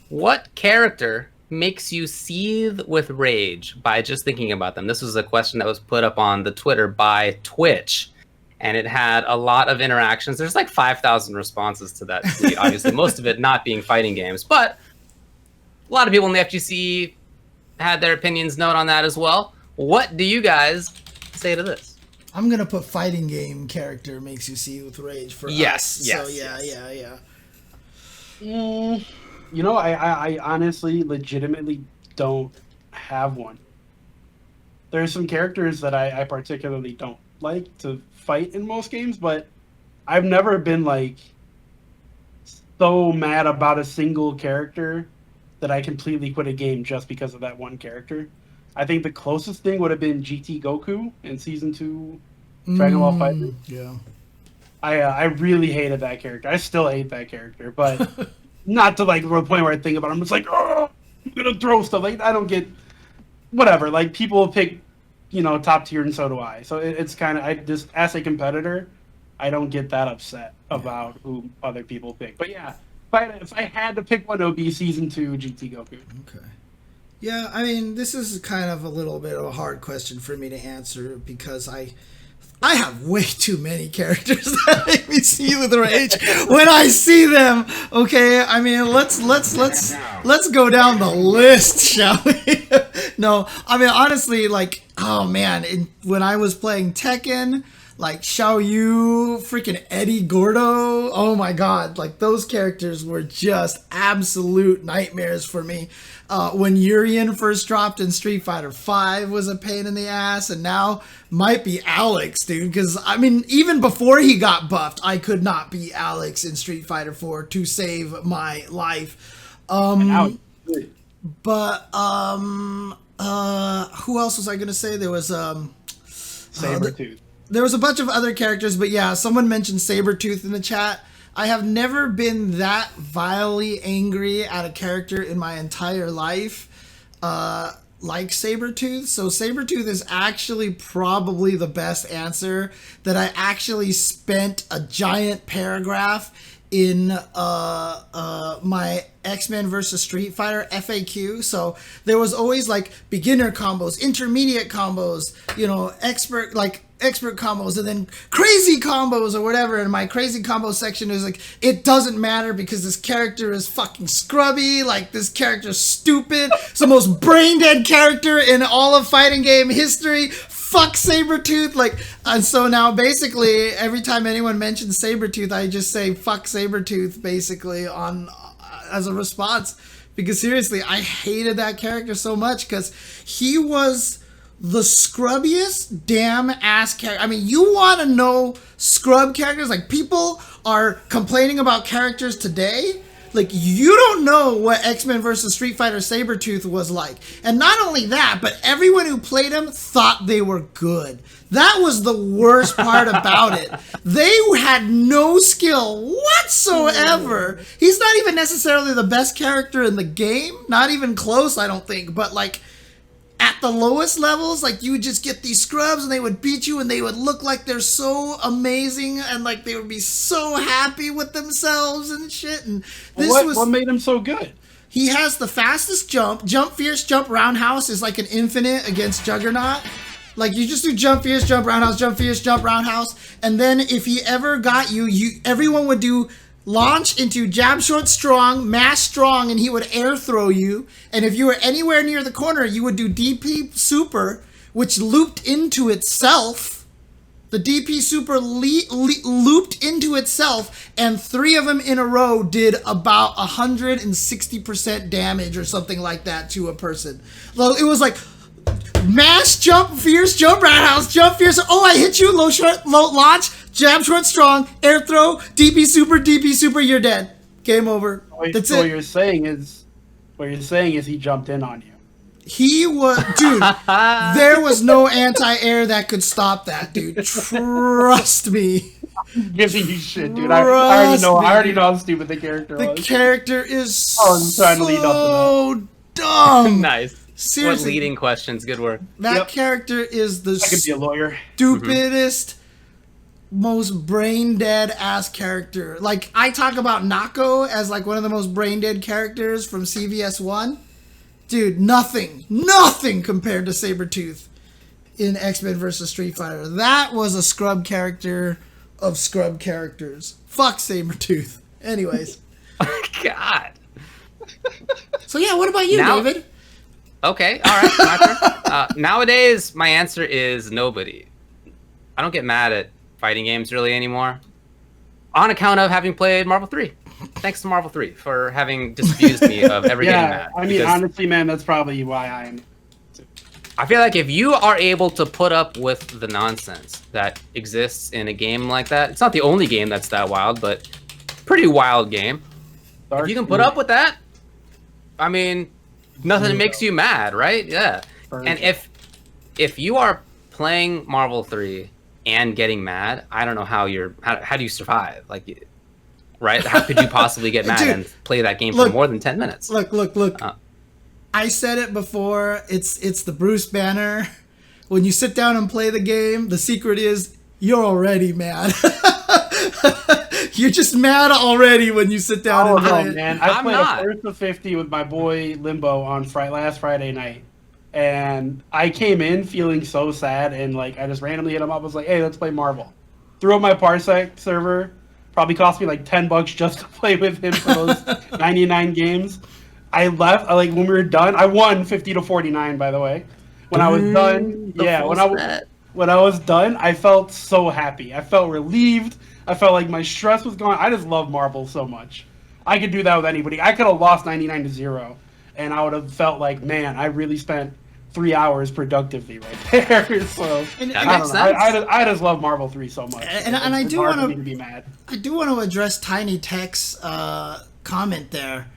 What character makes you seethe with rage by just thinking about them? This was a question that was put up on the Twitter by Twitch, and it had a lot of interactions. There's like 5,000 responses to that tweet, obviously, most of it not being fighting games. But a lot of people in the FGC had their opinions known on that as well. What do you guys say to this? I'm gonna put fighting game character makes you see with rage for Yes, us. yes, So yeah. You know, I honestly, legitimately don't have one. There's some characters that I particularly don't like to fight in most games, but I've never been like so mad about a single character that I completely quit a game just because of that one character. I think the closest thing would have been GT Goku in Season 2 Dragon Ball Fighter. Yeah. I really hated that character. I still hate that character, but not to like the point where I think about it. I'm just like, oh, I'm gonna throw stuff. Like I don't get whatever. Like people pick, top tier, and so do I. So it's kind of I just as a competitor, I don't get that upset about who other people pick. But yeah, if I had to pick one, it would be Season 2 GT Goku. Okay. Yeah, I mean, this is kind of a little bit of a hard question for me to answer because I have way too many characters that make me see with rage when I see them. Okay, I mean, let's go down the list, shall we? No, I mean honestly, like, oh man, when I was playing Tekken, like Xiao Yu, freaking Eddie Gordo, oh my god, like those characters were just absolute nightmares for me. When Urien first dropped in Street Fighter V was a pain in the ass, and now might be Alex, dude, because I mean, even before he got buffed, I could not beat Alex in Street Fighter 4 to save my life. But who else was I gonna say? There was Sabretooth. there was a bunch of other characters, but yeah, someone mentioned Sabretooth in the chat. I have never been that vilely angry at a character in my entire life like Sabretooth. So Sabretooth is actually probably the best answer that I actually spent a giant paragraph in my X-Men versus Street Fighter FAQ. So there was always like beginner combos, intermediate combos, you know, expert combos, and then crazy combos or whatever. And my crazy combo section is like, it doesn't matter because this character is fucking scrubby. Like, this character's stupid. It's the most brain dead character in all of fighting game history. Fuck Sabretooth. Like, and so now basically every time anyone mentions Sabretooth, I just say fuck Sabretooth basically on as a response, because seriously, I hated that character so much because he was the scrubbiest damn ass character. I mean, you want to know scrub characters? Like, people are complaining about characters today. Like, you don't know what X-Men versus Street Fighter Sabretooth was like. And not only that, but everyone who played him thought they were good. That was the worst part about it. They had no skill whatsoever. He's not even necessarily the best character in the game. Not even close, I don't think. But, like, at the lowest levels, like, you would just get these scrubs and they would beat you and they would look like they're so amazing and like they would be so happy with themselves and shit. And this what made him so good? He has the fastest jump fierce, jump roundhouse is like an infinite against Juggernaut. Like, you just do jump fierce, jump roundhouse, jump fierce, jump roundhouse, and then if he ever got you everyone would do launch into jab short strong, mash strong, and he would air throw you. And if you were anywhere near the corner, you would do DP super, which looped into itself. The DP super looped into itself, and 3 of them in a row did about 160% damage or something like that to a person. So it was like mash, jump fierce, jump roundhouse, jump fierce. Oh, I hit you, low short, low launch, jab short strong, air throw, DP super, you're dead. Game over. That's it. What you're saying is he jumped in on you. He was, dude, there was no anti-air that could stop that, dude. Trust me. I'm giving you shit, dude. I already know how stupid the character was. The character is I'm trying to lead up to so dumb. Nice. Seriously. What leading questions? Good work. That character is the I could be a lawyer. stupidest, most brain dead ass character. Like, I talk about Nako as like one of the most brain dead characters from CVS1. Dude, nothing compared to Sabretooth in X-Men vs. Street Fighter. That was a scrub character of scrub characters. Fuck Sabretooth. Anyways. God. So yeah, what about you, David? Okay, all right, my turn. Nowadays, my answer is nobody. I don't get mad at fighting games really anymore, on account of having played Marvel 3. Thanks to Marvel 3 for having disabused me of ever getting mad. I mean, honestly, man, that's probably why I am. I feel like if you are able to put up with the nonsense that exists in a game like that, it's not the only game that's that wild, but pretty wild game. If you can put up with that, I mean, nothing makes you mad, right? Yeah. And if you are playing Marvel 3 and getting mad, I don't know how how do you survive? Like, right? How could you possibly get mad and play that game for more than 10 minutes? Look. I said it before. It's the Bruce Banner. When you sit down and play the game, the secret is you're already mad. You're just mad already when you sit down and play it. Man. I played a first of 50 with my boy Limbo on last Friday night. And I came in feeling so sad, and like I just randomly hit him up. I was like, hey, let's play Marvel. Threw up my Parsec server. Probably cost me like $10 just to play with him for those 99 games. I left, when we were done, I won 50-49, by the way. When I was done, when I was done, I felt so happy. I felt relieved. I felt like my stress was gone. I just love Marvel so much. I could do that with anybody. I could have lost 99-0, and I would have felt like, man, I really spent 3 hours productively right there. So I just love Marvel 3 so much. And I do want to be mad. I do want to address Tiny Tech's comment there.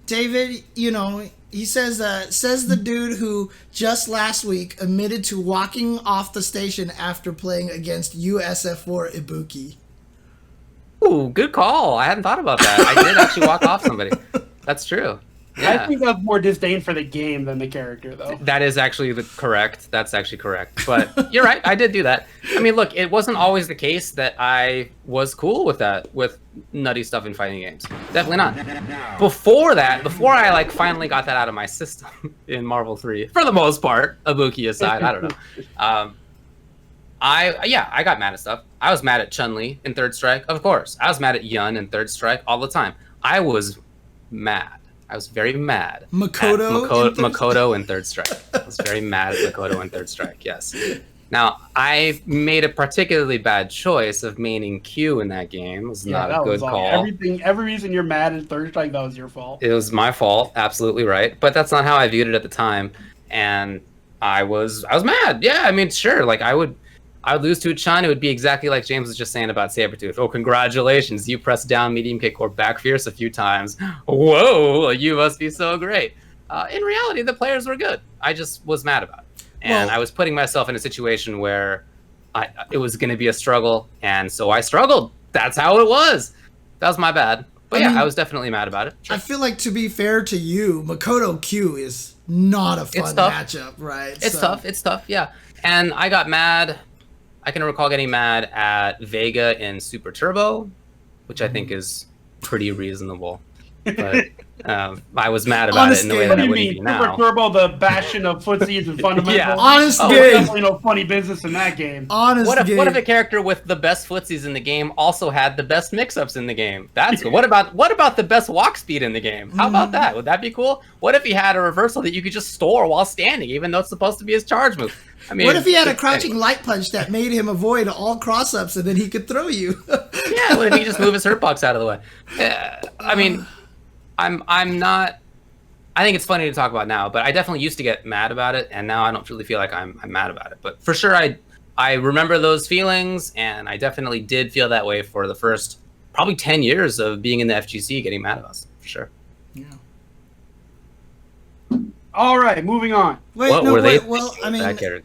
David, he says the dude who just last week admitted to walking off the station after playing against USF4 Ibuki. Ooh, good call. I hadn't thought about that. I did actually walk off somebody. That's true. I think that's more disdain for the game than the character, though. That is actually correct. That's actually correct. But you're right. I did do that. I mean, look, it wasn't always the case that I was cool with that, with nutty stuff in fighting games. Definitely not. Before that, before I like finally got that out of my system in Marvel 3, for the most part, Ibuki aside, I don't know. I got mad at stuff. I was mad at Chun-Li in Third Strike, of course. I was mad at Yun in Third Strike all the time. I was mad. I was very mad. Makoto in Third Strike. I was very mad at Makoto in Third Strike, yes. Now, I made a particularly bad choice of maining Q in that game. It was not a good call. Every reason you're mad at Third Strike, that was your fault. It was my fault, absolutely right. But that's not how I viewed it at the time. And I was mad. Yeah, I mean, sure, like I would lose to a Chun. It would be exactly like James was just saying about Sabretooth. Oh, congratulations. You pressed down medium kick or back fierce a few times. Whoa, you must be so great. In reality, the players were good. I just was mad about it. And I was putting myself in a situation where it was going to be a struggle. And so I struggled. That's how it was. That was my bad. But I was definitely mad about it. Sure. I feel like, to be fair to you, Makoto Q is not a fun matchup, right? It's tough. It's tough, yeah. And I got mad. I can recall getting mad at Vega in Super Turbo, which I think is pretty reasonable. But I was mad about it in the way that I wouldn't be now. Super Turbo, the bastion of footsies and fundamentals. Yeah. Honest game. Definitely no funny business in that game. What if a character with the best footsies in the game also had the best mix-ups in the game? That's good. What about the best walk speed in the game? How about that? Would that be cool? What if he had a reversal that you could just store while standing, even though it's supposed to be his charge move? I mean, what if he had a crouching light punch that made him avoid all cross-ups and then he could throw you? Yeah, what if he just move his hurt box out of the way? I mean, I'm not. I think it's funny to talk about now, but I definitely used to get mad about it, and now I don't really feel like I'm mad about it. But for sure, I remember those feelings, and I definitely did feel that way for the first probably 10 years of being in the FGC, getting mad at us, for sure. Yeah. All right, moving on. Well, I mean,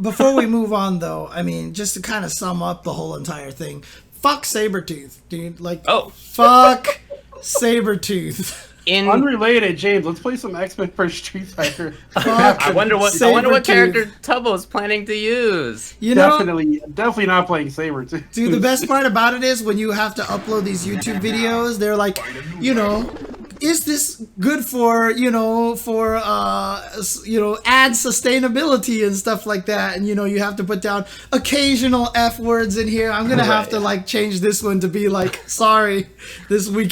before we move on, though, I mean, just to kind of sum up the whole entire thing, fuck Sabretooth, dude. Like, fuck Sabretooth. Unrelated, James. Let's play some X-Men vs. Street Fighter. I wonder what character Tubbo's planning to use. Definitely not playing Sabretooth. Dude, the best part about it is when you have to upload these YouTube videos, they're like, is this good for ad sustainability and stuff like that? And you have to put down occasional F words in here. I'm gonna have to change this one to be like, sorry, this one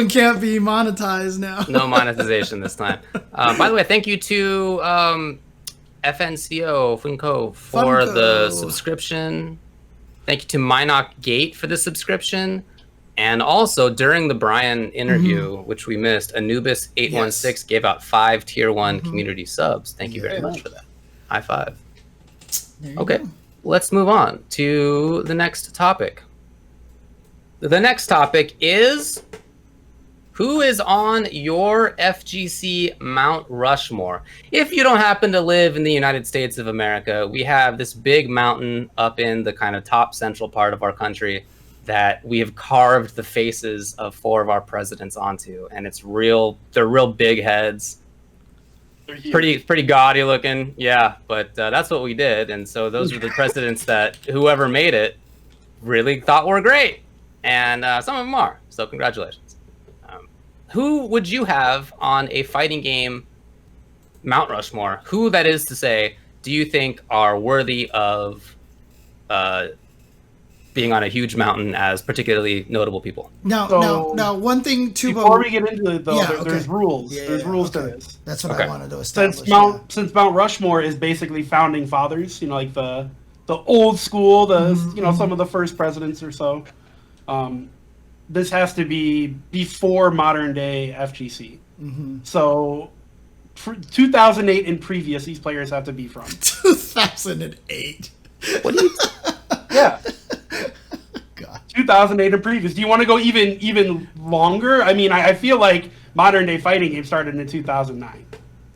can't be monetized now. No monetization this time. By the way, thank you to FNCO Funko for the subscription. Thank you to Minoc Gate for the subscription. And also, during the Brian interview, which we missed, Anubis816 gave out 5 Tier 1 community subs. Thank you very much for that. High five. Okay, let's move on to the next topic. The next topic is, who is on your FGC Mount Rushmore? If you don't happen to live in the United States of America, we have this big mountain up in the kind of top central part of our country that we have carved the faces of 4 of our presidents onto, and they're real big heads, pretty gaudy looking, yeah. But that's what we did, and so those are the presidents that whoever made it really thought were great, and some of them are. So congratulations. Who would you have on a fighting game Mount Rushmore? Who, that is to say, do you think are worthy of being on a huge mountain as particularly notable people? Now, one thing too. Before we get into it, though, there's rules. There's rules to this. That's what I wanted to establish. Since Mount Rushmore is basically founding fathers, like the old school, some of the first presidents or so. This has to be before modern day FGC. So, 2008 and previous, these players have to be from 2008. What do you? Yeah. God. 2008 and previous. Do you want to go even longer? I mean, I feel like modern day fighting games started in 2009.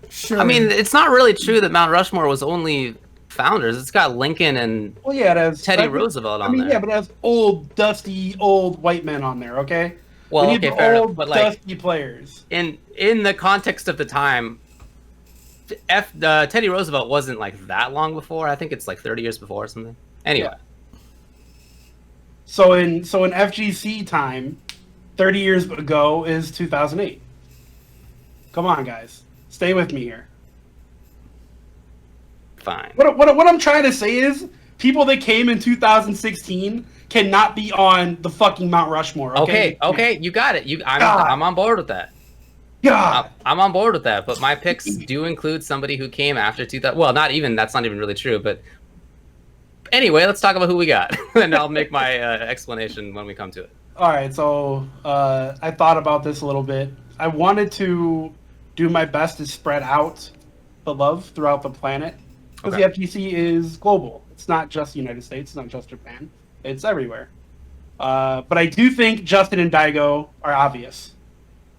Sure. I mean, it's not really true that Mount Rushmore was only founders. It's got Lincoln and it has Teddy Roosevelt on there. Yeah, but it has old, dusty, old white men on there, okay? Well, we need okay, the fair enough. old, But like dusty players. in the context of the time, Teddy Roosevelt wasn't like that long before. I think it's like 30 years before or something. Anyway. Yeah. So in FGC time, 30 years ago is 2008. Come on, guys, stay with me here. Fine. What I'm trying to say is, people that came in 2016 cannot be on the fucking Mount Rushmore. Okay, you got it. I'm on board with that. God. I'm on board with that. But my picks do include somebody who came after 2000. Well, that's not even really true. But anyway, let's talk about who we got, and I'll make my explanation when we come to it. All right, so I thought about this a little bit. I wanted to do my best to spread out the love throughout the planet, because the FGC is global. It's not just the United States. It's not just Japan. It's everywhere. But I do think Justin and Daigo are obvious.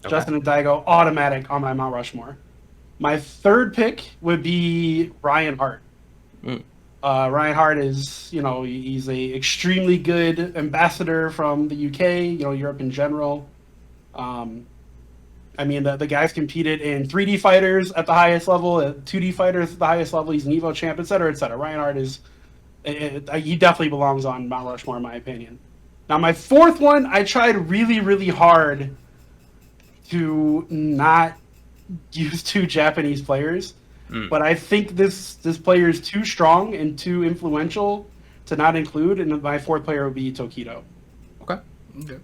Okay. Justin and Daigo, automatic on my Mount Rushmore. My third pick would be Ryan Hart. Ryan Hart is, he's a extremely good ambassador from the UK, Europe in general. I mean, the guy's competed in 3D fighters at the highest level, 2D fighters at the highest level. He's an Evo champ, et cetera, et cetera. Ryan Hart he definitely belongs on Mount Rushmore, in my opinion. Now, my fourth one, I tried really, really hard to not use two Japanese players. But I think this player is too strong and too influential to not include, and my fourth player would be Tokido. Okay.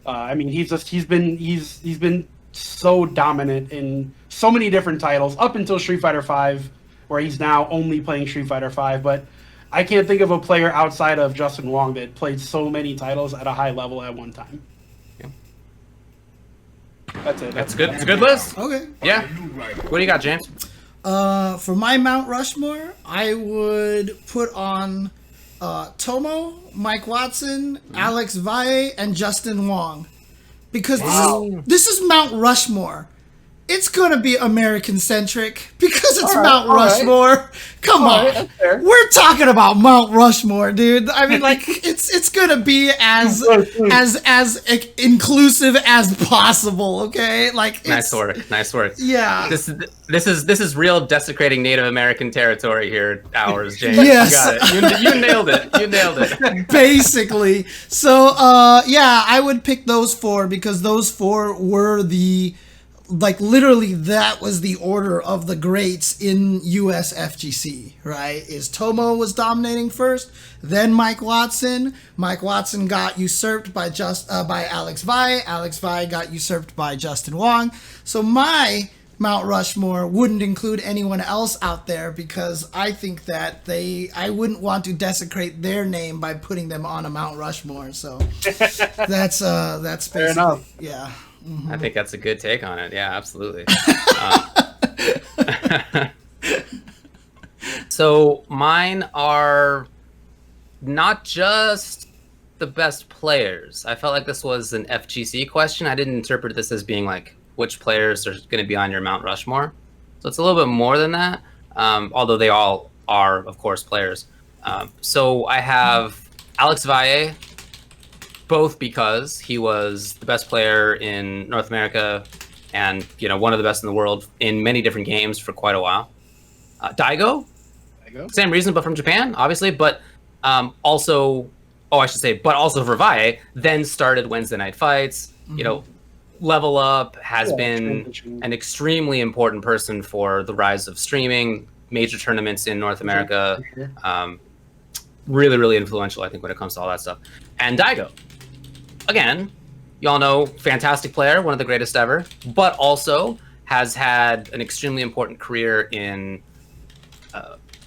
I mean, he's been so dominant in so many different titles up until Street Fighter V, where he's now only playing Street Fighter V. But I can't think of a player outside of Justin Wong that played so many titles at a high level at one time. Yeah. That's it. That's good. It's a good list. Okay. Yeah. What do you got, James? For my Mount Rushmore, I would put on Tomo, Mike Watson, Alex Valle, and Justin Wong. Because this is Mount Rushmore. It's going to be American-centric because it's Mount Rushmore. Right. Come on. We're talking about Mount Rushmore, dude. I mean, like, it's going to be as inclusive as possible, okay? Like, nice work. Yeah. This is real desecrating Native American territory here, ours, James. Yes. You got it. You nailed it. Basically. So, yeah, I would pick those four because those four were literally that was the order of the greats in US FGC, right? Tomo was dominating first, then Mike Watson. Mike Watson got usurped by Alex Valle. Alex Valle got usurped by Justin Wong. So my Mount Rushmore wouldn't include anyone else out there because I think that I wouldn't want to desecrate their name by putting them on a Mount Rushmore. So that's basically, fair enough. Yeah. Mm-hmm. I think that's a good take on it. Yeah, absolutely. So mine are not just the best players. I felt like this was an FGC question. I didn't interpret this as being like which players are going to be on your Mount Rushmore. So it's a little bit more than that, although they all are, of course, players. So I have Alex Valle, both because he was the best player in North America and, one of the best in the world in many different games for quite a while. Daigo, same reason, but from Japan, obviously, but also for Valle, then started Wednesday Night Fights. Level Up has been an extremely important person for the rise of streaming, major tournaments in North America. Really, really influential, I think, when it comes to all that stuff. And Daigo, again, y'all know, fantastic player, one of the greatest ever, but also has had an extremely important career in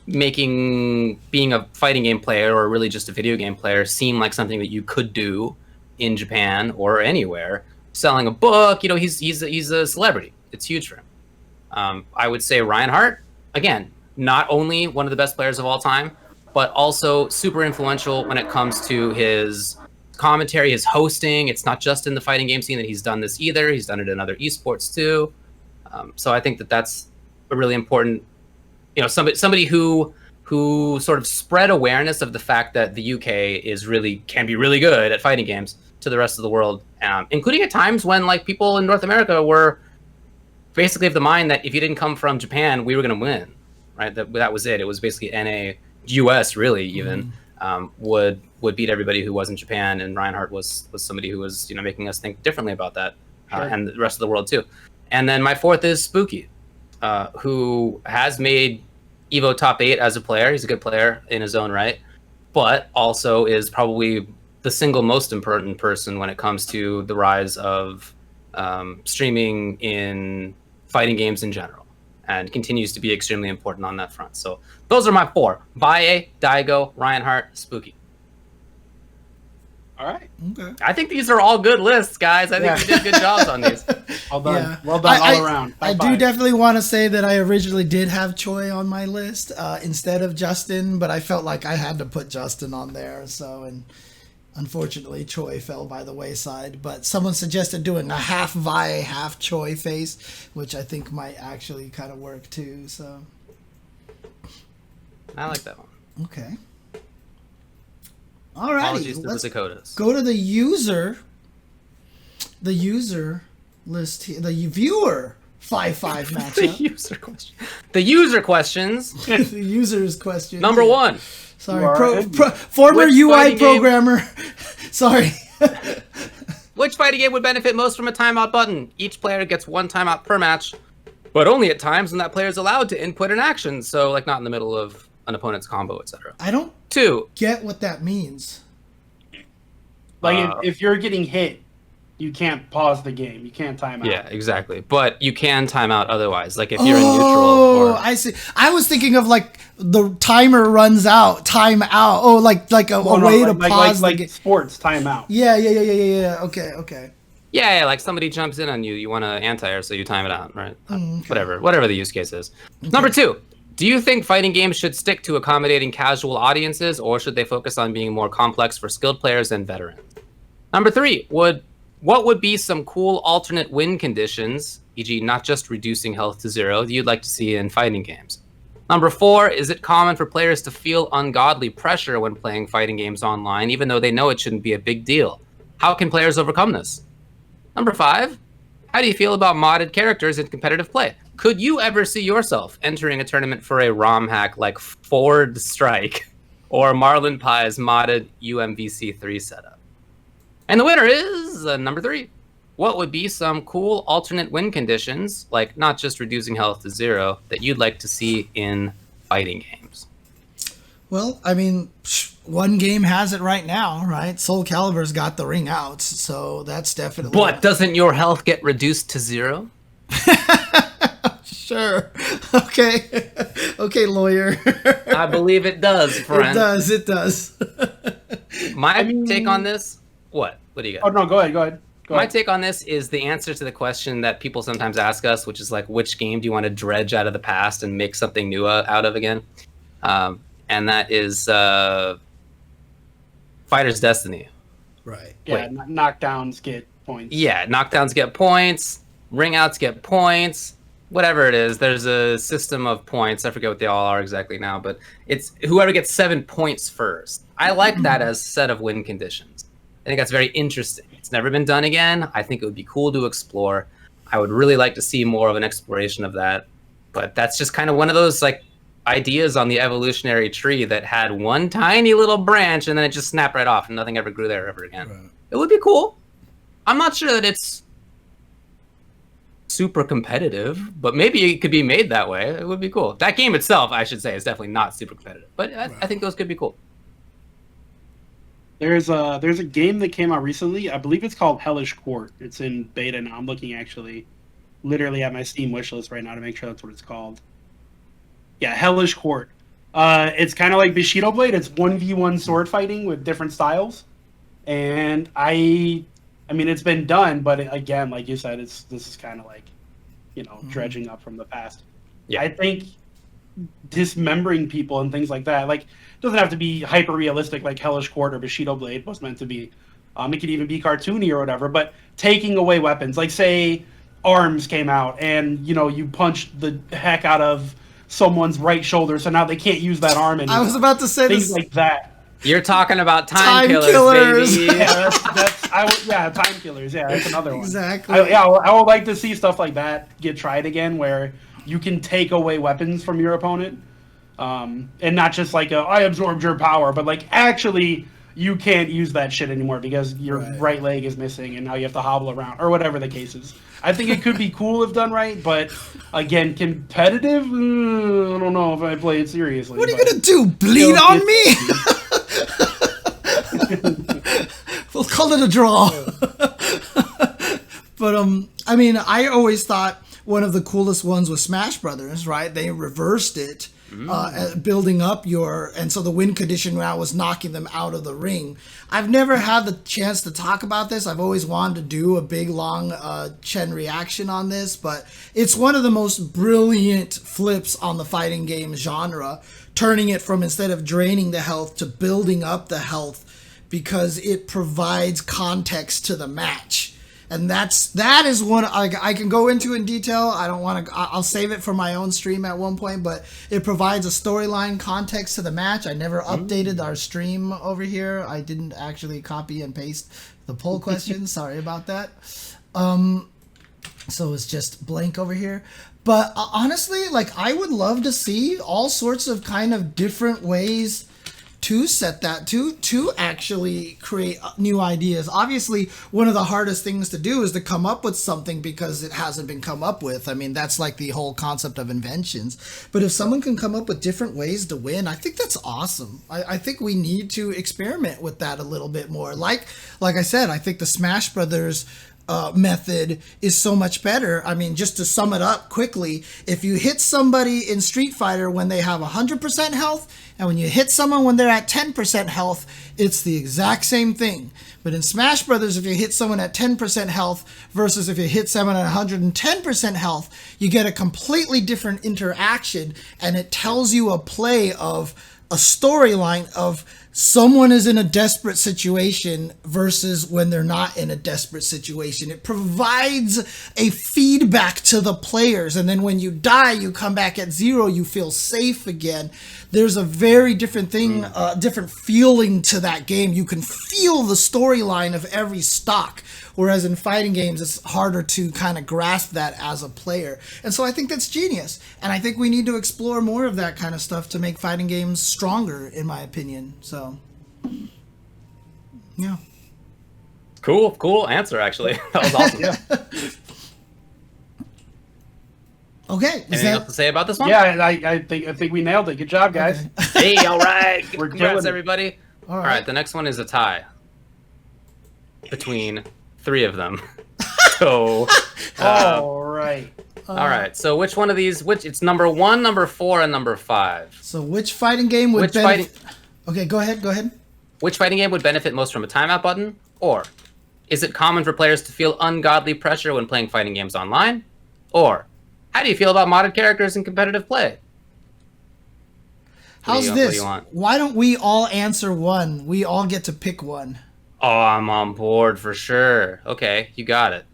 making being a fighting game player or really just a video game player seem like something that you could do in Japan or anywhere. Selling a book, he's a celebrity. It's huge for him. I would say Ryan Hart, again, not only one of the best players of all time, but also super influential when it comes to his commentary, his hosting. It's not just in the fighting game scene that he's done this either. He's done it in other esports too. So I think that's a really important, somebody who sort of spread awareness of the fact that the UK can be really good at fighting games. to the rest of the world, including at times when like people in North America were basically of the mind that if you didn't come from Japan, we were going to win, right? That was it. It was basically NA, US really even would beat everybody who wasn't Japan, and Reinhardt was somebody who was making us think differently about that, and the rest of the world too. And then my fourth is Spooky, who has made Evo top 8 as a player. He's a good player in his own right, but also is probably the single most important person when it comes to the rise of streaming in fighting games in general, and continues to be extremely important on that front. So those are my 4: Bae, Daigo, Reinhardt, Spooky. All right. Okay. I think these are all good lists, guys. I think we did good jobs on these. Well done. Yeah. Well done all around. I do definitely want to say that I originally did have Choi on my list instead of Justin, but I felt like I had to put Justin on there. So, and unfortunately, Choi fell by the wayside. But someone suggested doing a half Vi, half Choi face, which I think might actually kind of work too. So, I like that one. okay. All right. Apologies to the Dakotas. Go to the user list here, the viewer 5-5 The matchup. user question. The user questions. The user's question. Number 1. Sorry, former Which UI fighting game- programmer. Sorry. Which fighting game would benefit most from a timeout button? Each player gets 1 timeout per match, but only at times when that player is allowed to input an action. So, like, not in the middle of an opponent's combo, etc. I don't 2. get what that means. Like if you're getting hit, you can't pause the game. You can't time out. Yeah, exactly. But you can time out otherwise. Like if you're in neutral. Oh, Or... I see. I was thinking of like the timer runs out, time out. Oh, like a way to pause the game. Sports timeout. Yeah. Okay. Yeah, like somebody jumps in on you. You want to anti-air, so you time it out, right? Okay. Whatever the use case is. Okay. Number 2. Do you think fighting games should stick to accommodating casual audiences, or should they focus on being more complex for skilled players and veterans? Number 3, what would be some cool alternate win conditions, e.g. not just reducing health to 0, that you'd like to see in fighting games? Number 4, is it common for players to feel ungodly pressure when playing fighting games online, even though they know it shouldn't be a big deal? How can players overcome this? Number 5, how do you feel about modded characters in competitive play? Could you ever see yourself entering a tournament for a ROM hack like Ford Strike or Marlon Pie's modded UMVC3 setup? And the winner is number 3. What would be some cool alternate win conditions, like not just reducing health to 0, that you'd like to see in fighting games? Well, I mean, one game has it right now, right? Soul Calibur's got the ring outs, so that's definitely. But doesn't your health get reduced to 0? Sure. Okay. Okay, lawyer. I believe it does, friend. It does. My take on this, what do you got? Oh, no, go ahead. My take on this is the answer to the question that people sometimes ask us, which is like, which game do you want to dredge out of the past and make something new out of again? And that is Fighter's Destiny. Right. Yeah, knockdowns get points. Yeah, knockdowns get points, ring outs get points, whatever it is. There's a system of points. I forget what they all are exactly now, but it's whoever gets 7 points first. I like that as a set of win conditions. I think that's very interesting. It's never been done again. I think it would be cool to explore. I would really like to see more of an exploration of that. But that's just kind of one of those like ideas on the evolutionary tree that had one tiny little branch and then it just snapped right off and nothing ever grew there ever again. Right. It would be cool. I'm not sure that it's super competitive, but maybe it could be made that way. It would be cool. That game itself, I should say, is definitely not super competitive, but I think those could be cool. There's a game that came out recently. I believe it's called Hellish Court. It's in beta now. I'm looking literally at my Steam wishlist right now to make sure that's what it's called. Yeah, Hellish Court. It's kind of like Bushido Blade. It's 1v1 sword fighting with different styles. And I mean, it's been done, but again, like you said, this is kind of like, dredging up from the past. Yeah. I think dismembering people and things like that, like, it doesn't have to be hyper realistic like Hellish Court or Bushido Blade was meant to be. It could even be cartoony or whatever, but taking away weapons, like say ARMS came out and you punched the heck out of someone's right shoulder, so now they can't use that arm anymore. I was about to say things like that. You're talking about Time time killers. baby. Yeah, time killers. Yeah, that's another one. Exactly. I would like to see stuff like that get tried again, where you can take away weapons from your opponent, and not just like I absorbed your power, but like actually you can't use that shit anymore because your right leg is missing and now you have to hobble around or whatever the case is. I think it could be cool if done right, but again, competitive, I don't know if I play it seriously. What are you gonna do? Bleed on me? We'll call it a draw. But I mean, I always thought one of the coolest ones was Smash Brothers, right? They reversed it, building up and so the win condition now was knocking them out of the ring. I've never had the chance to talk about this. I've always wanted to do a big, long Chen reaction on this, but it's one of the most brilliant flips on the fighting game genre, turning it from instead of draining the health to building up the health because it provides context to the match. And that is one I can go into in detail. I don't want to. I'll save it for my own stream at one point. But it provides a storyline context to the match. I never updated our stream over here. I didn't actually copy and paste the poll questions. Sorry about that. So it's just blank over here. But honestly, like I would love to see all sorts of kind of different ways to set that to actually create new ideas. Obviously, one of the hardest things to do is to come up with something because it hasn't been come up with. I mean, that's like the whole concept of inventions. But if someone can come up with different ways to win, I think that's awesome. I think we need to experiment with that a little bit more. Like I said, I think the Smash Brothers method is so much better. I mean, just to sum it up quickly, if you hit somebody in Street Fighter when they have 100% health, and when you hit someone when they're at 10% health, it's the exact same thing. But in Smash Brothers, if you hit someone at 10% health versus if you hit someone at 110% health, you get a completely different interaction, and it tells you a play of a storyline of someone is in a desperate situation versus when they're not in a desperate situation. It provides a feedback to the players, and then when you die, you come back at zero, you feel safe again. There's a very different thing, different feeling to that game. You can feel the storyline of every stock, whereas in fighting games, it's harder to kind of grasp that as a player. And so I think that's genius, and I think we need to explore more of that kind of stuff to make fighting games stronger, in my opinion. So, yeah. Cool answer, actually. That was awesome. Yeah. Okay. Anything else to say about this one? Yeah, I think we nailed it. Good job, guys. Hey, all right. We're Congrats, killing it. everybody. All right, the next one is a tie between three of them. So, All right. all right. So, which one of these? It's number 1, number 4, and number 5. So which fighting game would benefit? Okay, go ahead. Which fighting game would benefit most from a timeout button? Or is it common for players to feel ungodly pressure when playing fighting games online? Or how do you feel about modded characters in competitive play? How's What do this? you want? Why don't we all answer one? We all get to pick one. Oh, I'm on board for sure. Okay, you got it.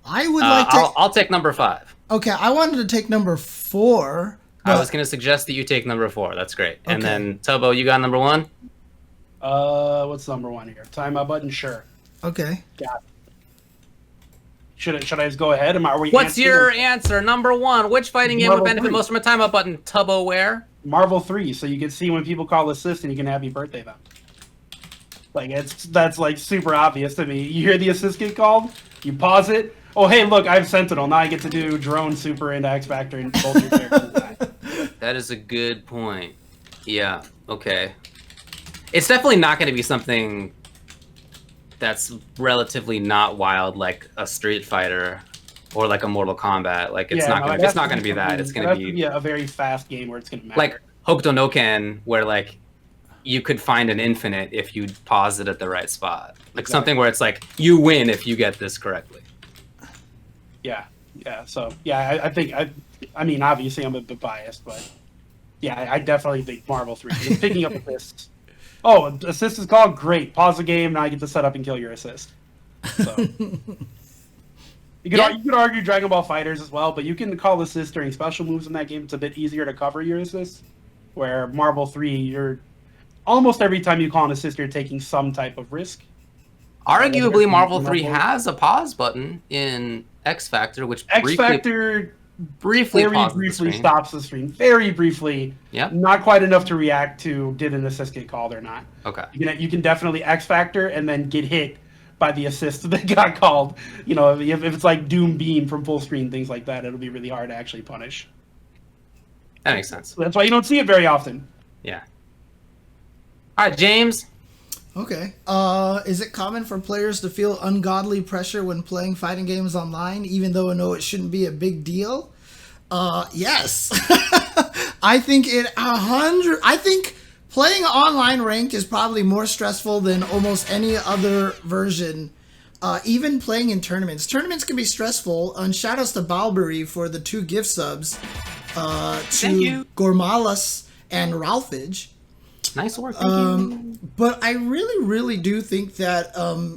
I would like to. I'll take number 5. Okay, I wanted to take number 4. I was going to suggest that you take number 4. That's great. And Okay. then, Tobo, you got number 1? What's number 1 here? Timeout button? Sure. Okay. Got it. Should I just go ahead? Are we What's answering your them? answer? Number 1. Which fighting game would Marvel benefit 3. most from a timeout button? Tubbo where? Marvel 3, so you can see when people call assist and you can happy birthday them. Like that's like super obvious to me. You hear the assist get called, you pause it. Oh hey, look, I have Sentinel. Now I get to do drone, super, and X Factor and both your characters. That is a good point. Yeah, okay. It's definitely not going to be something that's relatively not wild like a Street Fighter or like a Mortal Kombat. Like it's not going to be that. It's going to be a very fast game where it's going to matter. like Hokuto no Ken, where like you could find an infinite if you pause it at the right spot. Like something where it's like you win if you get this correctly. Yeah. So yeah, I think I mean obviously I'm a bit biased, but yeah, I definitely think Marvel 3. Just picking up assists. Oh, assist is called? Great. Pause the game, now I get to set up and kill your assist. So you could argue Dragon Ball Fighters as well, but you can call assist during special moves in that game. It's a bit easier to cover your assist. Where Marvel 3, almost every time you call an assist, you're taking some type of risk. Arguably, Marvel 3 has a pause button in X Factor, which X Factor briefly stops the stream. Very briefly. Yeah. Not quite enough to react to did an assist get called or not. Okay. You can definitely X Factor and then get hit by the assist that got called. You know, if it's like Doom Beam from full screen, things like that, it'll be really hard to actually punish. That makes sense. So that's why you don't see it very often. Yeah. All right, James. Okay. Is it common for players to feel ungodly pressure when playing fighting games online, even though I know it shouldn't be a big deal? Yes. I think I think playing online ranked is probably more stressful than almost any other version. Even playing in tournaments. Tournaments can be stressful. And shout outs to Balbury for the 2 gift subs. To Gormalas and Ralphage. Nice work. Thank you. But I really, really do think that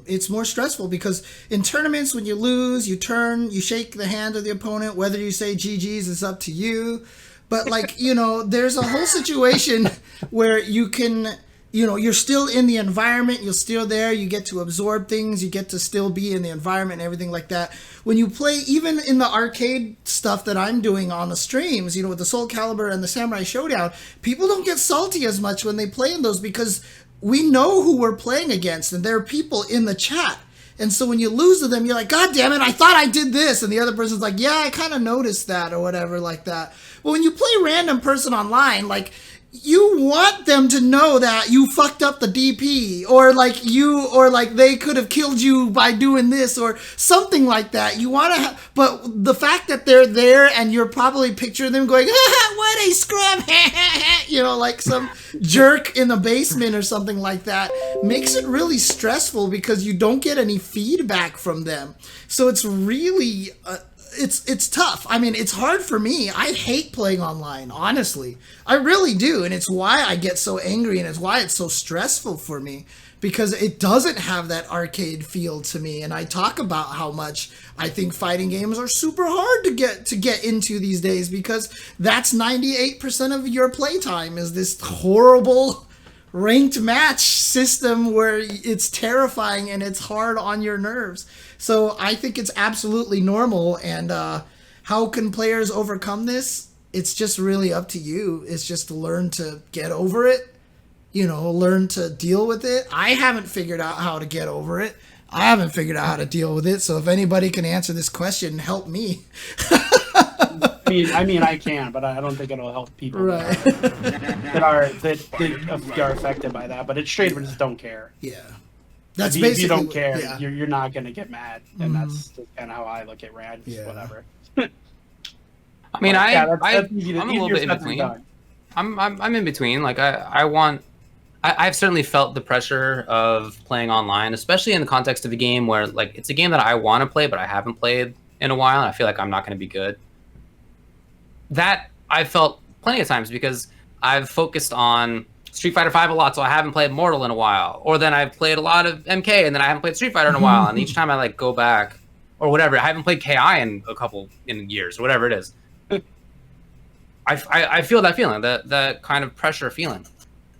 it's more stressful because in tournaments, when you lose, you turn, you shake the hand of the opponent. Whether you say GG's is up to you. But like, you know, there's a whole situation where you can, you know, you're still in the environment, you're still there, you get to absorb things, you get to still be in the environment and everything like that. When you play, even in the arcade stuff that I'm doing on the streams, you know, with the Soul Calibur and the Samurai Showdown, people don't get salty as much when they play in those because we know who we're playing against and there are people in the chat. And so when you lose to them, you're like, God damn it, I thought I did this. And the other person's like, yeah, I kind of noticed that or whatever like that. Well, when you play random person online, like, you want them to know that you fucked up the DP or like they could have killed you by doing this or something like that. You want to but the fact that they're there and you're probably picturing them going, what a scrub, you know, like some jerk in the basement or something like that makes it really stressful because you don't get any feedback from them. So it's really it's tough. I mean, it's hard for me. I hate playing online, honestly. I really do, and it's why I get so angry, and it's why it's so stressful for me, because it doesn't have that arcade feel to me, and I talk about how much I think fighting games are super hard to get into these days, because that's 98% of your playtime is this horrible ranked match system where it's terrifying and it's hard on your nerves. So I think it's absolutely normal. And how can players overcome this? It's just really up to you. It's just to learn to get over it, you know, learn to deal with it. I haven't figured out how to get over it. I haven't figured out how to deal with it. So if anybody can answer this question, help me. I mean, I can, but I don't think it'll help people that are affected by that. But it's straight up just don't care. Yeah, that's if basically. You don't care. Yeah. You're not gonna get mad, and that's just kind of how I look at rad. Yeah. Whatever. I mean, I'm a little bit in said than between. done. I'm in between. Like I've certainly felt the pressure of playing online, especially in the context of a game where like it's a game that I want to play, but I haven't played in a while, and I feel like I'm not going to be good. That I've felt plenty of times because I've focused on Street Fighter V a lot, so I haven't played Mortal in a while. Or then I've played a lot of MK, and then I haven't played Street Fighter in a while. And each time I like go back or whatever, I haven't played KI in years or whatever it is. I feel that feeling, that kind of pressure feeling.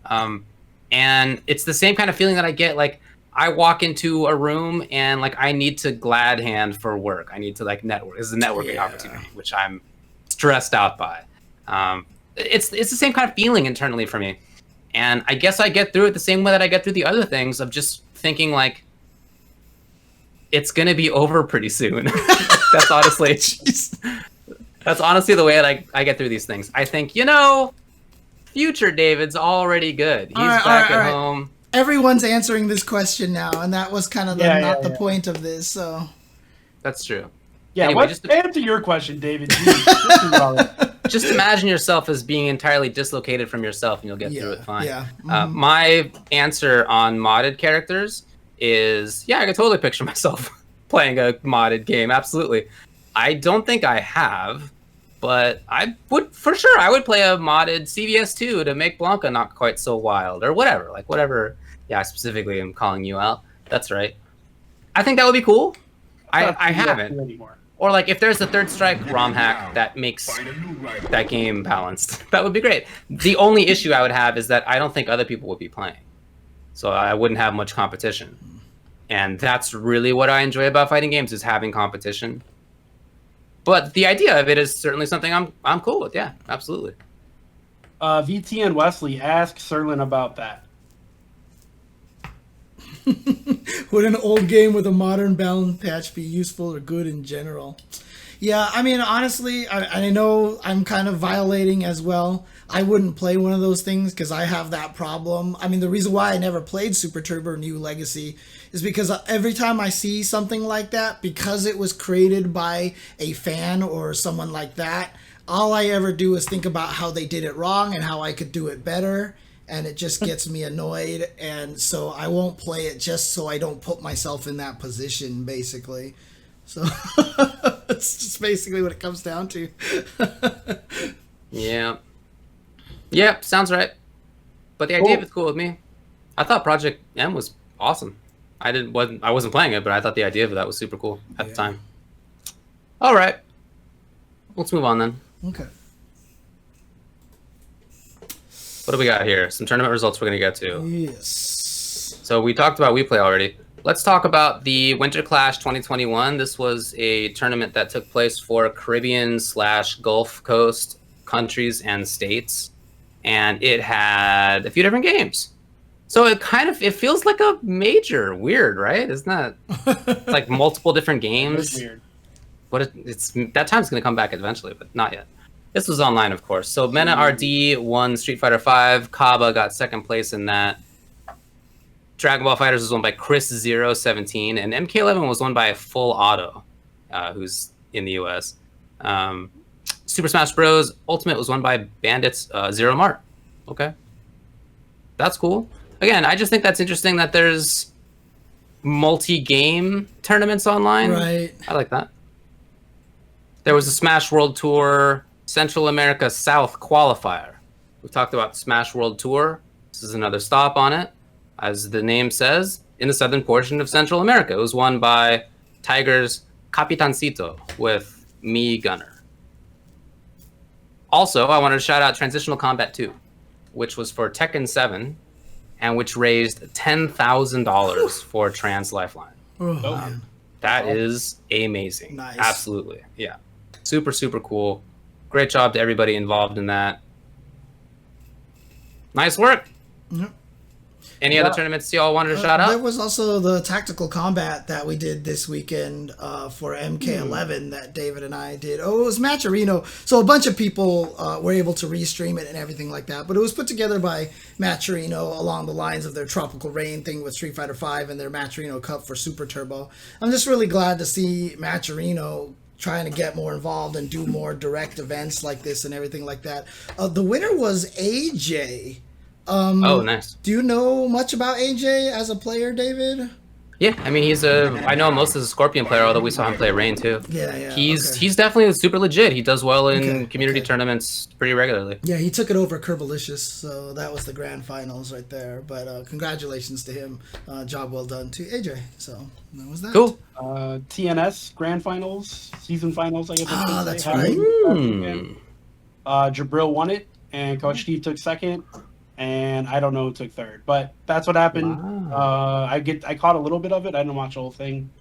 And it's the same kind of feeling that I get like I walk into a room and like I need to glad hand for work. I need to like network. This is a networking opportunity, which I'm stressed out by. It's the same kind of feeling internally for me. And I guess I get through it the same way that I get through the other things of just thinking like, it's going to be over pretty soon. That's honestly, that's honestly the way I get through these things. I think, you know, future David's already good. He's back at home. Everyone's answering this question now, and that was kind of the point of this. So that's true. Yeah, anyway, answer your question, David. Just imagine yourself as being entirely dislocated from yourself, and you'll get through it fine. Yeah. Mm-hmm. My answer on modded characters is, I can totally picture myself playing a modded game. Absolutely. I don't think I have, but I would for sure. I would play a modded CVS2 to make Blanca not quite so wild, or whatever. Like whatever. Yeah, specifically, I'm calling you out. That's right. I think that would be cool. I haven't. Anymore. Or like if there's a Third Strike ROM hack that makes that game balanced, that would be great. The only issue I would have is that I don't think other people would be playing, so I wouldn't have much competition. And that's really what I enjoy about fighting games, is having competition. But the idea of it is certainly something I'm cool with. Yeah, absolutely. VT and Wesley, ask Serlin about that. Would an old game with a modern balance patch be useful or good in general? Yeah, I mean, honestly, I know I'm kind of violating as well. I wouldn't play one of those things because I have that problem. I mean, the reason why I never played Super Turbo New Legacy is because every time I see something like that, because it was created by a fan or someone like that, all I ever do is think about how they did it wrong and how I could do it better. And it just gets me annoyed. And so I won't play it just so I don't put myself in that position, basically. So it's just basically what it comes down to. Yeah. Yeah, sounds right. But the idea of it's cool with me. I thought Project M was awesome. I wasn't playing it, but I thought the idea of that was super cool at the time. All right. Let's move on then. Okay. What do we got here? Some tournament results we're going to get to. Yes. So we talked about WePlay already. Let's talk about the Winter Clash 2021. This was a tournament that took place for Caribbean/Gulf Coast countries and states. And it had a few different games. So it feels like a major. Weird, right? Isn't that like multiple different games? That's weird. But that time's going to come back eventually, but not yet. This was online, of course. So Mena RD won Street Fighter V. Kaba got second place in that. Dragon Ball FighterZ was won by Chris017, and MK11 was won by Full Auto, who's in the US. Super Smash Bros. Ultimate was won by Bandits Zero Mart. Okay. That's cool. Again, I just think that's interesting that there's multi-game tournaments online. Right. I like that. There was a Smash World Tour Central America South qualifier. We've talked about Smash World Tour. This is another stop on it. As the name says, in the southern portion of Central America. It was won by Tiger's Capitancito with Me Gunner. Also, I wanted to shout out Transitional Combat 2, which was for Tekken 7, and which raised $10,000 for Trans Lifeline. That is amazing. Nice. Absolutely. Yeah. Super, super cool. Great job to everybody involved in that. Nice work. Yep. Any other tournaments y'all wanted to shout out? There was also the Tactical Combat that we did this weekend for MK11 that David and I did. Oh, it was Matcherino. So a bunch of people were able to restream it and everything like that. But it was put together by Matcherino along the lines of their Tropical Rain thing with Street Fighter V and their Matcherino Cup for Super Turbo. I'm just really glad to see Matcherino trying to get more involved and do more direct events like this and everything like that. The winner was AJ. Oh, nice. Do you know much about AJ as a player, David? Yeah, I mean, I know him most as a Scorpion player, although we saw him play Rain too. Yeah. He's definitely super legit. He does well in community tournaments pretty regularly. Yeah, he took it over Kerbalicious, so that was the grand finals right there. But congratulations to him. Job well done to AJ. So that was that. Cool. TNS grand finals, season finals, I guess. That's right. Jabril won it, and Coach Steve took second. And I don't know who took third, but that's what happened. Wow. I caught a little bit of it. I didn't watch the whole thing.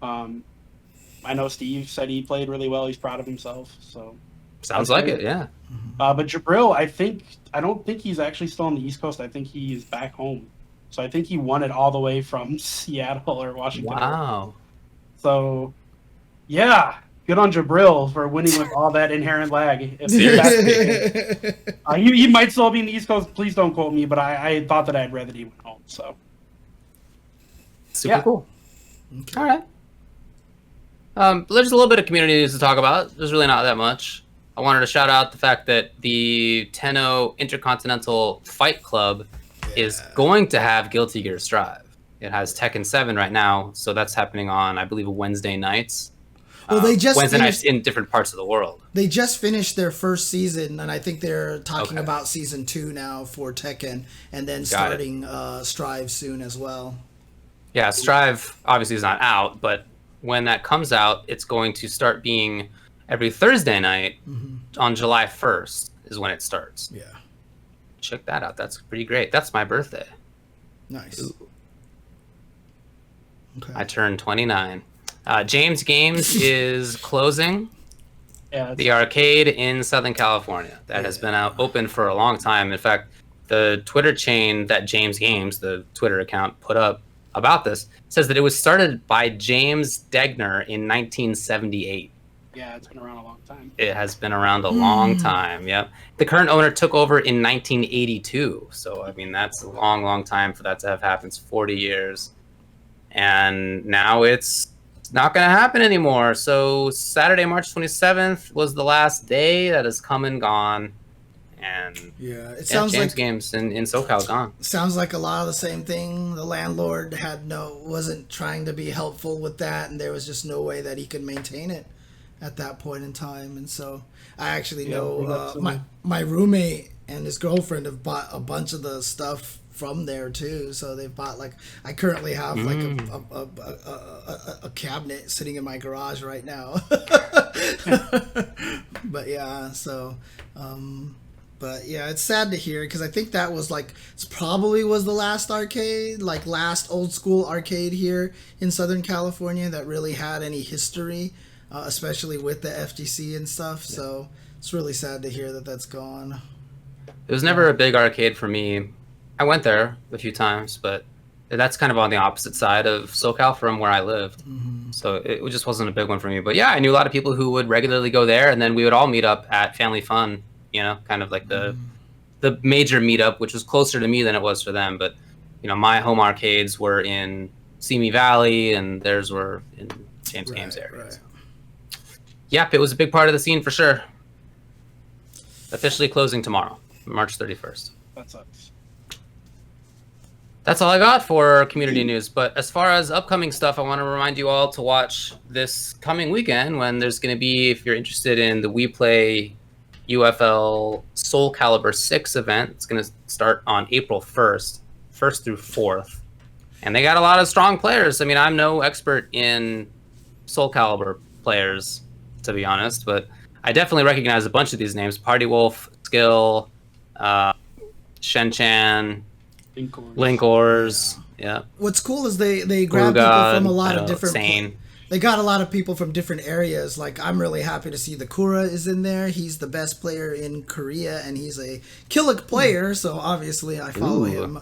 I know Steve said he played really well. He's proud of himself. So sounds like it, yeah. But Jabril, I don't think he's actually still on the East Coast. I think he is back home. So I think he won it all the way from Seattle or Washington. Wow. So, yeah. Good on Jabril for winning with all that inherent lag. He might still be in the East Coast. Please don't quote me, but I thought that I'd rather he went home. So super cool. Okay. All right. There's a little bit of community news to talk about. There's really not that much. I wanted to shout out the fact that the Tenno Intercontinental Fight Club is going to have Guilty Gear Strive. It has Tekken 7 right now, so that's happening on, I believe, Wednesday nights. Well, they just Wednesday nights in different parts of the world. They just finished their first season, and I think they're talking about season 2 now for Tekken, and then starting Strive soon as well. Yeah, Strive obviously is not out, but when that comes out, it's going to start being every Thursday night on July 1st is when it starts. Yeah. Check that out. That's pretty great. That's my birthday. Nice. Ooh. Okay. I turned 29. James Games is closing the arcade in Southern California. That has been open for a long time. In fact, the Twitter chain that James Games, the Twitter account, put up about this says that it was started by James Degner in 1978. Yeah, it's been around a long time. It has been around a long time. Yep. The current owner took over in 1982. So, I mean, that's a long, long time for that to have happened. It's 40 years. And now it's not going to happen anymore. So, Saturday, March 27th was the last day. That has come and gone. And yeah, it sounds James like Games in SoCal gone. Sounds like a lot of the same thing. The landlord wasn't trying to be helpful with that, and there was just no way that he could maintain it at that point in time. And so I actually know my roommate and his girlfriend have bought a bunch of the stuff from there too. So they've bought, like, I currently have like a cabinet sitting in my garage right now. But yeah, so but yeah, it's sad to hear, because I think that was probably was the last arcade, last old school arcade here in Southern California that really had any history, especially with the FGC and stuff. Yeah. So it's really sad to hear that that's gone. It was never a big arcade for me. I went there a few times, but that's kind of on the opposite side of SoCal from where I lived. So it just wasn't a big one for me. But yeah, I knew a lot of people who would regularly go there, and then we would all meet up at Family Fun, kind of like the major meetup, which was closer to me than it was for them. But, my home arcades were in Simi Valley, and theirs were in James Games area. Right. Yep, it was a big part of the scene for sure. Officially closing tomorrow, March 31st. That sucks. That's all I got for community news. But as far as upcoming stuff, I want to remind you all to watch this coming weekend when there's going to be, if you're interested in the WePlay UFL Soul Calibur 6 event, it's going to start on April 1st through 4th. And they got a lot of strong players. I mean, I'm no expert in Soul Calibur players, to be honest, but I definitely recognize a bunch of these names. Party Wolf, Skill, Shen-Chan, Linkors. Yeah. What's cool is they grab people from a lot of different. They got a lot of people from different areas. Like, I'm really happy to see the Kura is in there. He's the best player in Korea, and he's a Killick player, so obviously I follow him.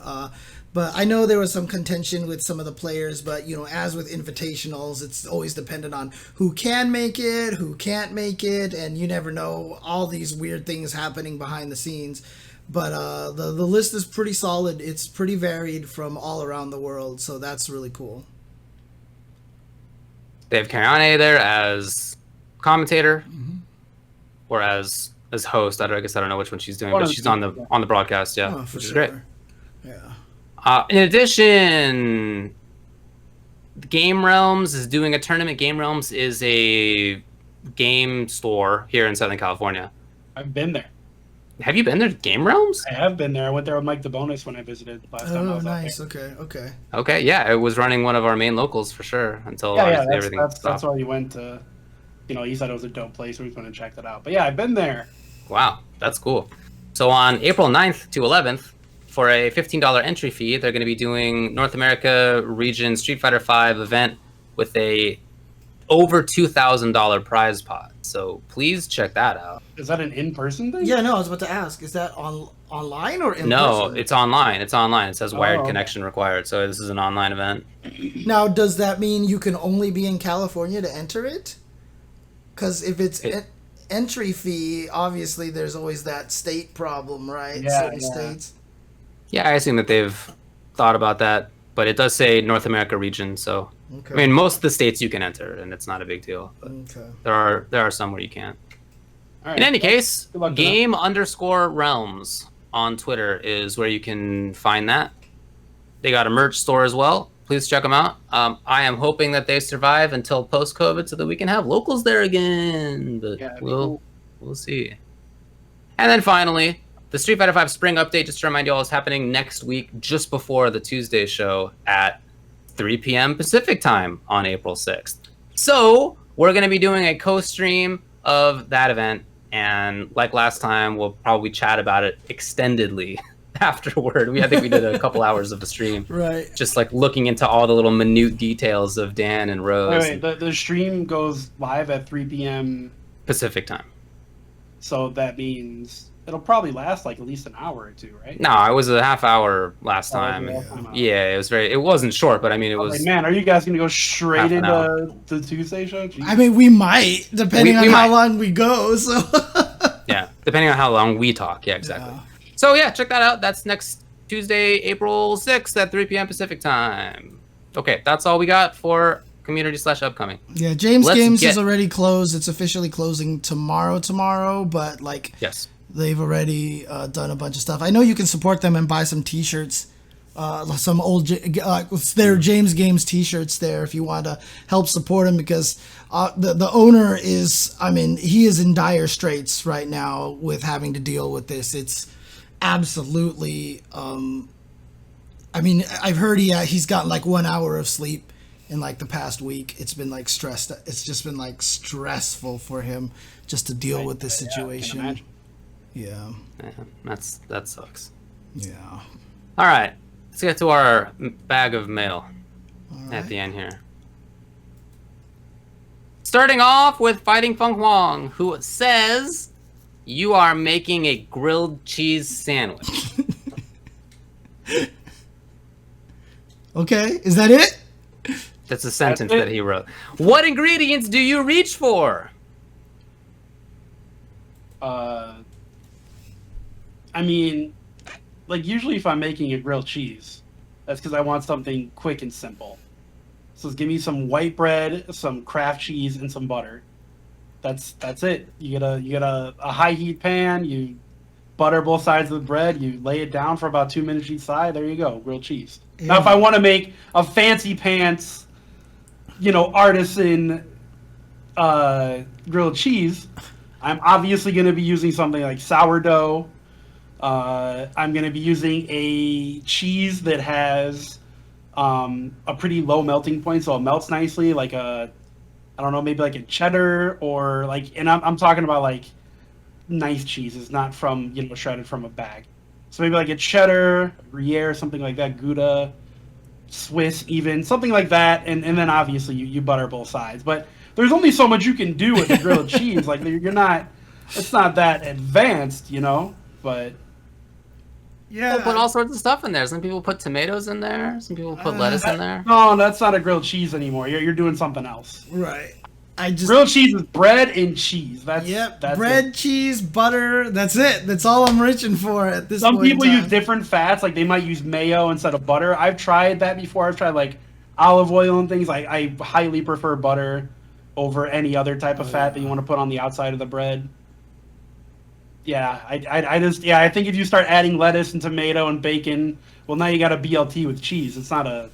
But I know there was some contention with some of the players, but, as with invitationals, it's always dependent on who can make it, who can't make it, and you never know, all these weird things happening behind the scenes. But the list is pretty solid. It's pretty varied from all around the world, so that's really cool. They have Kariane there as commentator or as host. I guess I don't know which one she's doing, but she's on the broadcast, which is great. Yeah. In addition, Game Realms is doing a tournament. Game Realms is a game store here in Southern California. I've been there. Have you been there to Game Realms? I have been there. I went there with Mike the Bonus when I visited last time I was nice. out there. Okay, yeah, it was running one of our main locals for sure until everything stopped. That's why you went to, he said it was a dope place, so we went and checked it out. But yeah, I've been there. Wow, that's cool. So on April 9th to 11th, for a $15 entry fee, they're going to be doing North America Region Street Fighter V event with a over $2,000 prize pot. So please check that out. Is that an in-person thing? Yeah, no, I was about to ask. Is that online or in person? No, it's online. It says wired connection required. So this is an online event. Now, does that mean you can only be in California to enter it? Because if it's entry fee, obviously there's always that state problem, right? Yeah, certain states. Yeah, I assume that they've thought about that, but it does say North America region, so I mean, most of the states you can enter, and it's not a big deal. But there are some where you can't. All right. In any case, game_realms on Twitter is where you can find that. They got a merch store as well. Please check them out. I am hoping that they survive until post-COVID so that we can have locals there again. But we'll see. And then finally, the Street Fighter V Spring Update, just to remind you all, is happening next week, just before the Tuesday show at 3 p.m. Pacific time on April 6th. So we're going to be doing a co-stream of that event, and like last time, we'll probably chat about it extendedly afterward. I think we did a couple hours of the stream, Right. just like looking into all the little minute details of Dan and Rose. Wait, the stream goes live at 3 p.m. Pacific time. So that means it'll probably last like at least an hour or two, right? No, it was a half hour last time. Yeah, it was it wasn't short, but I mean, it was. Like, man, are you guys gonna go straight half an hour. into the Tuesday show? Jeez. I mean, we might, depending on how long we go. So. Yeah, depending on how long we talk. Yeah, exactly. Yeah. So yeah, check that out. That's next Tuesday, April 6th at 3 p.m. Pacific time. Okay, that's all we got for community/upcoming. Yeah, James Let's Games get- is already closed. It's officially closing tomorrow, but like Yes. they've already done a bunch of stuff. I know you can support them and buy some T-shirts, some old their James Games T-shirts there if you want to help support them, because the owner is, I mean, he is in dire straits right now with having to deal with this. It's absolutely, I mean, I've heard he's gotten like 1 hour of sleep in like the past week. It's been like stressed. It's just been like stressful for him just to deal with this situation. Yeah. That sucks. Yeah. All right, let's get to our bag of mail at the end here. Starting off with Fighting Feng Huang, who says, "You are making a grilled cheese sandwich." Okay, is that it? That's a sentence that he wrote. What ingredients do you reach for? I mean, like usually if I'm making a grilled cheese, that's because I want something quick and simple. So give me some white bread, some Kraft cheese, and some butter. That's it. You get a high heat pan. You butter both sides of the bread. You lay it down for about 2 minutes each side. There you go, grilled cheese. Yeah. Now, if I want to make a fancy pants, artisan grilled cheese, I'm obviously going to be using something like sourdough. I'm going to be using a cheese that has a pretty low melting point, so it melts nicely, like I don't know, maybe like a cheddar or like, and I'm talking about like nice cheeses, not from, shredded from a bag. So maybe like a cheddar, Gruyere, something like that, Gouda, Swiss even, something like that, and then obviously you butter both sides. But there's only so much you can do with a grilled cheese. Like it's not that advanced, but... Yeah. People put all sorts of stuff in there. Some people put tomatoes in there. Some people put lettuce in there. No, that's not a grilled cheese anymore. You're doing something else. Right. Grilled cheese is bread and cheese. That's bread, it. cheese, butter. That's it. That's all I'm reaching for at this Some point. people use different fats, like they might use mayo instead of butter. I've tried that before. I've tried like olive oil and things. I highly prefer butter over any other type of fat that you want to put on the outside of the bread. Yeah, I think if you start adding lettuce and tomato and bacon, well, now you got a BLT with cheese. It's not a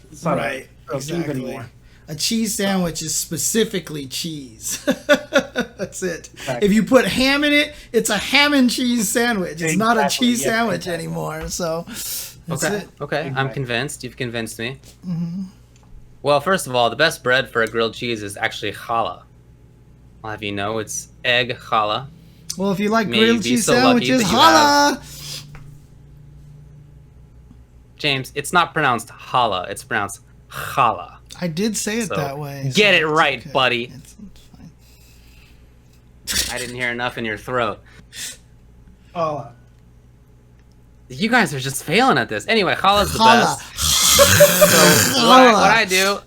grilled cheese anymore. A cheese sandwich is specifically cheese. That's it. Exactly. If you put ham in it, it's a ham and cheese sandwich. It's not a cheese sandwich anymore. So, that's it. Okay, Exactly. I'm convinced. You've convinced me. Mm-hmm. Well, first of all, the best bread for a grilled cheese is actually challah. I'll have you know, it's egg challah. Well, if you like grilled cheese sandwiches, holla! James, it's not pronounced challah. It's pronounced challah. I did say it that way. Get it right, okay. buddy. It's fine. I didn't hear enough in your throat. Challah. You guys are just failing at this. Anyway, challah's the Challah. best. So what I do...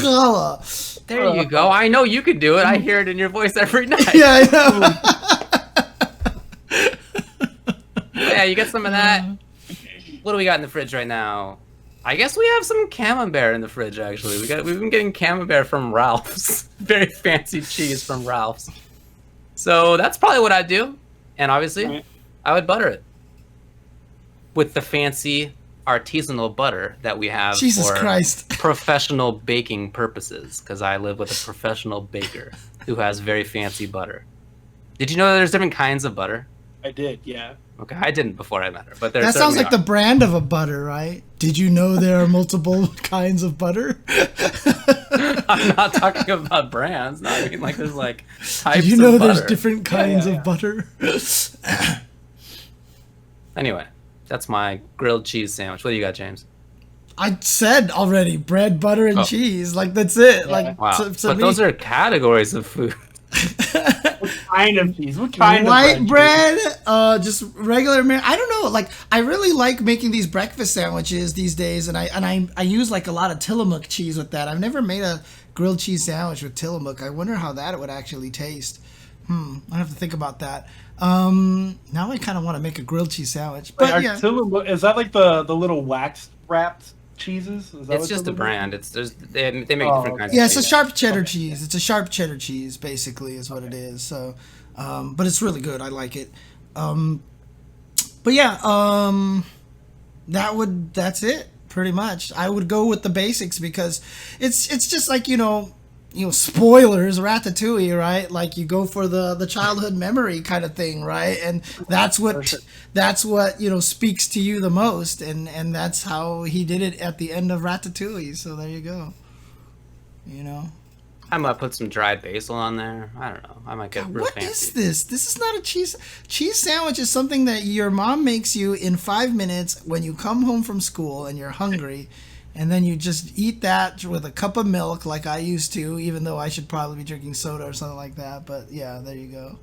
Challah. There you go. I know you can do it. I hear it in your voice every night. Yeah, I know. Yeah, you get some of that. What do we got in the fridge right now? I guess we have some camembert in the fridge, actually. We've been getting camembert from Ralph's. Very fancy cheese from Ralph's. So that's probably what I'd do. And obviously, I would butter it with the fancy artisanal butter that we have for professional baking purposes, because I live with a professional baker who has very fancy butter. Did you know that there's different kinds of butter? I did, yeah. Okay, I didn't before I met her, but there That sounds certainly like the are. brand of a butter, right? Did you know there are multiple kinds of butter? I'm not talking about brands. No, I mean like there's like types Did you know of there's butter. different kinds yeah. of butter? Anyway, that's my grilled cheese sandwich. What do you got, James? I said already, bread, butter, and Oh. cheese. Like that's it. Yeah. Like Wow, to but me, those are categories of food. What kind of cheese? What kind white of bread, just regular. I don't know. Like I really like making these breakfast sandwiches these days, and I use like a lot of Tillamook cheese with that. I've never made a grilled cheese sandwich with Tillamook. I wonder how that would actually taste. I have to think about that. Now I kind of want to make a grilled cheese sandwich, but Like, yeah. is that like the little wax wrapped cheeses? Is that It's what just a Tillamook- brand. They make different Oh, kinds. Yeah, of it's a cheese. sharp cheddar cheese. It's a sharp cheddar cheese, basically, is what it is. So, but it's really good. I like it. But yeah, that's it pretty much. I would go with the basics because it's just like spoilers, Ratatouille, right? Like you go for the childhood memory kind of thing, right? And that's what speaks to you the most, and that's how he did it at the end of Ratatouille. So there you go. I might put some dried basil on there. I don't know. I might get real What fancy. is this? This is not a cheese sandwich is something that your mom makes you in 5 minutes when you come home from school and you're hungry, and then you just eat that with a cup of milk like I used to, even though I should probably be drinking soda or something like that. But yeah, there you go.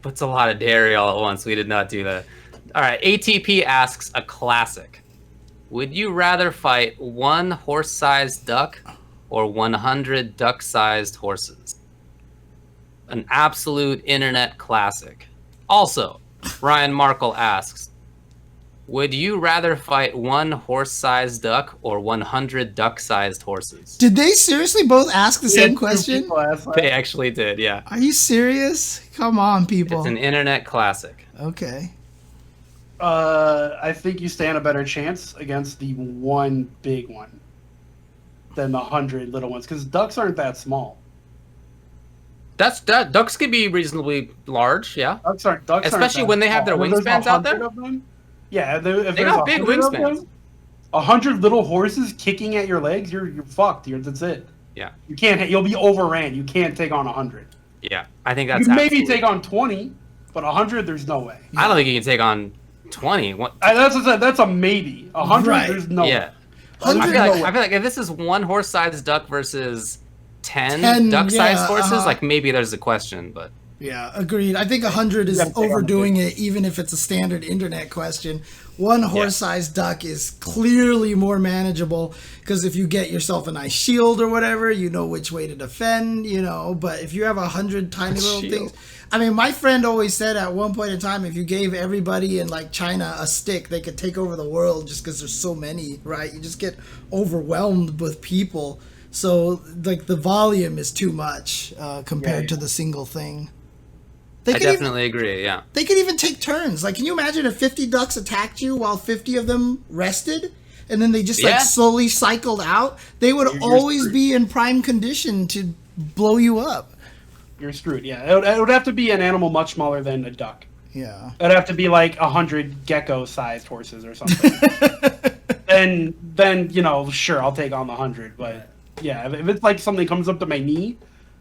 Puts a lot of dairy all at once. We did not do that. All right. ATP asks a classic. Would you rather fight one horse-sized duck or 100 duck-sized horses? An absolute internet classic. Also, Ryan Markle asks, would you rather fight one horse-sized duck or 100 duck-sized horses? Did they seriously both ask the We had same two question? people ask that. They actually did, yeah. Are you serious? Come on, people. It's an internet classic. Okay. I think you stand a better chance against the one big one than the 100 little ones because ducks aren't that small. Ducks can be reasonably large, yeah. Ducks aren't Especially that when they have small. their If there's wingspans out 100 there? of them, yeah, if They there's got big 100 of wingspans. them, 100 little horses kicking at your legs, you're fucked. That's it. Yeah. You can't. You'll be overran. You can't take on 100. Yeah, I think You that's can maybe absolutely- take on 20, but 100, there's no way. I don't think you can take on 20. What? That's a maybe. 100, Right. there's no Yeah. way. I feel, 100 like, I feel like if this is one horse-sized duck versus 10 10, duck-sized yeah, horses, uh-huh. like maybe there's a question, but Yeah, agreed. I think 100 is You gotta take on the overdoing it, even if it's a standard internet question. One horse-sized duck is clearly more manageable because if you get yourself a nice shield or whatever, you know which way to defend, But if you have 100 tiny little Shield. things, I mean, my friend always said at one point in time, if you gave everybody in like China a stick, they could take over the world just because there's so many, right? You just get overwhelmed with people. So like the volume is too much compared to the single thing. They I could even- definitely agree, yeah. they could even take turns. Like, can you imagine if 50 ducks attacked you while 50 of them rested? And then they just, Yeah. like, slowly cycled out? They would You're always screwed. be in prime condition to blow you up. You're screwed. Yeah, it would have to be an animal much smaller than a duck. Yeah. It'd have to be like 100 gecko-sized horses or something. then sure, I'll take on the 100. But yeah, if it's like something comes up to my knee,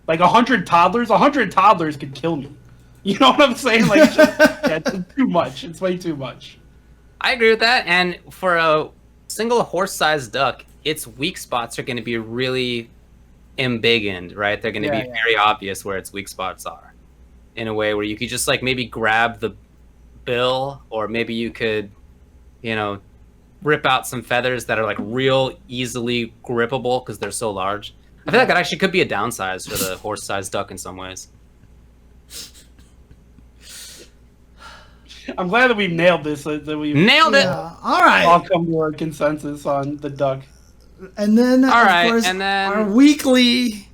like 100 toddlers could kill me. You know what I'm saying? Like, it's too much. It's way too much. I agree with that, and for a single horse-sized duck, its weak spots are going to be really embiggened, right? They're going to be very obvious where its weak spots are, in a way where you could just like maybe grab the bill, or maybe you could, rip out some feathers that are like real easily grippable because they're so large. I feel like that actually could be a downside for the horse-sized duck in some ways. I'm glad that we've nailed this. That we've Nailed it. Yeah. All right. all come to a consensus on the duck. And then, All right, of course, and then- our weekly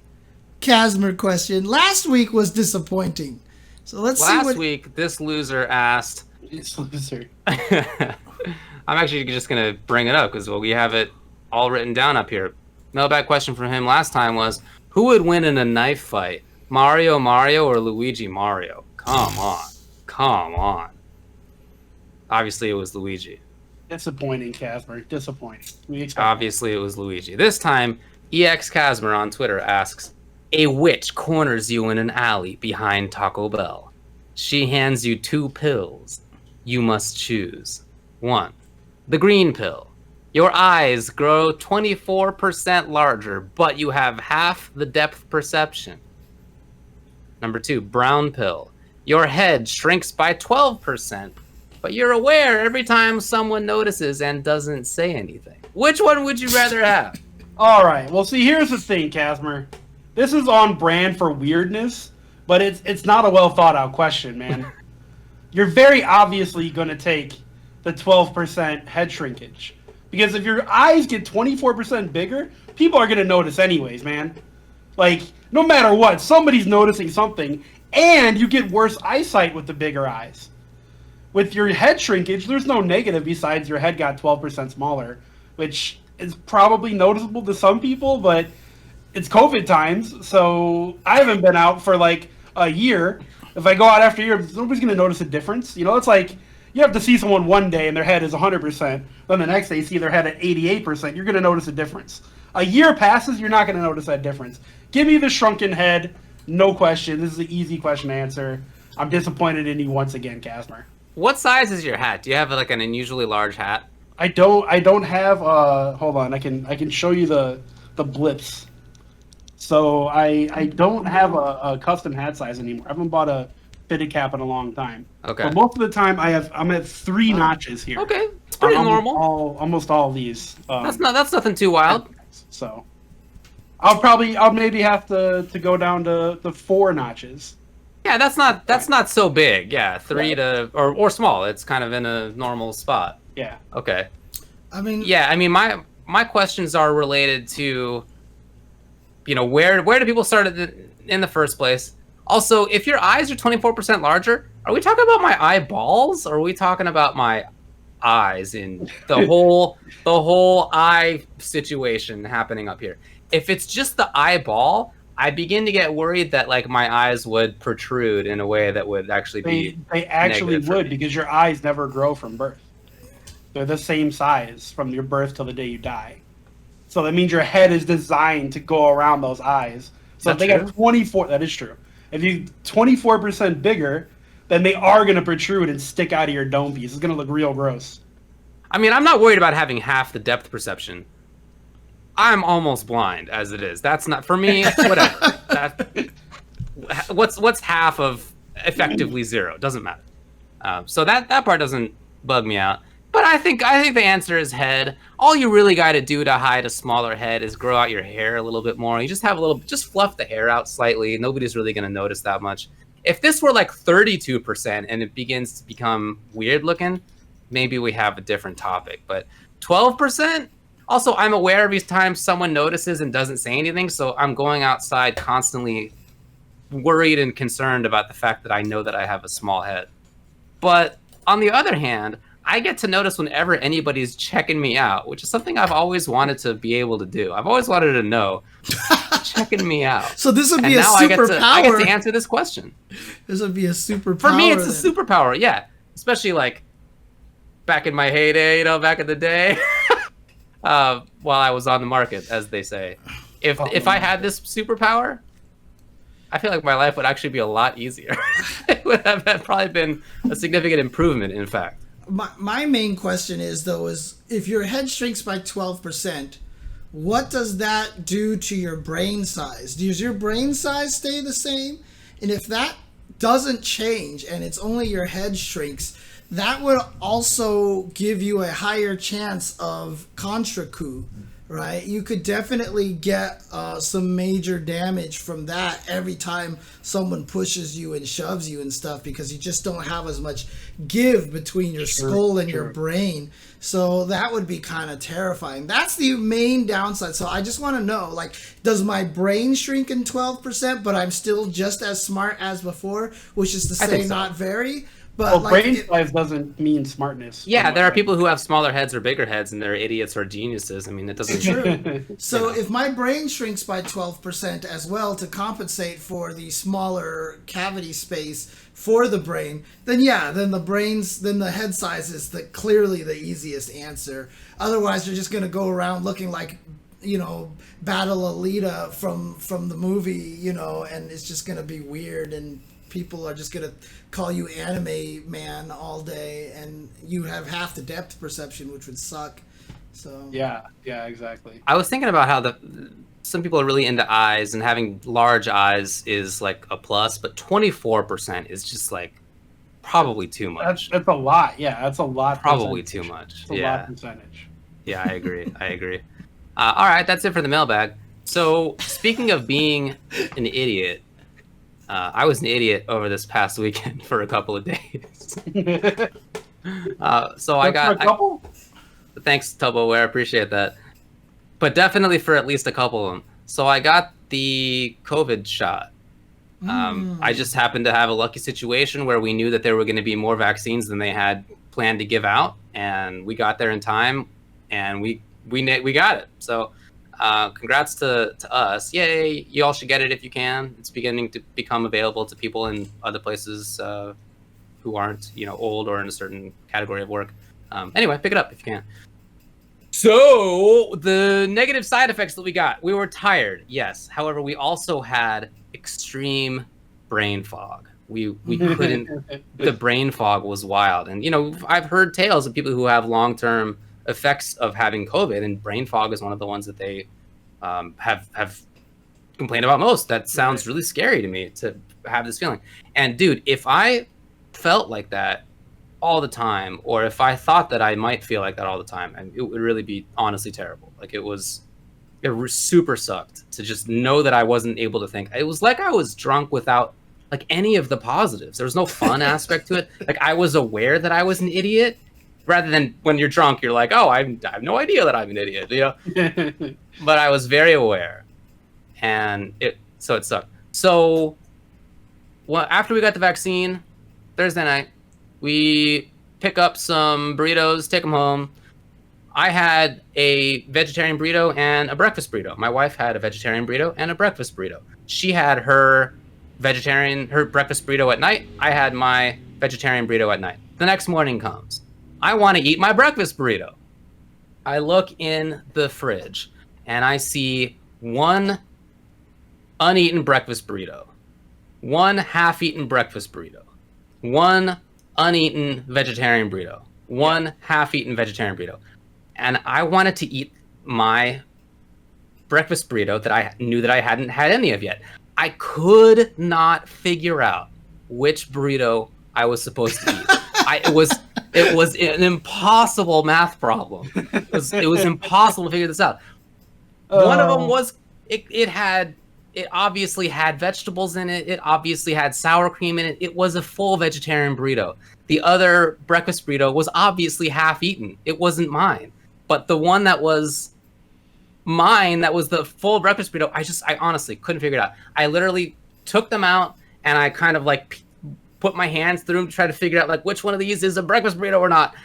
Kazmer question. Last week was disappointing. So let's see Last what... week, this loser asked. It's loser. I'm actually just going to bring it up because we have it all written down up here. Mailbag question from him last time was, who would win in a knife fight? Mario or Luigi Mario? Come on. Obviously, it was Luigi. Disappointing, Kazmer. Disappointing. Obviously, it was Luigi. This time, EX Kazmer on Twitter asks, a witch corners you in an alley behind Taco Bell. She hands you 2 pills. You must choose. 1. The green pill. Your eyes grow 24% larger, but you have half the depth perception. Number 2, brown pill. Your head shrinks by 12%, but you're aware every time someone notices and doesn't say anything. Which one would you rather have? All right. Well, see, here's the thing, Kazmer. This is on brand for weirdness, but it's not a well thought out question, man. You're very obviously going to take the 12% head shrinkage. Because if your eyes get 24% bigger, people are going to notice anyways, man. Like, no matter what, somebody's noticing something, and you get worse eyesight with the bigger eyes. With your head shrinkage, there's no negative besides your head got 12% smaller, which is probably noticeable to some people, but it's COVID times, so I haven't been out for like a year. If I go out after a year, nobody's going to notice a difference. You know, it's like you have to see someone one day and their head is 100%, then the next day you see their head at 88%, you're going to notice a difference. A year passes, you're not going to notice that difference. Give me the shrunken head, no question. This is an easy question to answer. I'm disappointed in you once again, Kazmer. What size is your hat? Do you have like an unusually large hat? I don't have hold on, I can show you the blips. So I don't have a custom hat size anymore. I haven't bought a fitted cap in a long time. Okay. But most of the time I'm at 3 notches here. Okay. It's pretty normal. Almost all of these. That's nothing too wild. So I'll maybe have to go down to the 4 notches. Yeah, that's not so big. Yeah, 3 to or small. It's kind of in a normal spot. Yeah. Okay. I mean, my questions are related to, you know, where do people start in the first place? Also, if your eyes are 24% larger, are we talking about my eyeballs, or are we talking about my eyes in the whole eye situation happening up here? If it's just the eyeball, I begin to get worried that like my eyes would protrude in a way that would actually be they actually would, because your eyes never grow from birth. They're the same size from your birth till the day you die. So that means your head is designed to go around those eyes. So if they got 24, that is true. If you 24% bigger, then they are going to protrude and stick out of your dome piece. It's going to look real gross. I mean, I'm not worried about having half the depth perception. I'm almost blind as it is. That's not for me. Whatever. What's half of effectively 0? Doesn't matter. So that part doesn't bug me out. But I think the answer is head. All you really got to do to hide a smaller head is grow out your hair a little bit more. You just fluff the hair out slightly. Nobody's really going to notice that much. If this were like 32% and it begins to become weird looking, maybe we have a different topic. But 12%? Also, I'm aware every time someone notices and doesn't say anything, so I'm going outside constantly worried and concerned about the fact that I know that I have a small head. But on the other hand, I get to notice whenever anybody's checking me out, which is something I've always wanted to be able to do. I've always wanted to know checking me out. So this would be a superpower. I get to answer this question. This would be a superpower. For me, it's a superpower, yeah. Especially like back in my heyday, you know, back in the day, while I was on the market, as they say. If I had this superpower, I feel like my life would actually be a lot easier. It would have probably been a significant improvement, in fact. My main question is if your head shrinks by 12%, what does that do to your brain size? Does your brain size stay the same? And if that doesn't change and it's only your head shrinks, that would also give you a higher chance of contra coup, right? You could definitely get some major damage from that every time someone pushes you and shoves you and stuff, because you just don't have as much give between your skull and your brain So that would be kind of terrifying. That's the main downside. So I just want to know, like, does my brain shrink in 12%, but I'm still just as smart as before, which is to say not vary? But well, like, brain size doesn't mean smartness. Yeah, there are people who have smaller heads or bigger heads, and they're idiots or geniuses. I mean, it doesn't. True. So if my brain shrinks by 12% as well to compensate for the smaller cavity space for the brain, then the head size is clearly the easiest answer. Otherwise, you're just going to go around looking like, Battle Alita from the movie, and it's just going to be weird, and people are just going to call you anime man all day, and you have half the depth perception, which would suck. So yeah, exactly. I was thinking about how some people are really into eyes, and having large eyes is like a plus, but 24% is just like probably too much. That's a lot. Yeah, that's a lot. Probably too much. That's a lot percentage. Yeah, I agree. All right, that's it for the mailbag. So speaking of being an idiot, I was an idiot over this past weekend for a couple of days. So I got a couple. Thanks, Tubbo. I appreciate that. But definitely for at least a couple of them. So I got the COVID shot. I just happened to have a lucky situation where we knew that there were going to be more vaccines than they had planned to give out, and we got there in time, and we got it. So congrats to us. Yay, you all should get it if you can. It's beginning to become available to people in other places who aren't, old or in a certain category of work. Anyway, pick it up if you can. So the negative side effects that we were tired, yes. However, we also had extreme brain fog. We couldn't, the brain fog was wild. And, I've heard tales of people who have long-term effects of having COVID, and brain fog is one of the ones that they have complained about most. That sounds really scary to me, to have this feeling. And dude, if I felt like that all the time, or if I thought that I might feel like that all the time, and it would really be honestly terrible. Like it super sucked to just know that I wasn't able to think. It was like I was drunk without like any of the positives. There was no fun aspect to it. Like I was aware that I was an idiot, rather than when you're drunk, you're like, oh, I have no idea that I'm an idiot, But I was very aware, and it sucked. So, after we got the vaccine, Thursday night, we pick up some burritos, take them home. I had a vegetarian burrito and a breakfast burrito. My wife had a vegetarian burrito and a breakfast burrito. She had her breakfast burrito at night. I had my vegetarian burrito at night. The next morning comes. I want to eat my breakfast burrito. I look in the fridge and I see one uneaten breakfast burrito, one half-eaten breakfast burrito, one uneaten vegetarian burrito, one half-eaten vegetarian burrito. And I wanted to eat my breakfast burrito that I knew that I hadn't had any of yet. I could not figure out which burrito I was supposed to eat. It was an impossible math problem. It was impossible to figure this out. One of them was it obviously had vegetables in it. It obviously had sour cream in it. It was a full vegetarian burrito. The other breakfast burrito was obviously half eaten. It wasn't mine. But the one that was mine, that was the full breakfast burrito, I honestly couldn't figure it out. I literally took them out and I kind of like put my hands through them to try to figure out like which one of these is a breakfast burrito or not.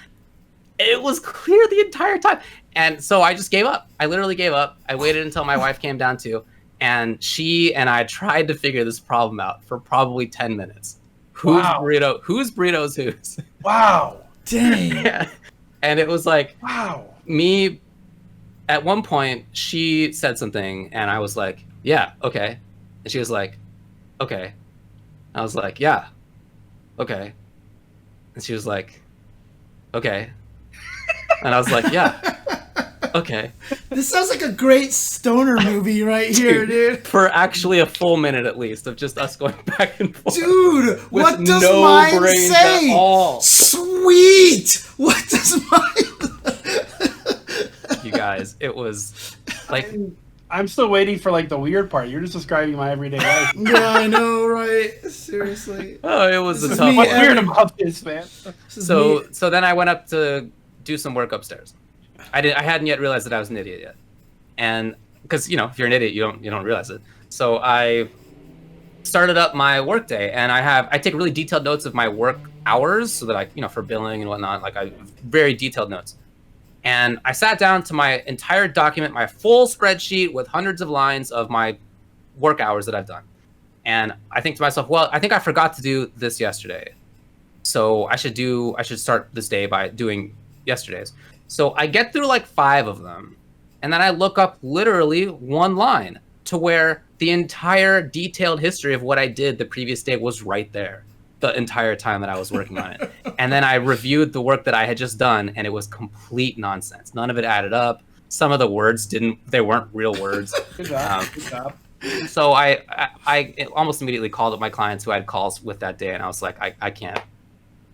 It was clear the entire time. And so I just gave up. I literally gave up. I waited until my wife came down too. And she and I tried to figure this problem out for probably 10 minutes. Whose burrito is whose? Wow. Dang. Yeah. And it was like, wow. Me, at one point, she said something, and I was like, yeah, okay. And she was like, okay. I was like, yeah, okay. And she was like, okay. And I was like, yeah, okay. This sounds like a great stoner movie right here, dude. For actually a full minute at least of just us going back and forth. Dude, what does mine say? Sweet! What does mine... You guys, it was like... I'm still waiting for like the weird part. You're just describing my everyday life. Yeah, I know, right? Seriously. Oh, it was a tough one. What's weird about this, man? So then I went up to do some work upstairs. I hadn't yet realized that I was an idiot yet, and because if you're an idiot, you don't realize it. So I started up my work day, and I take really detailed notes of my work hours so that I for billing and whatnot. Like I very detailed notes. And I sat down to my entire document, my full spreadsheet with hundreds of lines of my work hours that I've done. And I think to myself, well, I think I forgot to do this yesterday. So I should start this day by doing yesterday's. So I get through like 5 of them. And then I look up literally one line to where the entire detailed history of what I did the previous day was right there. The entire time that I was working on it. And then I reviewed the work that I had just done, and it was complete nonsense. None of it added up. Some of the words they weren't real words. Good job. Good job. So I almost immediately called up my clients who I had calls with that day, and I was like, I can't.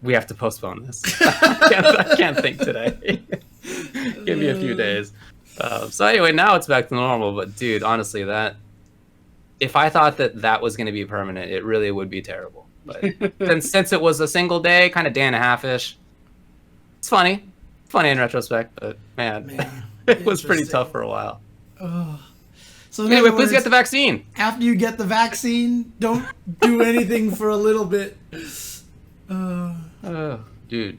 We have to postpone this. I can't think today. Give me a few days. So anyway, now it's back to normal. But dude, honestly, if I thought that was going to be permanent, it really would be terrible. But since it was a single day, kind of day and a half-ish, it's funny in retrospect. But man it was pretty tough for a while. So anyway, please get the vaccine. After you get the vaccine, don't do anything for a little bit. Dude.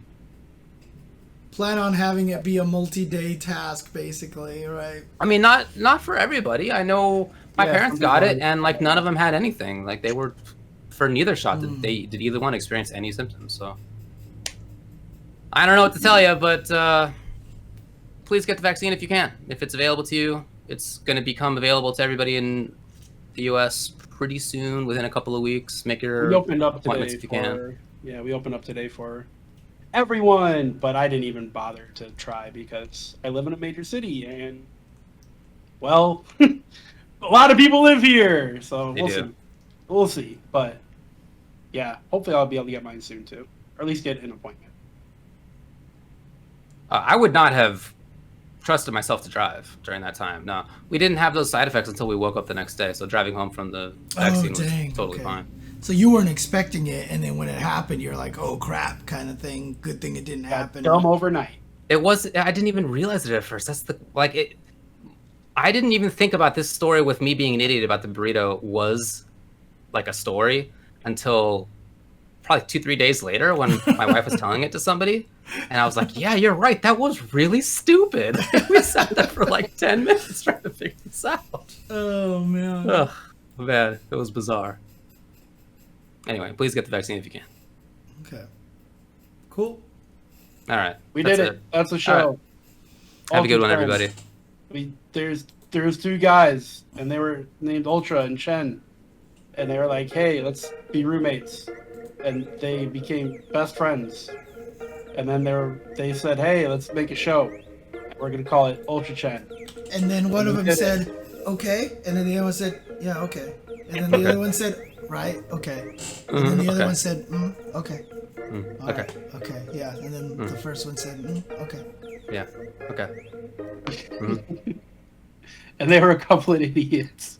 Plan on having it be a multi-day task, basically, right? I mean, not for everybody. I know my parents got it, and like none of them had anything. Like they were. For neither shot did either one experience any symptoms. So I don't know what to tell you, but please get the vaccine if you can. If it's available to you, it's going to become available to everybody in the U.S. pretty soon, within a couple of weeks. Make your appointments if you can. Yeah, we opened up today for everyone, but I didn't even bother to try because I live in a major city, and well, a lot of people live here, so we'll see. We'll see, but yeah, hopefully I'll be able to get mine soon too, or at least get an appointment. I would not have trusted myself to drive during that time. No, we didn't have those side effects until we woke up the next day, so driving home from the vaccine was totally fine. So you weren't expecting it, and then when it happened, you're like, oh crap, kind of thing. Good thing it didn't happen. Dumb overnight. I didn't even realize it at first. I didn't even think about this story with me being an idiot about the burrito was like a story until probably 2-3 days later when my wife was telling it to somebody, and I was like, yeah, you're right, that was really stupid. We sat there for like 10 minutes trying to figure this out. Oh man. Ugh, man, it was bizarre. Anyway, please get the vaccine if you can. Okay, cool. All right, we did it. That's the show. Right. Have a good one, everybody. There's 2 guys, and they were named Ultra and Chen. And they were like, hey, let's be roommates. And they became best friends. And then they said, hey, let's make a show. We're going to call it UltraChen. And then one of them said, okay. And then the other one said, yeah, okay. And then the other one said, right, okay. And then the other one said, okay. All okay. Right, okay, yeah. And then the first one said, okay. Yeah, okay. And they were a couple of idiots.